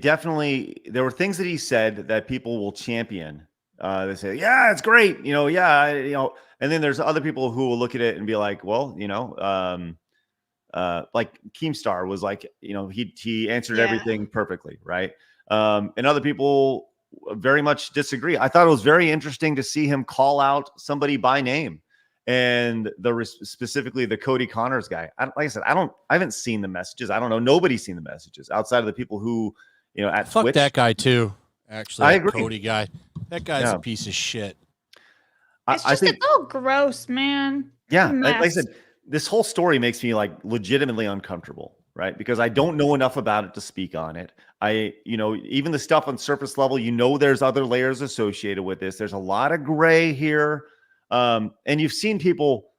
definitely, there were things that he said that people will champion. They say, yeah, it's great. And then there's other people who will look at it and be like, well, like Keemstar was like, he answered everything perfectly. Right. And other people very much disagree. I thought it was very interesting to see him call out somebody by name, and specifically the Cody Connors guy. Like I said, I haven't seen the messages. I don't know. Nobody's seen the messages outside of the people who, at Fuck Twitch. that guy too. Actually, I agree. Cody guy. That guy's a piece of shit. It's all gross, man. Yeah, like I said, this whole story makes me like legitimately uncomfortable, right? Because I don't know enough about it to speak on it. Even the stuff on surface level, there's other layers associated with this. There's a lot of gray here. And you've seen people,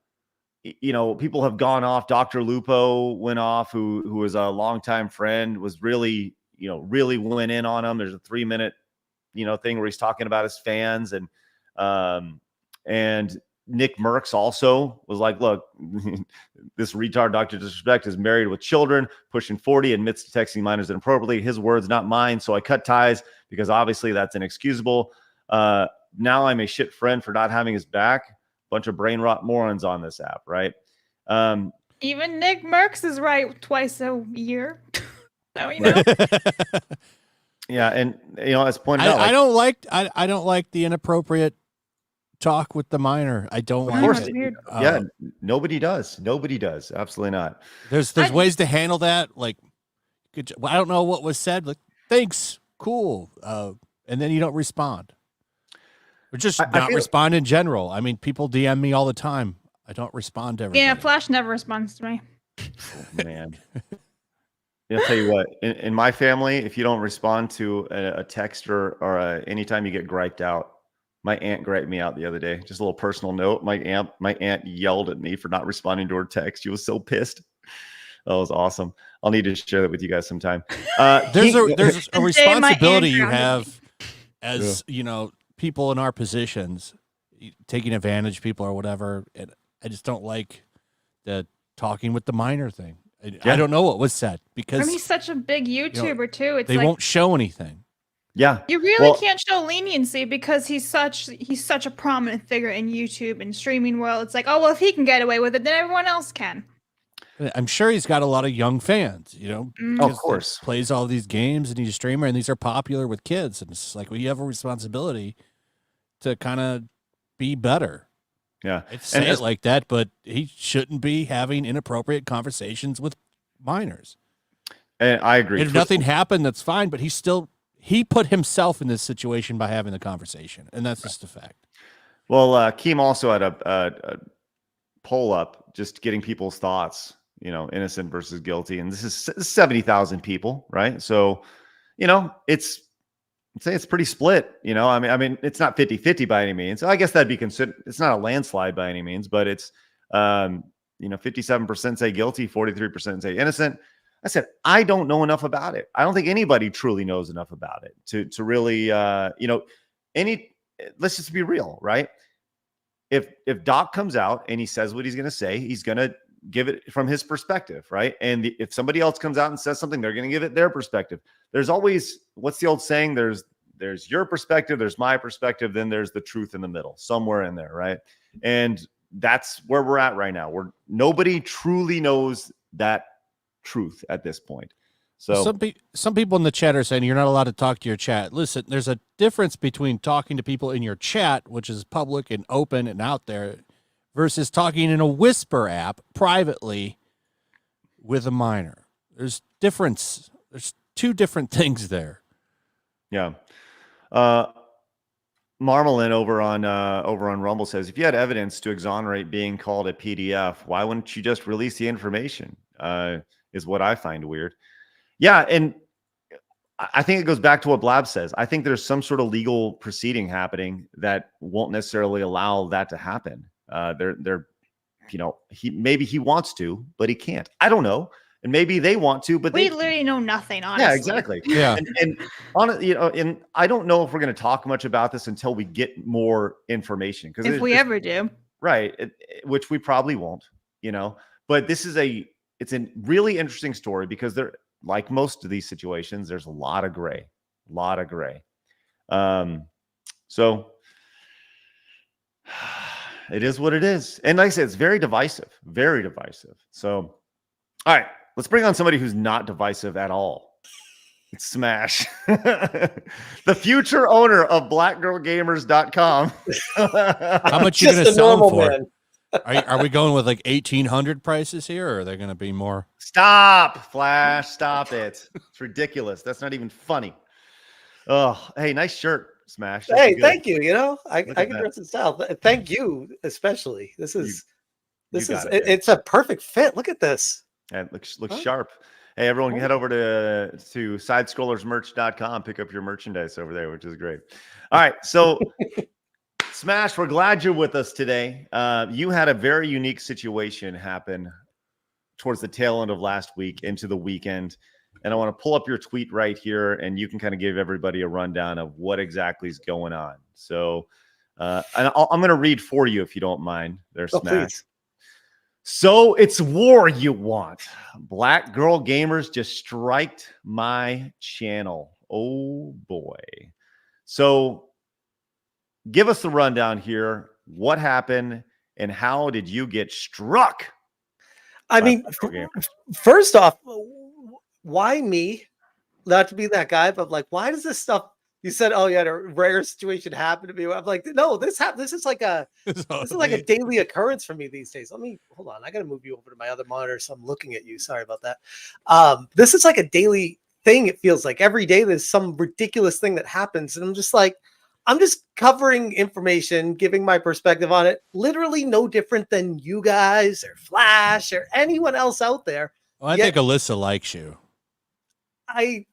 people have gone off. Dr. Lupo went off, who was a longtime friend, was really, really went in on him. There's a 3-minute, thing where he's talking about his fans, and Nick Merckx also was like, look, this retard Dr. Disrespect is married with children, pushing 40, admits to texting minors inappropriately. His words, not mine. So I cut ties because obviously that's inexcusable. Now I'm a shit friend for not having his back. Bunch of brain rot morons on this app, right? Even Nick Merckx is right twice a year. Now you know. Yeah, and as pointed out, I don't like the inappropriate talk with the minor. I don't of like course, it. Nobody does. Nobody does. Absolutely not. There's ways to handle that. Like, I don't know what was said. Like, thanks, cool, and then you don't respond. Or just not respond in general. I mean, people DM me all the time. I don't respond to everything. Yeah, Flash never responds to me. Oh, man. I'll tell you what, in my family, if you don't respond to a text or anytime you get griped out, my aunt griped me out the other day. Just a little personal note. My aunt yelled at me for not responding to her text. She was so pissed. That was awesome. I'll need to share that with you guys sometime. There's a responsibility you have as people in our positions, taking advantage of people or whatever. And I just don't like the talking with the minor thing. I don't know what was said because he's such a big YouTuber too. It's they like, won't show anything. Yeah, you really can't show leniency because he's such a prominent figure in YouTube and streaming world. It's like, oh well, if he can get away with it, then everyone else can. I'm sure he's got a lot of young fans. Of course, he plays all these games and he's a streamer, and these are popular with kids. And it's like, well, you have a responsibility to kind of be better. Yeah, I'd say it like that, but he shouldn't be having inappropriate conversations with minors. And I agree. If nothing happened, that's fine. But he put himself in this situation by having the conversation, and that's just a fact. Well, Keem also had a poll up, just getting people's thoughts. Innocent versus guilty, and this is 70,000 people, right? So, I'd say it's pretty split, I mean, it's not 50-50 by any means. I guess that'd be considered, it's not a landslide by any means, but it's, 57% say guilty, 43% say innocent. I said, I don't know enough about it. I don't think anybody truly knows enough about it to really, let's just be real, right? If Doc comes out and he says what he's going to say, he's going to give it from his perspective, right? And if somebody else comes out and says something, they're going to give it their perspective. There's always, what's the old saying? There's your perspective, there's my perspective, then there's the truth in the middle, somewhere in there, right? And that's where we're at right now. Nobody truly knows that truth at this point. So some people in the chat are saying you're not allowed to talk to your chat. Listen, there's a difference between talking to people in your chat, which is public and open and out there, versus talking in a whisper app privately with a minor. There's difference. There's two different things there. Yeah. Marmalin over on Rumble says, if you had evidence to exonerate being called a PDF, why wouldn't you just release the information? Is what I find weird. Yeah, and I think it goes back to what Blab says. I think there's some sort of legal proceeding happening that won't necessarily allow that to happen. They're maybe he wants to, but he can't. I don't know. And maybe they want to, but We literally know nothing, honestly. yeah, exactly. Yeah. And on and I don't know if we're going to talk much about this until we get more information. Because if we ever do. Right. Which we probably won't, but this is it's a really interesting story because like most of these situations, there's a lot of gray. So it is what it is. And like I said, it's very divisive. So, all right, let's bring on somebody who's not divisive at all. It's Smash, the future owner of blackgirlgamers.com. How much are you going to sell them for? Are we going with like 1,800 prices here, or are they going to be more? Stop, Flash. Stop it. It's ridiculous. That's not even funny. Oh, hey, nice shirt, Smash. Hey, thank you. I can dress in style. Thank you, especially. It's a perfect fit. Look at this. It looks sharp. Hey, everyone, head over to sidescrollersmerch.com. Pick up your merchandise over there, which is great. All right, so Smash, we're glad you're with us today. You had a very unique situation happen towards the tail end of last week into the weekend. And I want to pull up your tweet right here, and you can kind of give everybody a rundown of what exactly is going on. So and I'm going to read for you if you don't mind. There's Smash. Please. So it's war you want. Black Girl Gamers just striked my channel. Oh, boy. So give us the rundown here. What happened and how did you get struck? I mean, first off, why me? Not to be that guy, but like, why does this stuff? You said, "Oh, yeah, a rare situation happened to me." I'm like, no, this is like a daily occurrence for me these days. Hold on. I got to move you over to my other monitor, so I'm looking at you. Sorry about that. This is like a daily thing. It feels like every day there's some ridiculous thing that happens, and I'm just covering information, giving my perspective on it. Literally no different than you guys or Flash or anyone else out there. Well, I think Alyssa likes you. I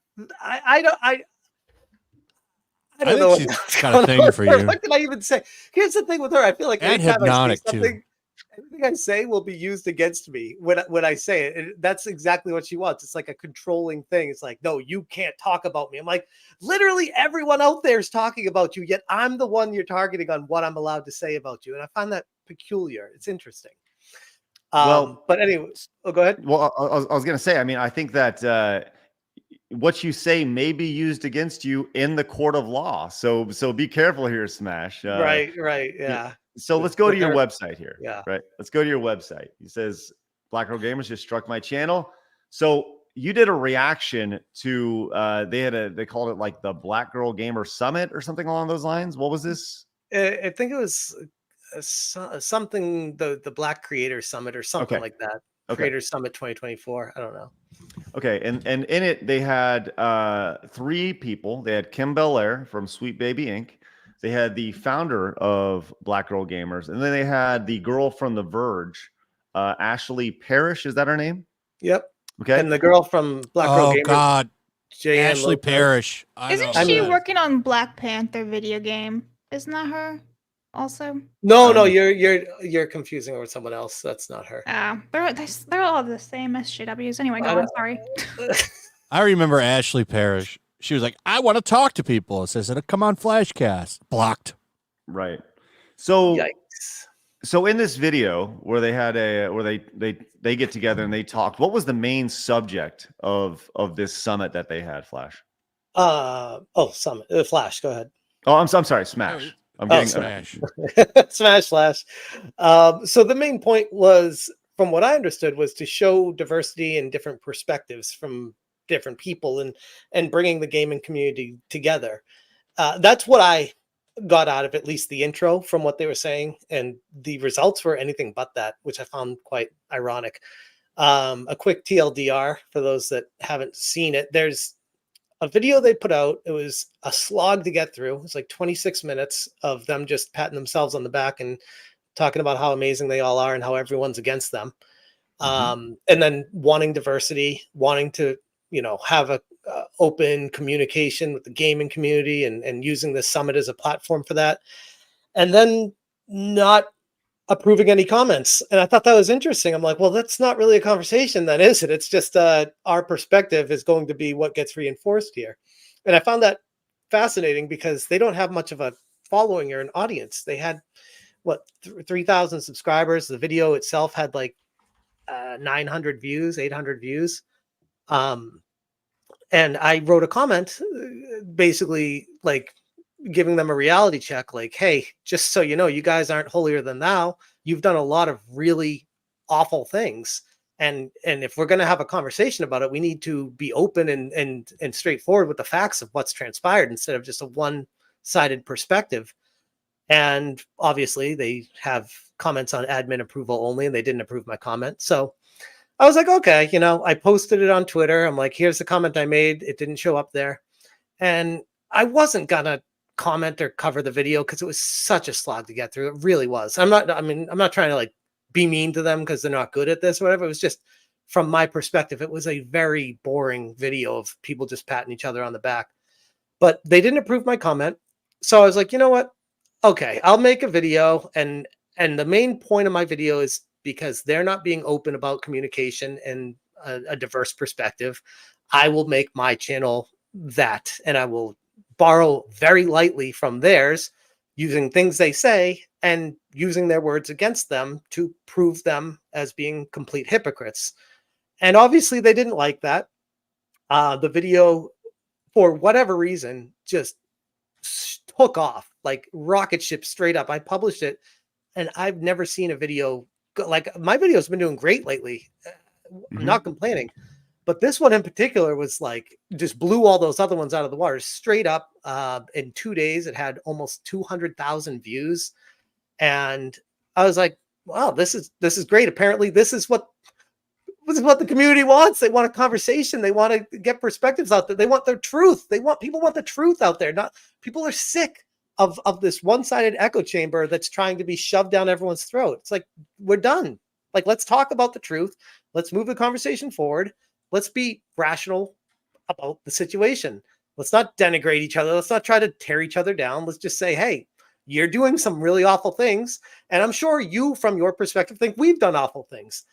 don't know. She's got a thing for you. What can I even say? Here's the thing with her. I feel like and hypnotic too. Everything I say will be used against me when I say it. That's exactly what she wants. It's like a controlling thing. It's like, no, you can't talk about me. I'm like, literally everyone out there is talking about you, yet I'm the one you're targeting on what I'm allowed to say about you. And I find that peculiar. It's interesting. But anyways, go ahead. Well, I was going to say, I mean, I think that what you say may be used against you in the court of law. So be careful here, Smash. Right. Yeah. So let's go to your website here. Yeah. Right. Let's go to your website. It says Black Girl Gamers just struck my channel. So you did a reaction to they called it like the Black Girl Gamer Summit or something along those lines. What was this? I think it was something the Black Creator Summit or something like that. Creator Summit 2024. I don't know. Okay, and in it they had 3 people. They had Kim Belair from Sweet Baby Inc. They had the founder of Black Girl Gamers, and then they had the girl from The Verge, Ashley Parrish. Is that her name? Yep. Okay. And the girl from Black Girl Gamers. Oh God, Ashley Parrish. Isn't she working on Black Panther video game? Isn't that her? Also. No, you're confusing her with someone else. That's not her. They're all the same SJWs. Anyway, go on. Sorry. I remember Ashley Parrish. She was like, "I want to talk to people." It says, "Come on, Flashcast." Blocked. Right. So. Yikes. So in this video where they had they get together and they talked, what was the main subject of this summit that they had, Flash? Summit. Flash. Go ahead. Oh, I'm sorry, Smash. I'm getting Smash. Smash Flash. So the main point was, from what I understood, was to show diversity and different perspectives from different people and bringing the gaming community together. That's what I got out of at least the intro from what they were saying, and the results were anything but that, which I found quite ironic. A quick TLDR for those that haven't seen it. There's a video they put out. It was a slog to get through. It's like 26 minutes of them just patting themselves on the back and talking about how amazing they all are and how everyone's against them. And then wanting diversity, wanting to have a open communication with the gaming community and using this summit as a platform for that, and then not approving any comments. And I thought that was interesting. I'm like, well, that's not really a conversation then, is it? It's just our perspective is going to be what gets reinforced here. And I found that fascinating because they don't have much of a following or an audience. They had 3,000 subscribers. The video itself had like 900 views, 800 views. And I wrote a comment basically like giving them a reality check, like, hey, just so you know, you guys aren't holier than thou. You've done a lot of really awful things. And if we're going to have a conversation about it, we need to be open and straightforward with the facts of what's transpired instead of just a one-sided perspective. And obviously they have comments on admin approval only, and they didn't approve my comment. So I was like, okay, I posted it on Twitter. I'm like, here's the comment I made. It didn't show up there. And I wasn't going to comment or cover the video because it was such a slog to get through. It really was. I'm not trying to like be mean to them because they're not good at this or whatever. It was just from my perspective, it was a very boring video of people just patting each other on the back. But they didn't approve my comment. So I was like, you know what? Okay, I'll make a video. And the main point of my video is because they're not being open about communication and a diverse perspective, I will make my channel that, and I will borrow very lightly from theirs, using things they say and using their words against them to prove them as being complete hypocrites. And obviously they didn't like that. The video, for whatever reason, just took off like rocket ship straight up. I published it, and I've never seen a video like my video's been doing great lately. I'm not complaining, but this one in particular was like just blew all those other ones out of the water straight up. In 2 days, it had almost 200,000 views, and I was like, "Wow, this is great." Apparently, this is what the community wants. They want a conversation. They want to get perspectives out there. They want their truth. People want the truth out there. Not people are sick of this one-sided echo chamber that's trying to be shoved down everyone's throat. It's like, we're done. Like, let's talk about the truth. Let's move the conversation forward. Let's be rational about the situation. Let's not denigrate each other. Let's not try to tear each other down. Let's just say, hey, you're doing some really awful things. And I'm sure you, from your perspective, think we've done awful things.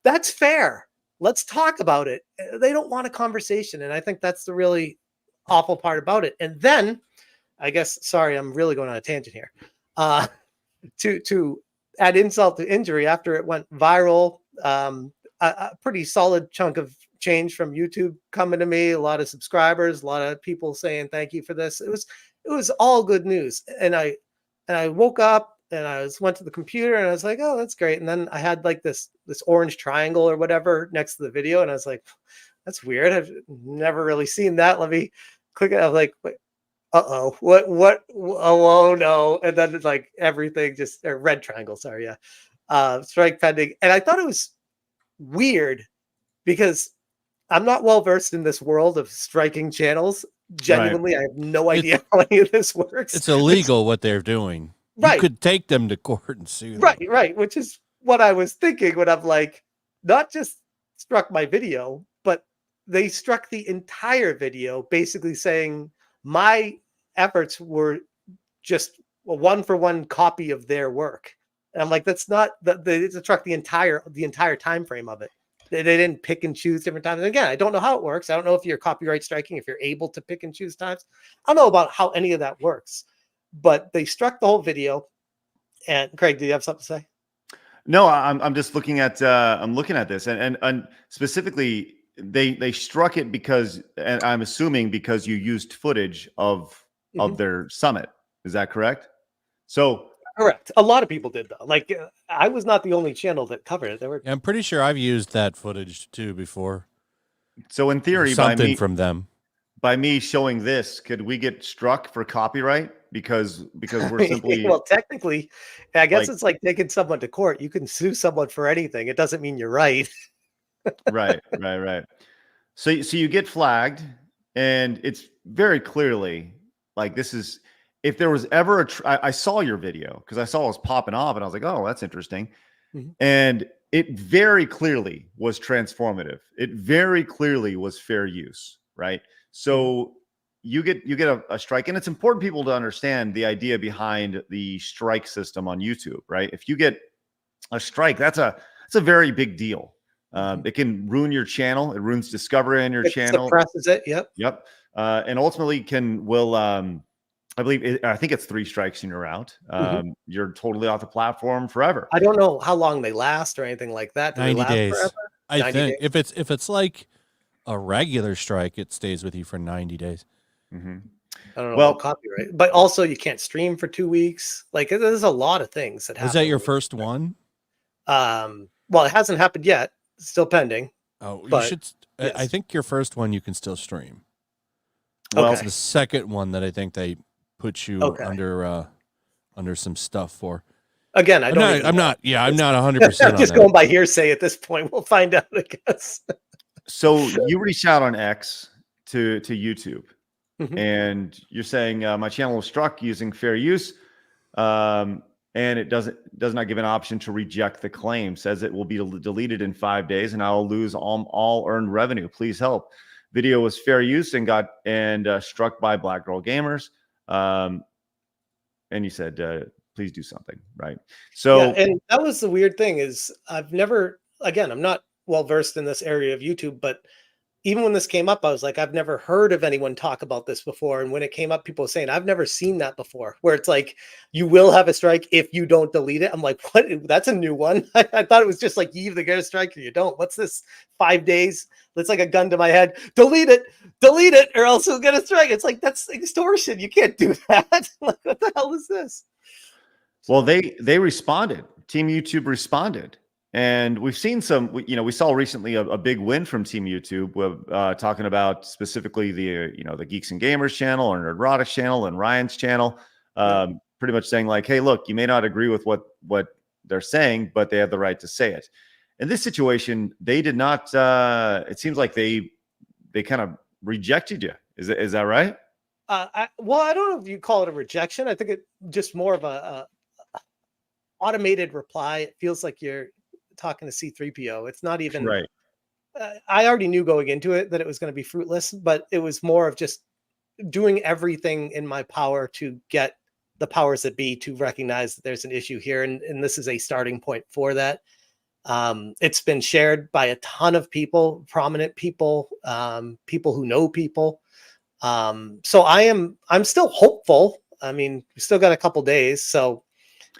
That's fair. Let's talk about it. They don't want a conversation. And I think that's the really awful part about it. And then, I guess, sorry, I'm really going on a tangent here. To add insult to injury, after it went viral, a pretty solid chunk of change from YouTube coming to me, a lot of subscribers, a lot of people saying thank you for this. It was all good news. And I woke up and went to the computer and I was like, oh, that's great. And then I had like this orange triangle or whatever next to the video, and I was like, that's weird. I've never really seen that. Let me click it. I was like, wait. What? Oh no. And then it's like everything just red triangle. Sorry. Yeah. Strike pending. And I thought it was weird because I'm not well versed in this world of striking channels. Genuinely, right. I have no idea how any of this works. It's illegal what they're doing. Right. You could take them to court and sue them. Right. Which is what I was thinking when I'm like, not just struck my video, but they struck the entire video, basically saying my efforts were just a one-for-one copy of their work. And I'm like, that's not they struck the entire time frame of it. They didn't pick and choose different times. And again, I don't know how it works. I don't know if you're copyright striking, if you're able to pick and choose times. I don't know about how any of that works, but they struck the whole video. And Craig, do you have something to say? No, I'm just looking at I'm looking at this and specifically they struck it because, and I'm assuming because you used footage of their summit. Is that correct? So correct. A lot of people did though. Like I was not the only channel that covered it. There were. I'm pretty sure I've used that footage too before. So in theory, something from them. By me showing this, could we get struck for copyright? Because we're simply well, technically, I guess it's like taking someone to court. You can sue someone for anything. It doesn't mean you're right. Right. So you get flagged, and it's very clearly like this is. If there was ever I saw your video because I saw it was popping off, and I was like, oh, that's interesting. And it very clearly was transformative. It very clearly was fair use, right? So you get a strike, and it's important people to understand the idea behind the strike system on YouTube, right? If you get a strike, that's a very big deal. It can ruin your channel. It ruins discovery on your channel. Suppresses it. Yep. Yep. And ultimately I think it's 3 strikes and you're out. You're totally off the platform forever. I don't know how long they last or anything like that. Do 90 they last days. forever? I 90 think days? if it's like a regular strike, it stays with you for 90 days. I don't know about copyright, but also you can't stream for 2 weeks. Like there's a lot of things that happen. Was that your first one? Well, it hasn't happened yet. It's still pending. Oh, but, you should. yes. I think your first one you can still stream. Well, It's the second one that I think they put you under some stuff for. Again, I'm not 100%. I'm just going by hearsay at this point. We'll find out, I guess. So you reached out on X to YouTube, and you're saying my channel was struck using fair use, and it does not give an option to reject the claim. Says it will be deleted in 5 days, and I will lose all earned revenue. Please help. Video was fair use and got struck by Black Girl Gamers. And you said, please do something, right? So, yeah, and that was the weird thing is I'm not well versed in this area of YouTube, but even when this came up, I was like, I've never heard of anyone talk about this before. And when it came up, people were saying, I've never seen that before, where it's like, you will have a strike if you don't delete it. I'm like, what? That's a new one. I thought it was just like, you either get a strike or you don't. What's this? 5 days? It's like a gun to my head. Delete it, or else you'll get a strike. It's like, that's extortion. You can't do that. Like, what the hell is this? Well, they responded. Team YouTube responded. And we've seen we saw recently a big win from Team YouTube, talking about specifically the Geeks and Gamers channel or Nerdrotics channel and Ryan's channel, pretty much saying like, hey, look, you may not agree with what they're saying, but they have the right to say it. In this situation, they did not. It seems like they kind of rejected you. Is that right? I don't know if you call it a rejection. I think it just more of a automated reply. It feels like you're talking to C3PO. It's not even right. I already knew going into it that it was going to be fruitless, but it was more of just doing everything in my power to get the powers that be to recognize that there's an issue here. And this is a starting point for that. It's been shared by a ton of people, prominent people, people who know people. So I'm still hopeful. I mean, we still got a couple days. So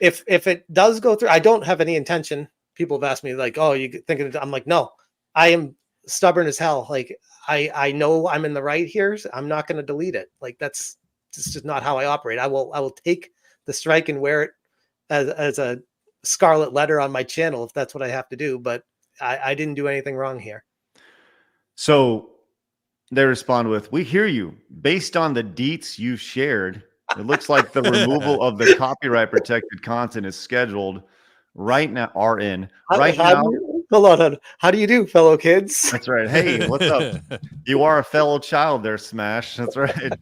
if it does go through, I don't have any intention. People have asked me like, oh, you thinking, I'm like, no, I am stubborn as hell. Like I know I'm in the right here. So I'm not going to delete it. Like that's just not how I operate. I will take the strike and wear it as a scarlet letter on my channel if that's what I have to do. But I didn't do anything wrong here. So they respond with, we hear you. Based on the deets you've shared, it looks like the removal of the copyright protected content is scheduled right now. Hold on. How do you do, fellow kids? That's right. Hey, what's up? You are a fellow child there, Smash. That's right.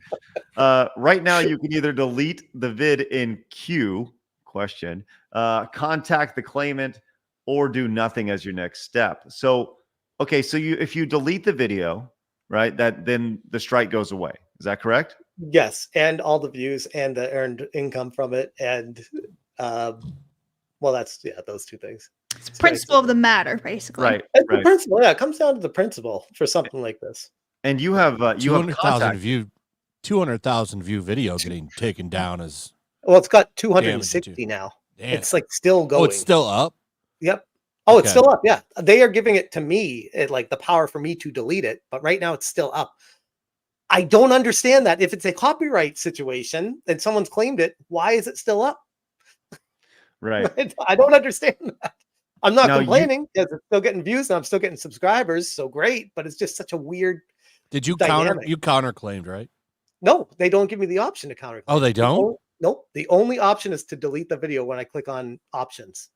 Right now, you can either delete the vid in queue, contact the claimant, or do nothing as your next step. So, okay, so if you delete the video, right, then the strike goes away. Is that correct? Yes, and all the views and the earned income from it, and that's those two things. It's the principle of the matter, basically. Right. It's the principle. Yeah, it comes down to the principle for something like this. And you have 200,000 view video getting taken down as well. It's got 260 now. Damn. It's like still going. Oh, it's still up. Yep. Oh, it's still up. Yeah, they are giving it to me, like the power for me to delete it. But right now, it's still up. I don't understand that. If it's a copyright situation and someone's claimed it, why is it still up? Right. I don't understand that. I'm not complaining because it's still getting views and I'm still getting subscribers. So great, but it's just such a weird. Did you dynamic. You counterclaimed, right? No, they don't give me the option to counterclaim. Oh, they don't? Nope. The only option is to delete the video when I click on options.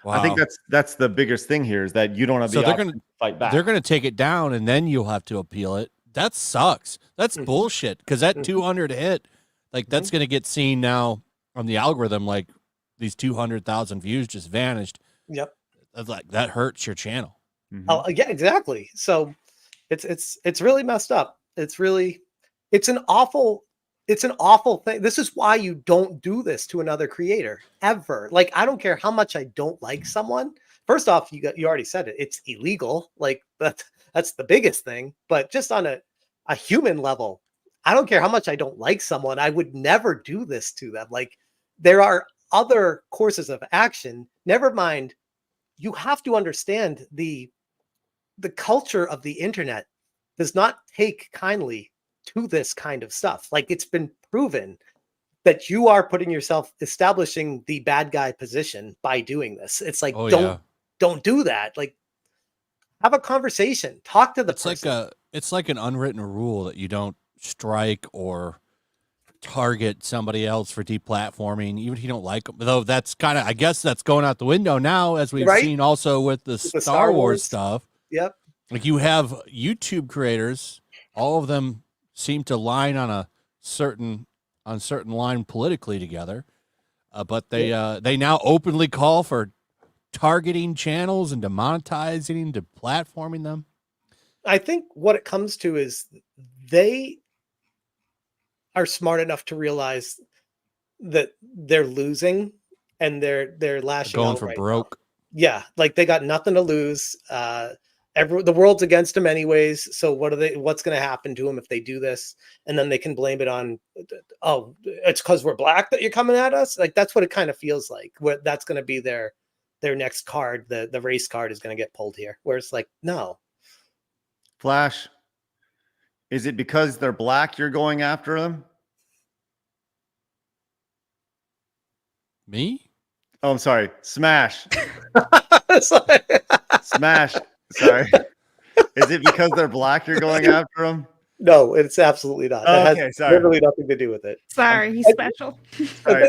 Wow. I think that's the biggest thing here is that you don't have the option to fight back. They're going to take it down and then you'll have to appeal it. That sucks. That's bullshit. Because that 200 hit, like that's going to get seen now on the algorithm. Like these 200,000 views just vanished. Yep. like that hurts your channel. Oh, yeah, exactly. So it's really messed up. It's an awful thing. This is why you don't do this to another creator ever. Like, I don't care how much I don't like someone. First off, you already said it. It's illegal. Like, that's the biggest thing. But just on a human level, I don't care how much I don't like someone. I would never do this to them. Like, there are other courses of action. Never mind. You have to understand the culture of the internet does not take kindly to this kind of stuff. Like, it's been proven that you are putting yourself, establishing the bad guy position by doing this. It's like, don't do that. Like, have a conversation, talk to the person. It's like an unwritten rule that you don't strike or target somebody else for deplatforming, even if you don't like them. Though that's kind of, I guess that's going out the window now, as we've seen also with the Star Wars stuff. Yep. Like, you have YouTube creators, all of them seem to line on a certain line politically together, but they now openly call for targeting channels and demonetizing, deplatforming them. I think what it comes to is they are smart enough to realize that they're losing and they're lashing going out for right broke. now. Yeah, like, they got nothing to lose. The world's against them anyways. So what's going to happen to them if they do this? And then they can blame it on, oh, it's because we're black that you're coming at us. Like, that's what it kind of feels like. Where that's going to be their next card. The race card is going to get pulled here. Where it's like, no. Flash, is it because they're black you're going after them? Me? Oh, I'm sorry. Smash. Smash. Sorry. Is it because they're black you're going after them? No, it's absolutely not. Oh, It okay, has sorry. literally nothing to do with it. Sorry, he's special. Sorry,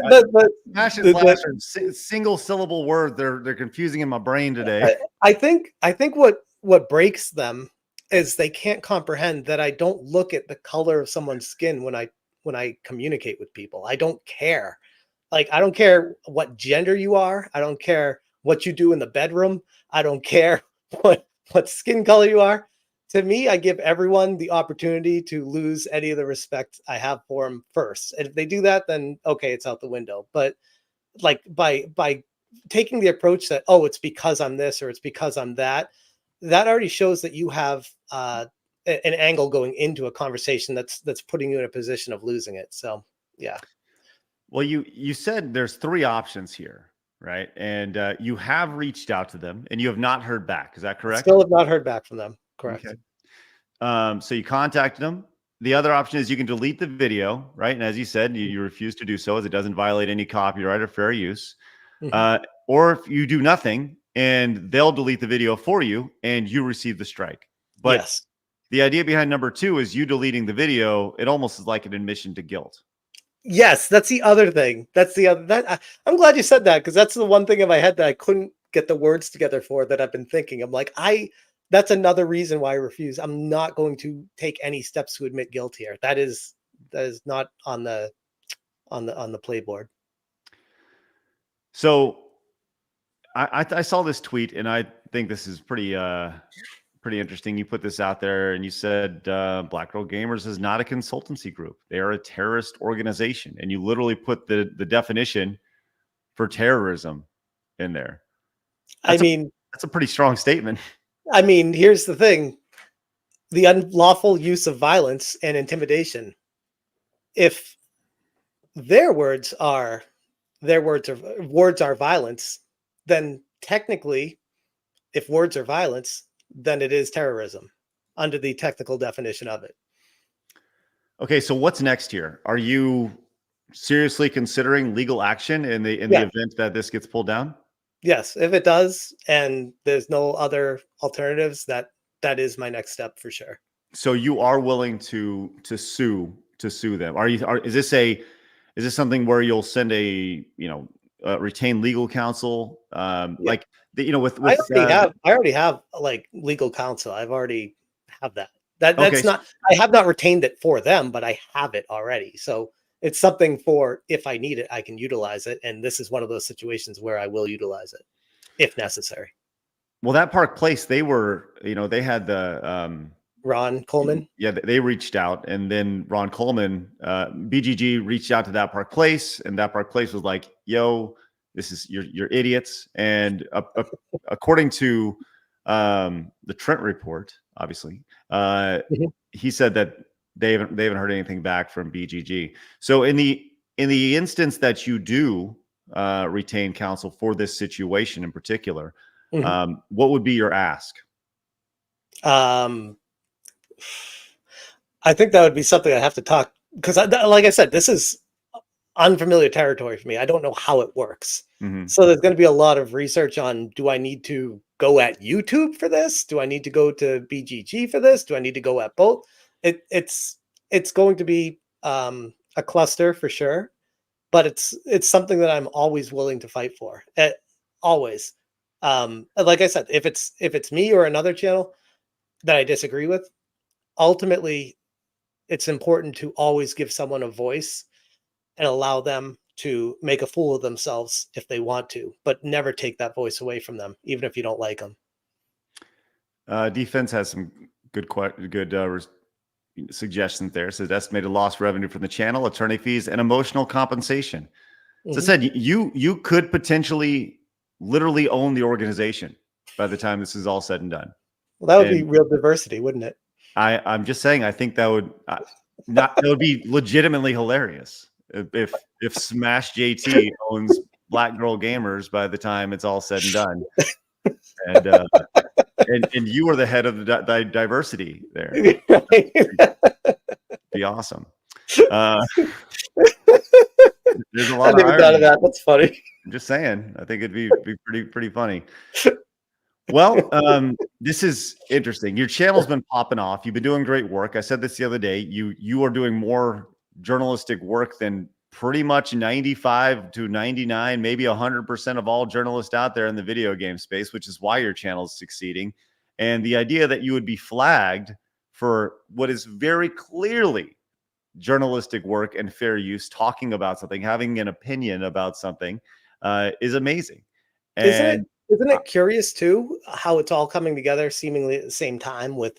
Smash and Flash are single syllable word. They're confusing in my brain today. I think what breaks them is they can't comprehend that I don't look at the color of someone's skin when I communicate with people. I don't care. Like, I don't care what gender you are. I don't care what you do in the bedroom. I don't care what skin color you are. To me, I give everyone the opportunity to lose any of the respect I have for them first. And if they do that, then okay, it's out the window. But like, by taking the approach that, oh, it's because I'm this or it's because I'm that, that already shows that you have an angle going into a conversation that's putting you in a position of losing it. So yeah. Well, you said there's 3 options here, right? And you have reached out to them and you have not heard back. Is that correct? Still have not heard back from them. Correct. Okay. So you contacted them. The other option is you can delete the video, right? And as you said, you refuse to do so as it doesn't violate any copyright or fair use. Or if you do nothing and they'll delete the video for you and you receive the strike. But yes, the idea behind number 2 is you deleting the video. It almost is like an admission to guilt. Yes, that's the other thing. That's the other I'm glad you said that, because that's the one thing in my head that I couldn't get the words together for, that I've been thinking. I'm like, that's another reason why I refuse. I'm not going to take any steps to admit guilt here. That is not on the playboard. So I saw this tweet and I think this is pretty interesting. You put this out there and you said Black Girl Gamers is not a consultancy group. They are a terrorist organization. And you literally put the definition for terrorism in there. That's a pretty strong statement. I mean, here's the thing. The unlawful use of violence and intimidation. If their words are violence, then technically, if words are violence, then it is terrorism under the technical definition of it. Okay, so what's next here? Are you seriously considering legal action in the event that this gets pulled down? Yes, if it does, and there's no other alternatives, that is my next step for sure. So you are willing to sue them? Is this something where you'll send a retain legal counsel? Like with I already have like legal counsel. I've already have that. That's not. I have not retained it for them, but I have it already. So it's something for, if I need it, I can utilize it. And this is one of those situations where I will utilize it if necessary. Well, that Park Place, they were, they had the Ron Coleman. Yeah, they reached out, and then Ron Coleman, BGG reached out to that Park Place, and that Park Place was like, "Yo, this is you're idiots." And according to the Trent report, obviously, he said that they haven't heard anything back from BGG. So in the instance that you do retain counsel for this situation in particular, what would be your ask? I think that would be something I have to talk, because like I said, this is unfamiliar territory for me. I don't know how it works. So there's going to be a lot of research on, do I need to go at YouTube for this? Do I need to go to BGG for this? Do I need to go at both? It's going to be a cluster for sure, but it's something that I'm always willing to fight for. Always. Like I said, if it's me or another channel that I disagree with, ultimately it's important to always give someone a voice and allow them to make a fool of themselves if they want to, but never take that voice away from them, even if you don't like them. Defense has some good suggestions there. So estimated lost revenue from the channel, attorney fees, and emotional compensation. So I said, you could potentially literally own the organization by the time this is all said and done. Well, that would be real diversity, wouldn't it? I'm just saying, I think that would that would be legitimately hilarious if Smash JT owns Black Girl Gamers by the time it's all said and done, and you are the head of the diversity there. Be awesome. There's a lot of irony. That. That's funny. I'm just saying, I think it'd be pretty funny. Well, this is interesting. Your channel's been popping off. You've been doing great work. I said this the other day. You are doing more journalistic work than pretty much 95 to 99, maybe 100% of all journalists out there in the video game space, which is why your channel is succeeding. And the idea that you would be flagged for what is very clearly journalistic work and fair use, talking about something, having an opinion about something, is amazing. And Isn't it curious too how it's all coming together seemingly at the same time with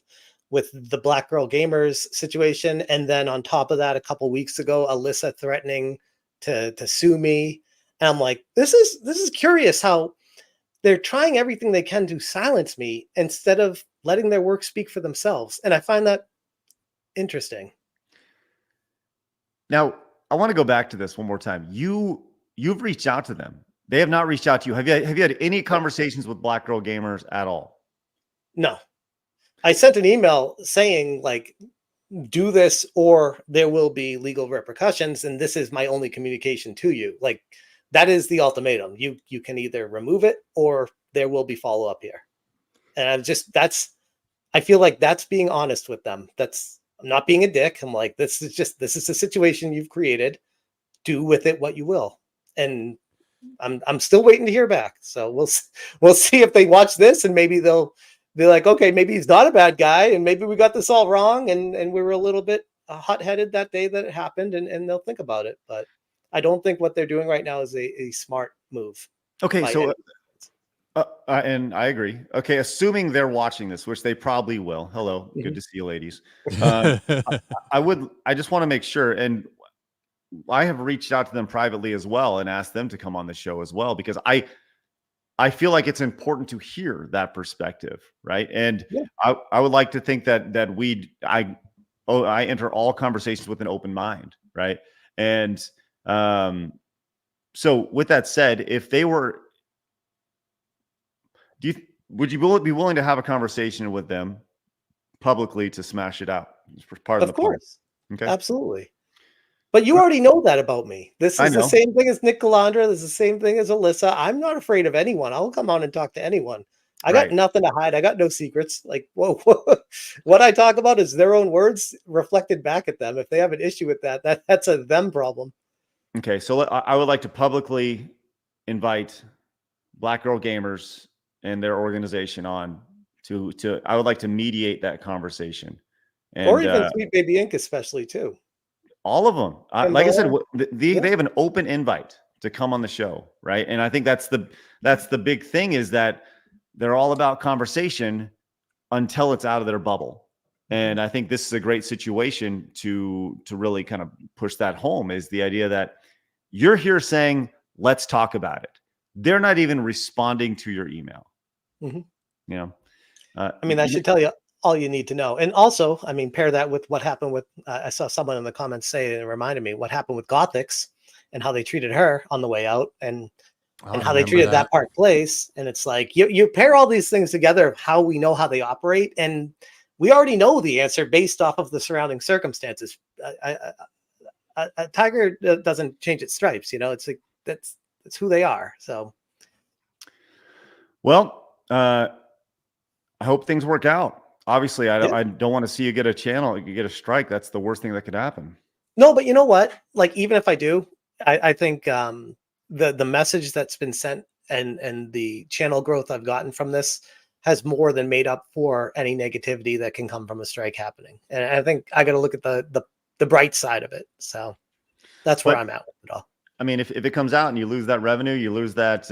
the Black Girl Gamers situation, and then on top of that, a couple weeks ago, Alyssa threatening to sue me, and I'm like, this is curious how they're trying everything they can to silence me instead of letting their work speak for themselves, and I find that interesting. Now, I want to go back to this one more time. You've reached out to them. They have not reached out to you. Have you had any conversations with Black Girl Gamers at all? No. I sent an email saying, like, do this or there will be legal repercussions, and this is my only communication to you. Like, that is the ultimatum. You can either remove it or there will be follow-up here. And I feel like that's being honest with them. I'm not being a dick. I'm like, this is a situation you've created. Do with it what you will. And I'm still waiting to hear back. So we'll see if they watch this, and maybe they'll be like, okay, maybe he's not a bad guy, and maybe we got this all wrong, and we were a little bit hot-headed that day that it happened, and they'll think about it. But I don't think what they're doing right now is a smart move. Okay, so and I agree. Okay, assuming they're watching this, which they probably will. Hello, good to see you, ladies. I just want to make sure, and I have reached out to them privately as well and asked them to come on the show as well, because I feel like it's important to hear that perspective, right? And I would like to think that I enter all conversations with an open mind, right? And so with that said, if they were, would you be willing to have a conversation with them publicly to smash it out? Part of the course. Plan. Okay, absolutely. But you already know that about me. This is the same thing as Nick Calandra. This is the same thing as Alyssa. I'm not afraid of anyone. I'll come on and talk to anyone. I got nothing to hide. I got no secrets. Like, whoa, what I talk about is their own words reflected back at them. If they have an issue with that's a them problem. Okay, so I would like to publicly invite Black Girl Gamers and their organization on to I would like to mediate that conversation. And, or even Sweet Baby Inc. especially too. All of them. Like I said, they have an open invite to come on the show, right? And I think that's the big thing, is that they're all about conversation until it's out of their bubble. And I think this is a great situation to really kind of push that home, is the idea that you're here saying, let's talk about it. They're not even responding to your email. Mhm. You know, I mean, that should tell you all you need to know. And also, I mean, pair that with what happened with, I saw someone in the comments say, and it reminded me what happened with Gothics and how they treated her on the way out, and how they treated that Park Place. And it's like, you pair all these things together of how we know how they operate. And we already know the answer based off of the surrounding circumstances. A tiger doesn't change its stripes. You know, it's like, that's who they are. So. Well, I hope things work out. Obviously, I don't want to see you get a channel, you get a strike. That's the worst thing that could happen. No, but you know what? Like, even if I do, I think the message that's been sent and the channel growth I've gotten from this has more than made up for any negativity that can come from a strike happening. And I think I got to look at the bright side of it. So that's where I'm at with it all. I mean, if it comes out and you lose that revenue, you lose that,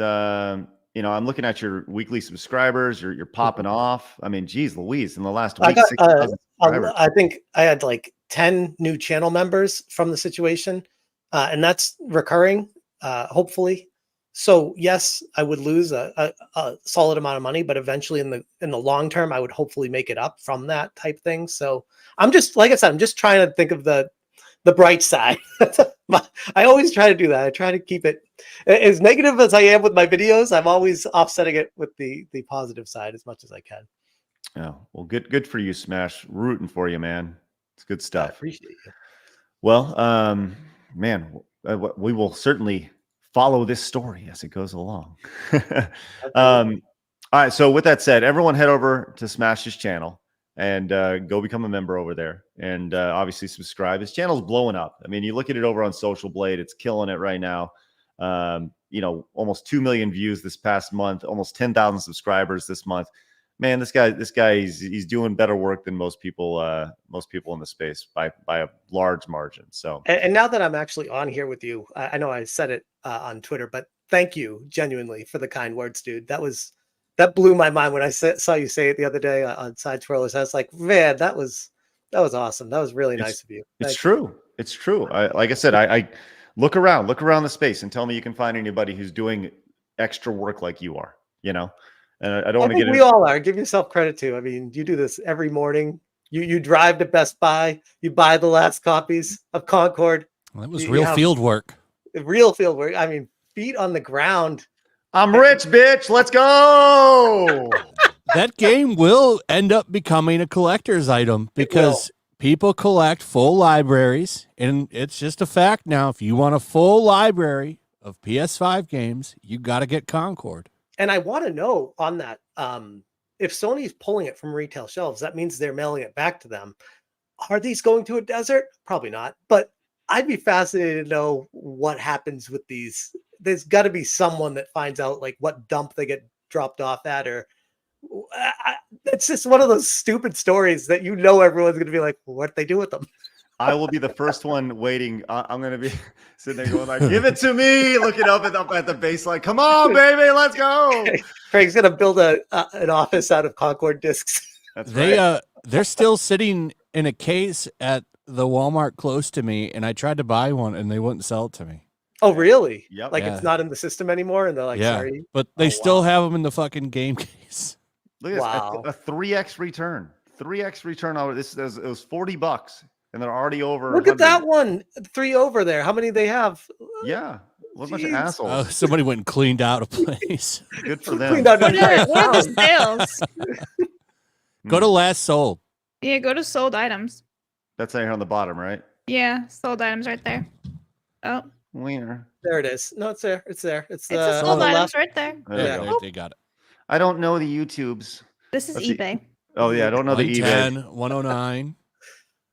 you know, I'm looking at your weekly subscribers, you're popping off. I mean, geez Louise, in the last week, 6,000 subscribers. I think I had like 10 new channel members from the situation. And that's recurring, hopefully. So yes, I would lose a solid amount of money, but eventually in the long term, I would hopefully make it up from that type thing. So I'm just, like I said, I'm just trying to think of the bright side. I always try to do that. I try to keep it as negative as I am with my videos. I'm always offsetting it with the positive side as much as I can. Yeah. Well, good for you, Smash. Rooting for you, man. It's good stuff. I appreciate you. Well, man, we will certainly follow this story as it goes along. All right. So with that said, everyone head over to Smash's channel and go become a member over there. And obviously subscribe. His channel's blowing up. I mean, you look at it over on Social Blade, it's killing it right now. You know, almost 2 million views this past month, almost 10,000 subscribers this month. Man, this guy, he's doing better work than most people in the space by a large margin. So, and now that I'm actually on here with you, I know I said it on Twitter, but thank you genuinely for the kind words, dude. That blew my mind when I saw you say it the other day on Side Twirlers. I was like, man, that was awesome. That was really nice of you. It's true. It's true. Like I said, I look around the space and tell me you can find anybody who's doing extra work like you are, you know? And I don't want to get we all are. Give yourself credit too. I mean, you do this every morning. You drive to Best Buy. You buy the last copies of Concord. Well, that was real field work. Real field work. I mean, feet on the ground. I'm rich, bitch. Let's go. That game will end up becoming a collector's item because people collect full libraries, and it's just a fact now. If you want a full library of PS5 games, you got to get Concord. And I want to know on that, if Sony's pulling it from retail shelves, that means they're mailing it back to them. Are these going to a desert? Probably not. But I'd be fascinated to know what happens with these. There's got to be someone that finds out like what dump they get dropped off at, or it's just one of those stupid stories that everyone's going to be like, well, what they do with them? I will be the first one waiting. I'm going to be sitting there going like, give it to me. Looking up at the baseline. Come on, baby. Let's go. Craig's going to build an office out of Concord discs. That's right. They're still sitting in a case at the Walmart close to me, and I tried to buy one, and they wouldn't sell it to me. Oh, really? Yep. Like it's not in the system anymore, and they're like, sorry. But they still have them in the fucking game case. Look at this. A 3x return. 3x return over this. It was $40. And they're already over. Look at that one. 3 over there. How many they have? Yeah. What a bunch of assholes. Oh, somebody went and cleaned out a place. Good for them. Cleaned out What are the sales? Go to last sold. Yeah, go to sold items. That's here on the bottom, right? Yeah, sold items right there. Oh. Wiener. There it is. No, it's there. It's there. It's a sold items right there. There you go. They got it. I don't know the YouTubes. This is eBay. Oh, yeah. I don't know the eBay. 110, 109.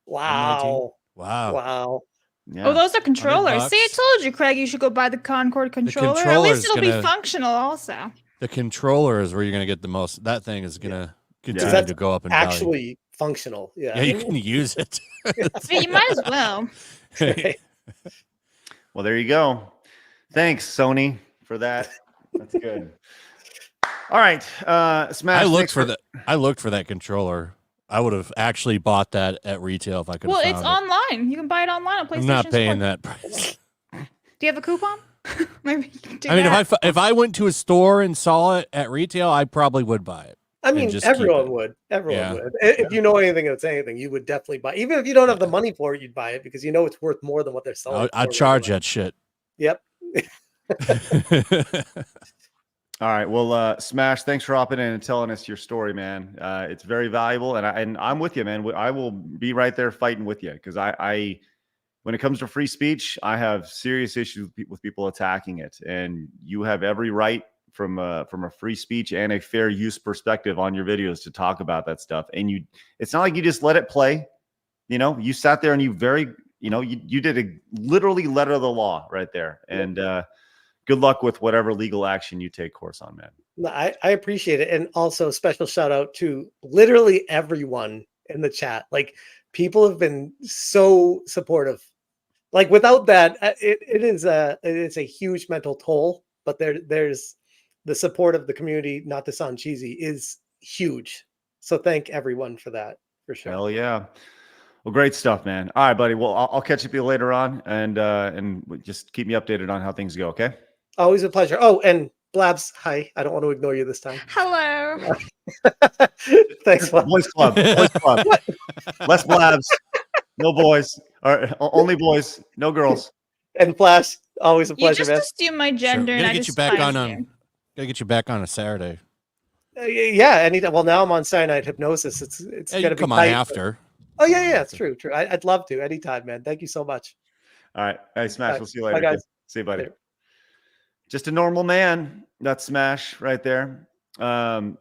Wow. Wow. Yeah. Oh, those are controllers. See, I told you, Craig, you should go buy the Concord controller. At least it'll be functional also. The controller is where you're going to get the most. That thing is going to continue to go up in value. Actually functional. Yeah. Yeah, you can use it. So you might as well. Well, there you go. Thanks, Sony, for that. That's good. All right, Smash. I looked for that controller. I would have actually bought that at retail if I could. Well, have it's found online. You can buy it online on PlayStation. I'm not paying Store. that price. Do you have a coupon? Maybe you can do I mean, that. if I went to a store and saw it at retail, I probably would buy it. I mean, everyone would. Everyone would. If you know anything that's anything, you would definitely buy. Even if you don't have the money for it, you'd buy it because you know it's worth more than what they're selling. I'd charge that shit. Yep. All right. Well, Smash, thanks for hopping in and telling us your story, man. It's very valuable, and I'm with you, man. I will be right there fighting with you because I when it comes to free speech, I have serious issues with people attacking it, and you have every right from a free speech and a fair use perspective on your videos to talk about that stuff. And it's not like you just let it play. You know, you sat there and you did a literally letter of the law right there. And good luck with whatever legal action you take course on, man. I appreciate it. And also special shout out to literally everyone in the chat. Like, people have been so supportive. Like, without that, it is a huge mental toll, but there's the support of the community, not to sound cheesy, is huge. So thank everyone for that, for sure. Hell yeah. Well, great stuff, man. All right, buddy. Well, I'll catch up with you later on, and just keep me updated on how things go, okay? Always a pleasure. Oh, and Blabs, hi. I don't want to ignore you this time. Hello. Thanks, Blabs. Boys Club. Boys Club. Less Blabs. No boys. Only boys. No girls. And Flash, always a You pleasure, just man. assume my gender, and I Gotta get just you back find on. you. Gotta get you back on a Saturday. Yeah, anytime. Well, now I'm on cyanide hypnosis. It's Yeah, you gonna can come be on tight, after. Oh yeah, it's true. I'd love to anytime, man. Thank you so much. All right. Hey, Smash. All right. We'll see you Bye, later. guys. See you, buddy. Later. Just a normal man. That's Smash right there. Fighting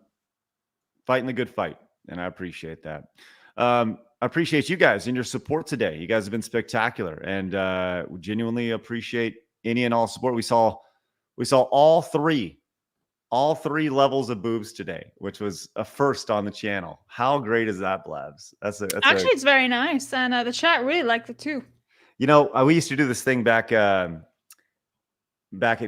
the good fight. And I appreciate that. I appreciate you guys and your support today. You guys have been spectacular, and we genuinely appreciate any and all support. We saw all three levels of boobs today, which was a first on the channel. How great is that, Blabs? Actually, it's very nice, and the chat really liked it too. You know, we used to do this thing back at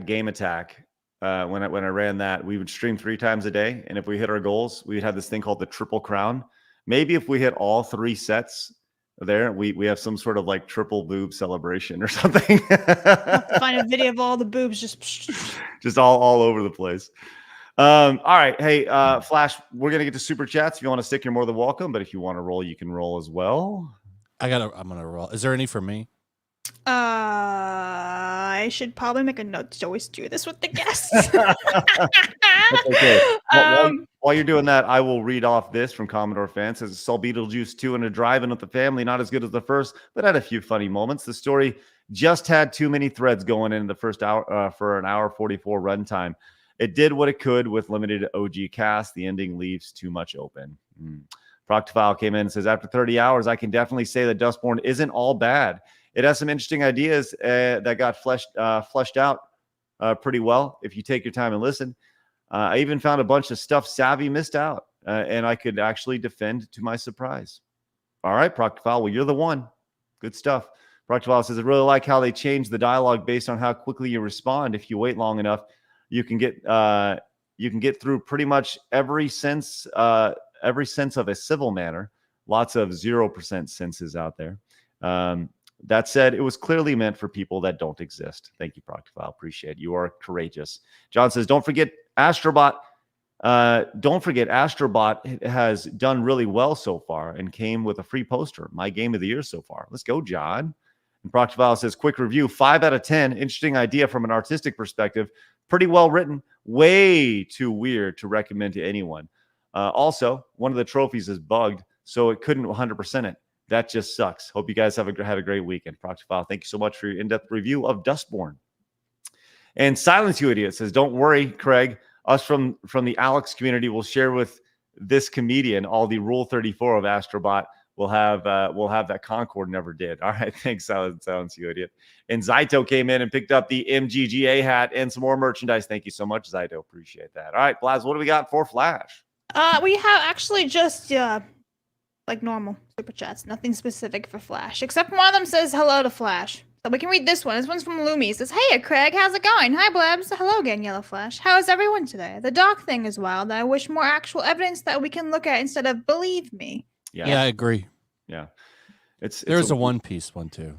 Game Attack. When I ran that, we would stream 3 times a day, and if we hit our goals, we'd have this thing called the Triple Crown. Maybe if we hit all 3 sets there, we have some sort of like triple boob celebration or something. Find a video of all the boobs just all over the place. All right. Hey, Flash, we're going to get to super chats. If you want to stick, you're more than welcome. But if you want to roll, you can roll as well. I'm going to roll. Is there any for me? I should probably make a note to always do this with the guests. That's okay. While you're doing that, I will read off this from Commodore Fan. It says, saw Beetlejuice 2 in a drive-in with the family. Not as good as the first, but had a few funny moments. The story just had too many threads going in the first hour for an hour 44 runtime. It did what it could with limited OG cast. The ending leaves too much open. Proctofile came in and says, after 30 hours, I can definitely say that Dustborn isn't all bad. It has some interesting ideas that got fleshed out pretty well if you take your time and listen. I even found a bunch of stuff Savvy missed out, and I could actually defend to my surprise. All right, Proctofile, well, you're the one. Good stuff. Proctofile says, I really like how they changed the dialogue based on how quickly you respond. If you wait long enough, you can get through pretty much every sense of a civil manner. Lots of 0% senses out there. That said, it was clearly meant for people that don't exist. Thank you, Proctofile. Appreciate it. You are courageous. John says, don't forget Astro Bot. Don't forget Astro Bot has done really well so far and came with a free poster. My game of the year so far. Let's go, John. And Proctofile says, quick review, 5 out of 10. Interesting idea from an artistic perspective. Pretty well written. Way too weird to recommend to anyone. Also, one of the trophies is bugged, so it couldn't 100% it. That just sucks. Hope you guys had a great weekend. Proctofile, thank you so much for your in-depth review of Dustborn. And Silence You Idiot says, don't worry, Craig. Us from the Alex community will share with this comedian all the Rule 34 of Astrobot. We'll have that Concord never did. All right, thanks, Silence You Idiot. And Zaito came in and picked up the MGGA hat and some more merchandise. Thank you so much, Zaito. Appreciate that. All right, Blaz, what do we got for Flash? We have actually just like normal super chats, nothing specific for Flash, except one of them says hello to Flash. So we can read this one. This one's from Lumi. It says, hey, Craig, how's it going? Hi, Blabs. Hello again, Yellow Flash. How is everyone today? The dog thing is wild. I wish more actual evidence that we can look at instead of believe me. Yeah, I agree. Yeah. There's a One Piece one, too.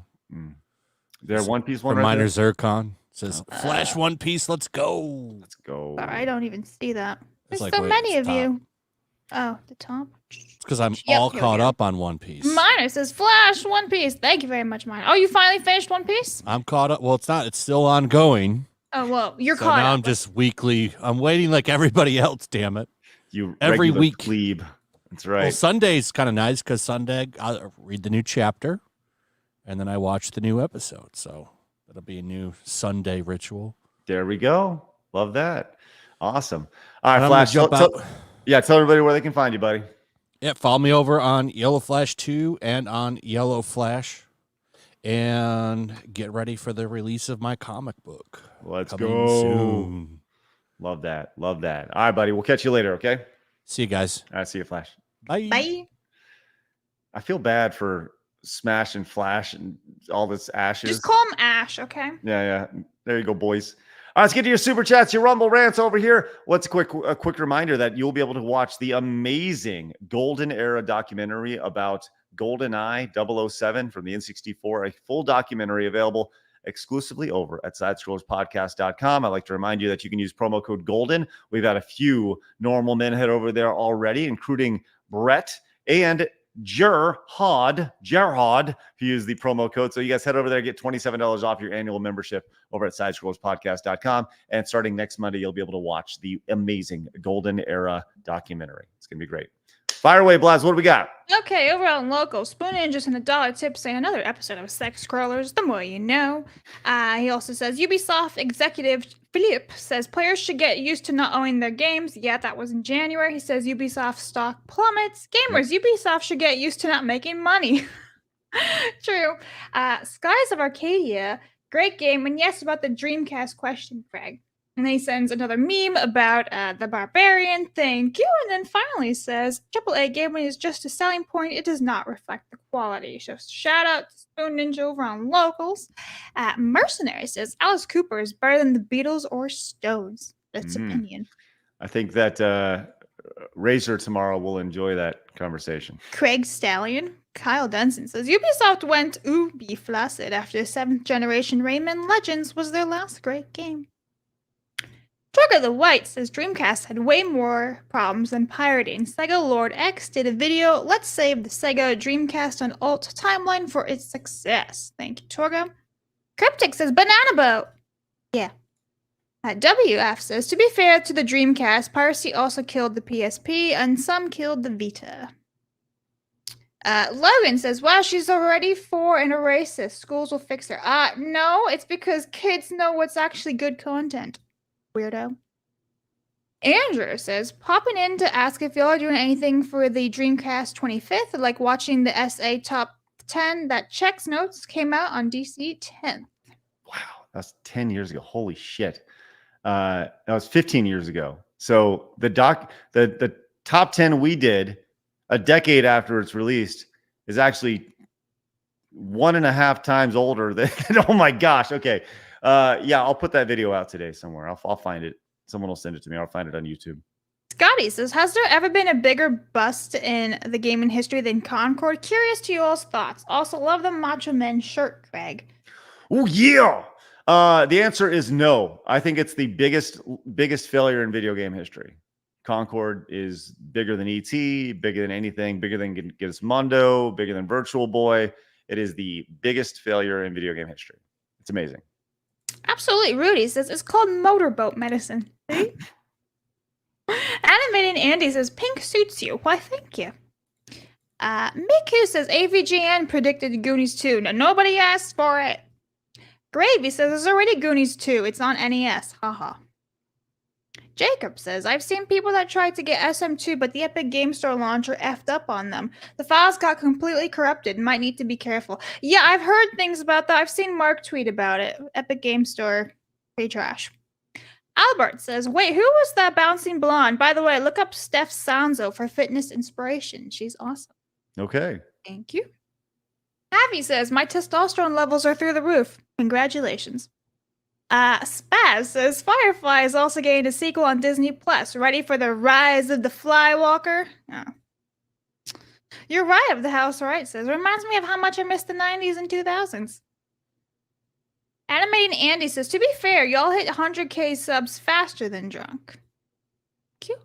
There One Piece one from right Miner there? Zircon. Says, Flash One Piece, let's go. Let's go. Sorry, I don't even see that. There's like so way many at of the you. Oh, the top. It's because I'm Yep, all here we caught go. up on One Piece. Miner says, Flash, One Piece. Thank you very much, Miner. Oh, you finally finished One Piece? I'm caught up. Well, it's not. It's still ongoing. Oh, well, you're So caught now up. I'm just weekly. I'm waiting like everybody else, damn it. You every regular week. plebe. That's right. Well, Sunday's kind of nice because Sunday I'll read the new chapter and then I watch the new episode. So that'll be a new Sunday ritual. There we go. Love that. Awesome. All And right, I'm Flash. gonna jump Tell everybody where they can find you, buddy. Yeah, follow me over on Yellow Flash 2 and on Yellow Flash. And get ready for the release of my comic book. Let's Coming go. soon. Love that. Love that. All right, buddy. We'll catch you later, okay? See you guys. All right, see you, Flash. Bye. Bye. I feel bad for Smash and Flash and all this ashes. Just call him Ash, okay? Yeah. There you go, boys. All right, let's get to your super chats, your Rumble rants over here. What's a quick reminder that you'll be able to watch the amazing Golden Era documentary about GoldenEye 007 from the N64, a full documentary available exclusively over at sidescrollerspodcast.com. I'd like to remind you that you can use promo code GOLDEN. We've had a few normal men head over there already, including Brett and Gerhard, who use the promo code. So you guys head over there, get $27 off your annual membership over at sidescrollerspodcast.com. And starting next Monday, you'll be able to watch the amazing Golden Era documentary. It's going to be great. Fire away, Blaz. What do we got? Okay, over on local, Spoon Ninjas and a $1 tip saying another episode of Sex Scrollers, the more you know. He also says Ubisoft executive Philippe says players should get used to not owning their games. Yeah, that was in January. He says Ubisoft stock plummets. Gamers, Ubisoft should get used to not making money. True. Skies of Arcadia, great game. And yes, about the Dreamcast question, Craig. And then he sends another meme about the Barbarian. Thank you. And then finally says, AAA gaming is just a selling point. It does not reflect the quality. So shout out to Spoon Ninja over on Locals. Mercenary says, Alice Cooper is better than the Beatles or Stones. That's opinion. I think that Razor tomorrow will enjoy that conversation. Craig Stallion. Kyle Dunson says, Ubisoft went ubi flaccid after 7th generation Rayman Legends was their last great game. Trigger the White says Dreamcast had way more problems than pirating. Sega Lord X did a video, let's save the Sega Dreamcast on alt timeline for its success. Thank you, Torgo. Cryptic says Banana Boat. Yeah. WF says, to be fair to the Dreamcast, piracy also killed the PSP and some killed the Vita. Logan says, wow, she's already 4 and a racist. Schools will fix her. No, it's because kids know what's actually good content. Weirdo. Andrew says, popping in to ask if y'all are doing anything for the Dreamcast 25th, like watching the SA Top 10 that checks notes came out on DC 10th. That's 10 years ago. Holy shit. That was 15 years ago. So the top 10 we did a decade after it's released is actually 1.5 times older than oh my gosh. Okay. Yeah, I'll put that video out today somewhere. I'll find it. Someone will send it to me. I'll find it on YouTube. Scotty says, has there ever been a bigger bust in the gaming history than Concord? Curious to you all's thoughts. Also, love the Macho Men shirt, Craig. Oh, yeah. The answer is no. I think it's the biggest failure in video game history. Concord is bigger than ET, bigger than anything, bigger than Gizmondo, bigger than Virtual Boy. It is the biggest failure in video game history. It's amazing. Absolutely. Rudy says, it's called motorboat medicine. See? Animating Andy says, pink suits you. Why, thank you. Miku says, AVGN predicted Goonies 2. No, nobody asked for it. Gravy says, there's already Goonies 2. It's on NES. Haha. Jacob says, I've seen people that tried to get SM2, but the Epic Game Store launcher effed up on them. The files got completely corrupted. Might need to be careful. Yeah, I've heard things about that. I've seen Mark tweet about it. Epic Game Store, pretty trash. Albert says, wait, who was that bouncing blonde? By the way, look up Steph Sanzo for fitness inspiration. She's awesome. Okay. Thank you. Abby says, my testosterone levels are through the roof. Congratulations. Spaz says, Firefly is also getting a sequel on Disney Plus. Ready for the rise of the Flywalker? Oh. You're right of the house, right? Says, reminds me of how much I missed the 90s and 2000s. Animating Andy says, to be fair, y'all hit 100k subs faster than Drunk. Cute.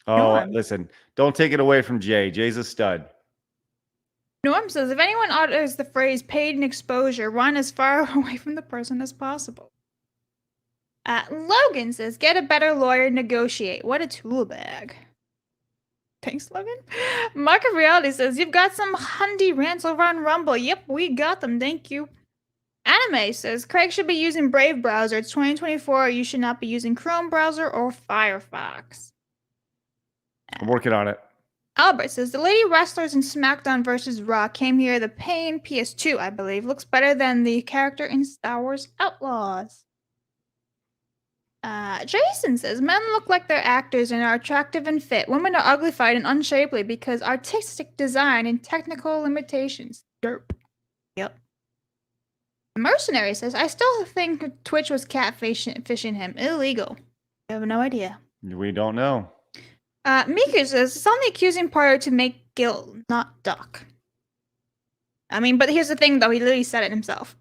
Oh, listen, don't take it away from Jay. Jay's a stud. Norm says, if anyone utters the phrase paid in exposure, run as far away from the person as possible. Logan says, get a better lawyer, negotiate. What a tool bag. Thanks, Logan. Mark of Reality says, you've got some Hundy rants over on Rumble. Yep, we got them. Thank you. Anime says, Craig should be using Brave browser. It's 2024. You should not be using Chrome browser or Firefox. I'm working on it. Albert says, the lady wrestlers in SmackDown vs. Raw came here. The Pain PS2, I believe, looks better than the character in Star Wars Outlaws. Jason says, men look like they're actors and are attractive and fit. Women are uglified and unshapely because artistic design and technical limitations. Derp. Yep. Mercenary says, I still think Twitch was catfishing him. Illegal. I have no idea. We don't know. Miku says, it's on the accusing party to make guilt, not duck. I mean, but here's the thing, though. He literally said it himself.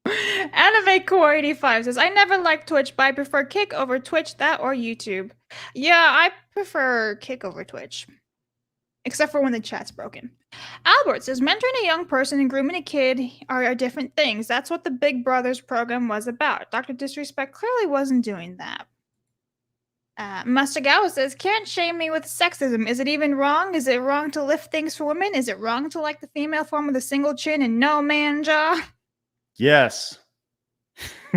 Anime Core 85 says, I never liked Twitch, but I prefer Kick over Twitch, that or YouTube. Yeah, I prefer Kick over Twitch. Except for when the chat's broken. Albert says, mentoring a young person and grooming a kid are different things. That's what the Big Brothers program was about. Dr. Disrespect clearly wasn't doing that. Mustagawa says, can't shame me with sexism. Is it even wrong? Is it wrong to lift things for women? Is it wrong to like the female form with a single chin and no man jaw? Yes.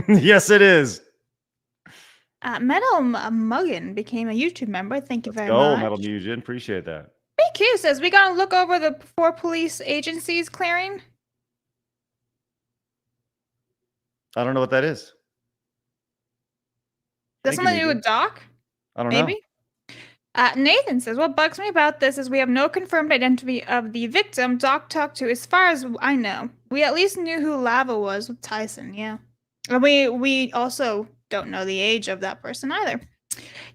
Yes, it is. Metal Muggin became a YouTube member. Thank you very much. Oh, Metal Mugen. Appreciate that. BQ says, we gotta look over the 4 police agencies clearing. I don't know what that is. That's something to do with Doc? I don't Maybe? Nathan says, what bugs me about this is we have no confirmed identity of the victim Doc talked to. As far as I know, we at least knew who Lava was with Tyson, yeah. And we also don't know the age of that person either.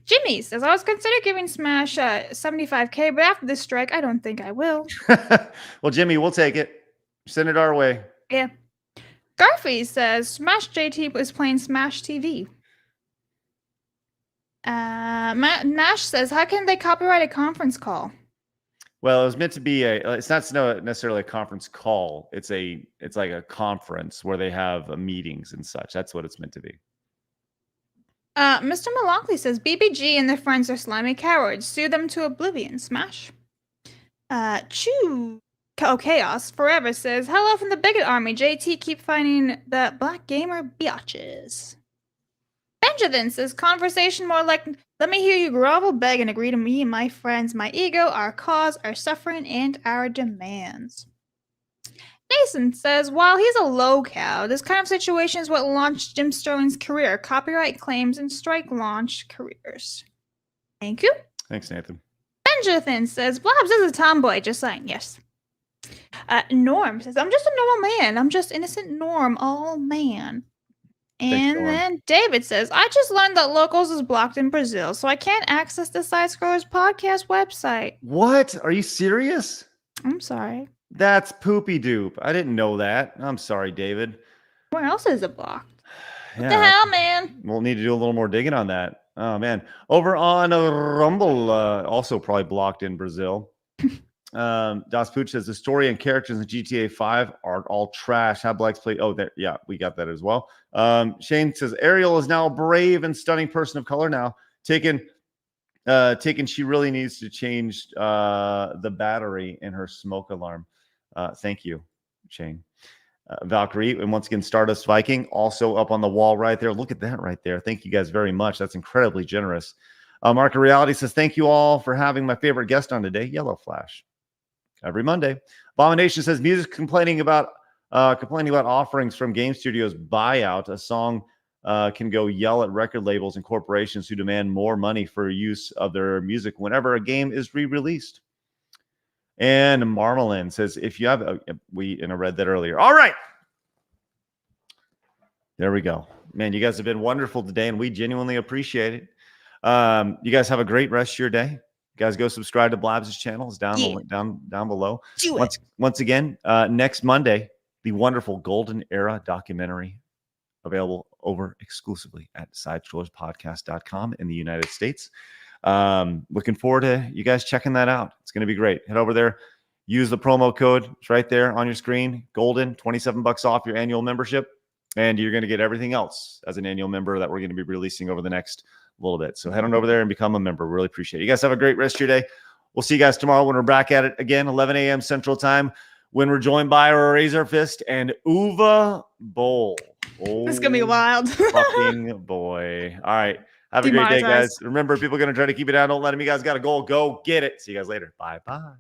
Jimmy says, I was considering giving Smash 75k, but after this strike, I don't think I will. Well, Jimmy, we'll take it. Send it our way. Yeah. Garfy says, Smash JT was playing Smash TV. Nash says, how can they copyright a conference call? Well, it was meant to be it's not necessarily a conference call. It's like a conference where they have meetings and such. That's what it's meant to be. Mr. Melancholy says, BBG and their friends are slimy cowards. Sue them to oblivion. Smash. Chaos Forever says, hello from the bigot army. JT, keep finding the black gamer biatches. Benjamin says, conversation more like, let me hear you grovel, beg, and agree to me and my friends, my ego, our cause, our suffering, and our demands. Jason says, while he's a low cow, this kind of situation is what launched Jim Sterling's career. Copyright claims and strike launch careers. Thank you. Thanks, Nathan. Benjamin says, Blobs is a tomboy, just saying, yes. Norm says, I'm just a normal man. I'm just innocent Norm, all man. And then David says, I just learned that Locals is blocked in Brazil, so I can't access the Side Scrollers podcast website. What? Are you serious? I'm sorry. That's poopy doop. I didn't know that. I'm sorry, David. Where else is it blocked? Yeah. What the hell, man? We'll need to do a little more digging on that. Oh, man. Over on Rumble, also probably blocked in Brazil. Das Pooch says the story and characters in GTA 5 are all trash. How Black's play? Oh, there, yeah, we got that as well. Shane says Ariel is now a brave and stunning person of color now. Taken, she really needs to change the battery in her smoke alarm. Thank you, Shane. Valkyrie, and once again, Stardust Viking also up on the wall right there. Look at that right there. Thank you guys very much. That's incredibly generous. Mark of Reality says, thank you all for having my favorite guest on today, Yellow Flash. Every Monday. Abomination says, music complaining about offerings from game studios buyout. A song can go yell at record labels and corporations who demand more money for use of their music whenever a game is re-released. And Marmalin says, if you have we read that earlier. All right. There we go. Man, you guys have been wonderful today, and we genuinely appreciate it. You guys have a great rest of your day. You guys go subscribe to Blabs' channel. It's down the link down below. Once again, next Monday, the wonderful Golden Era documentary available over exclusively at sidescrollerspodcast.com in the United States. Looking forward to you guys checking that out. It's going to be great. Head over there, use the promo code. It's right there on your screen. Golden, $27 off your annual membership. And you're going to get everything else as an annual member that we're going to be releasing over the next little bit. So head on over there and become a member. Really appreciate it. You guys have a great rest of your day. We'll see you guys tomorrow when we're back at it again, 11 a.m. Central Time, when we're joined by Razor Fist and Uva Bowl. Oh, It's going to be wild. fucking boy. All right. Have a great day, guys. Remember, people are going to try to keep it down. Don't let them. You guys got a goal. Go get it. See you guys later. Bye-bye.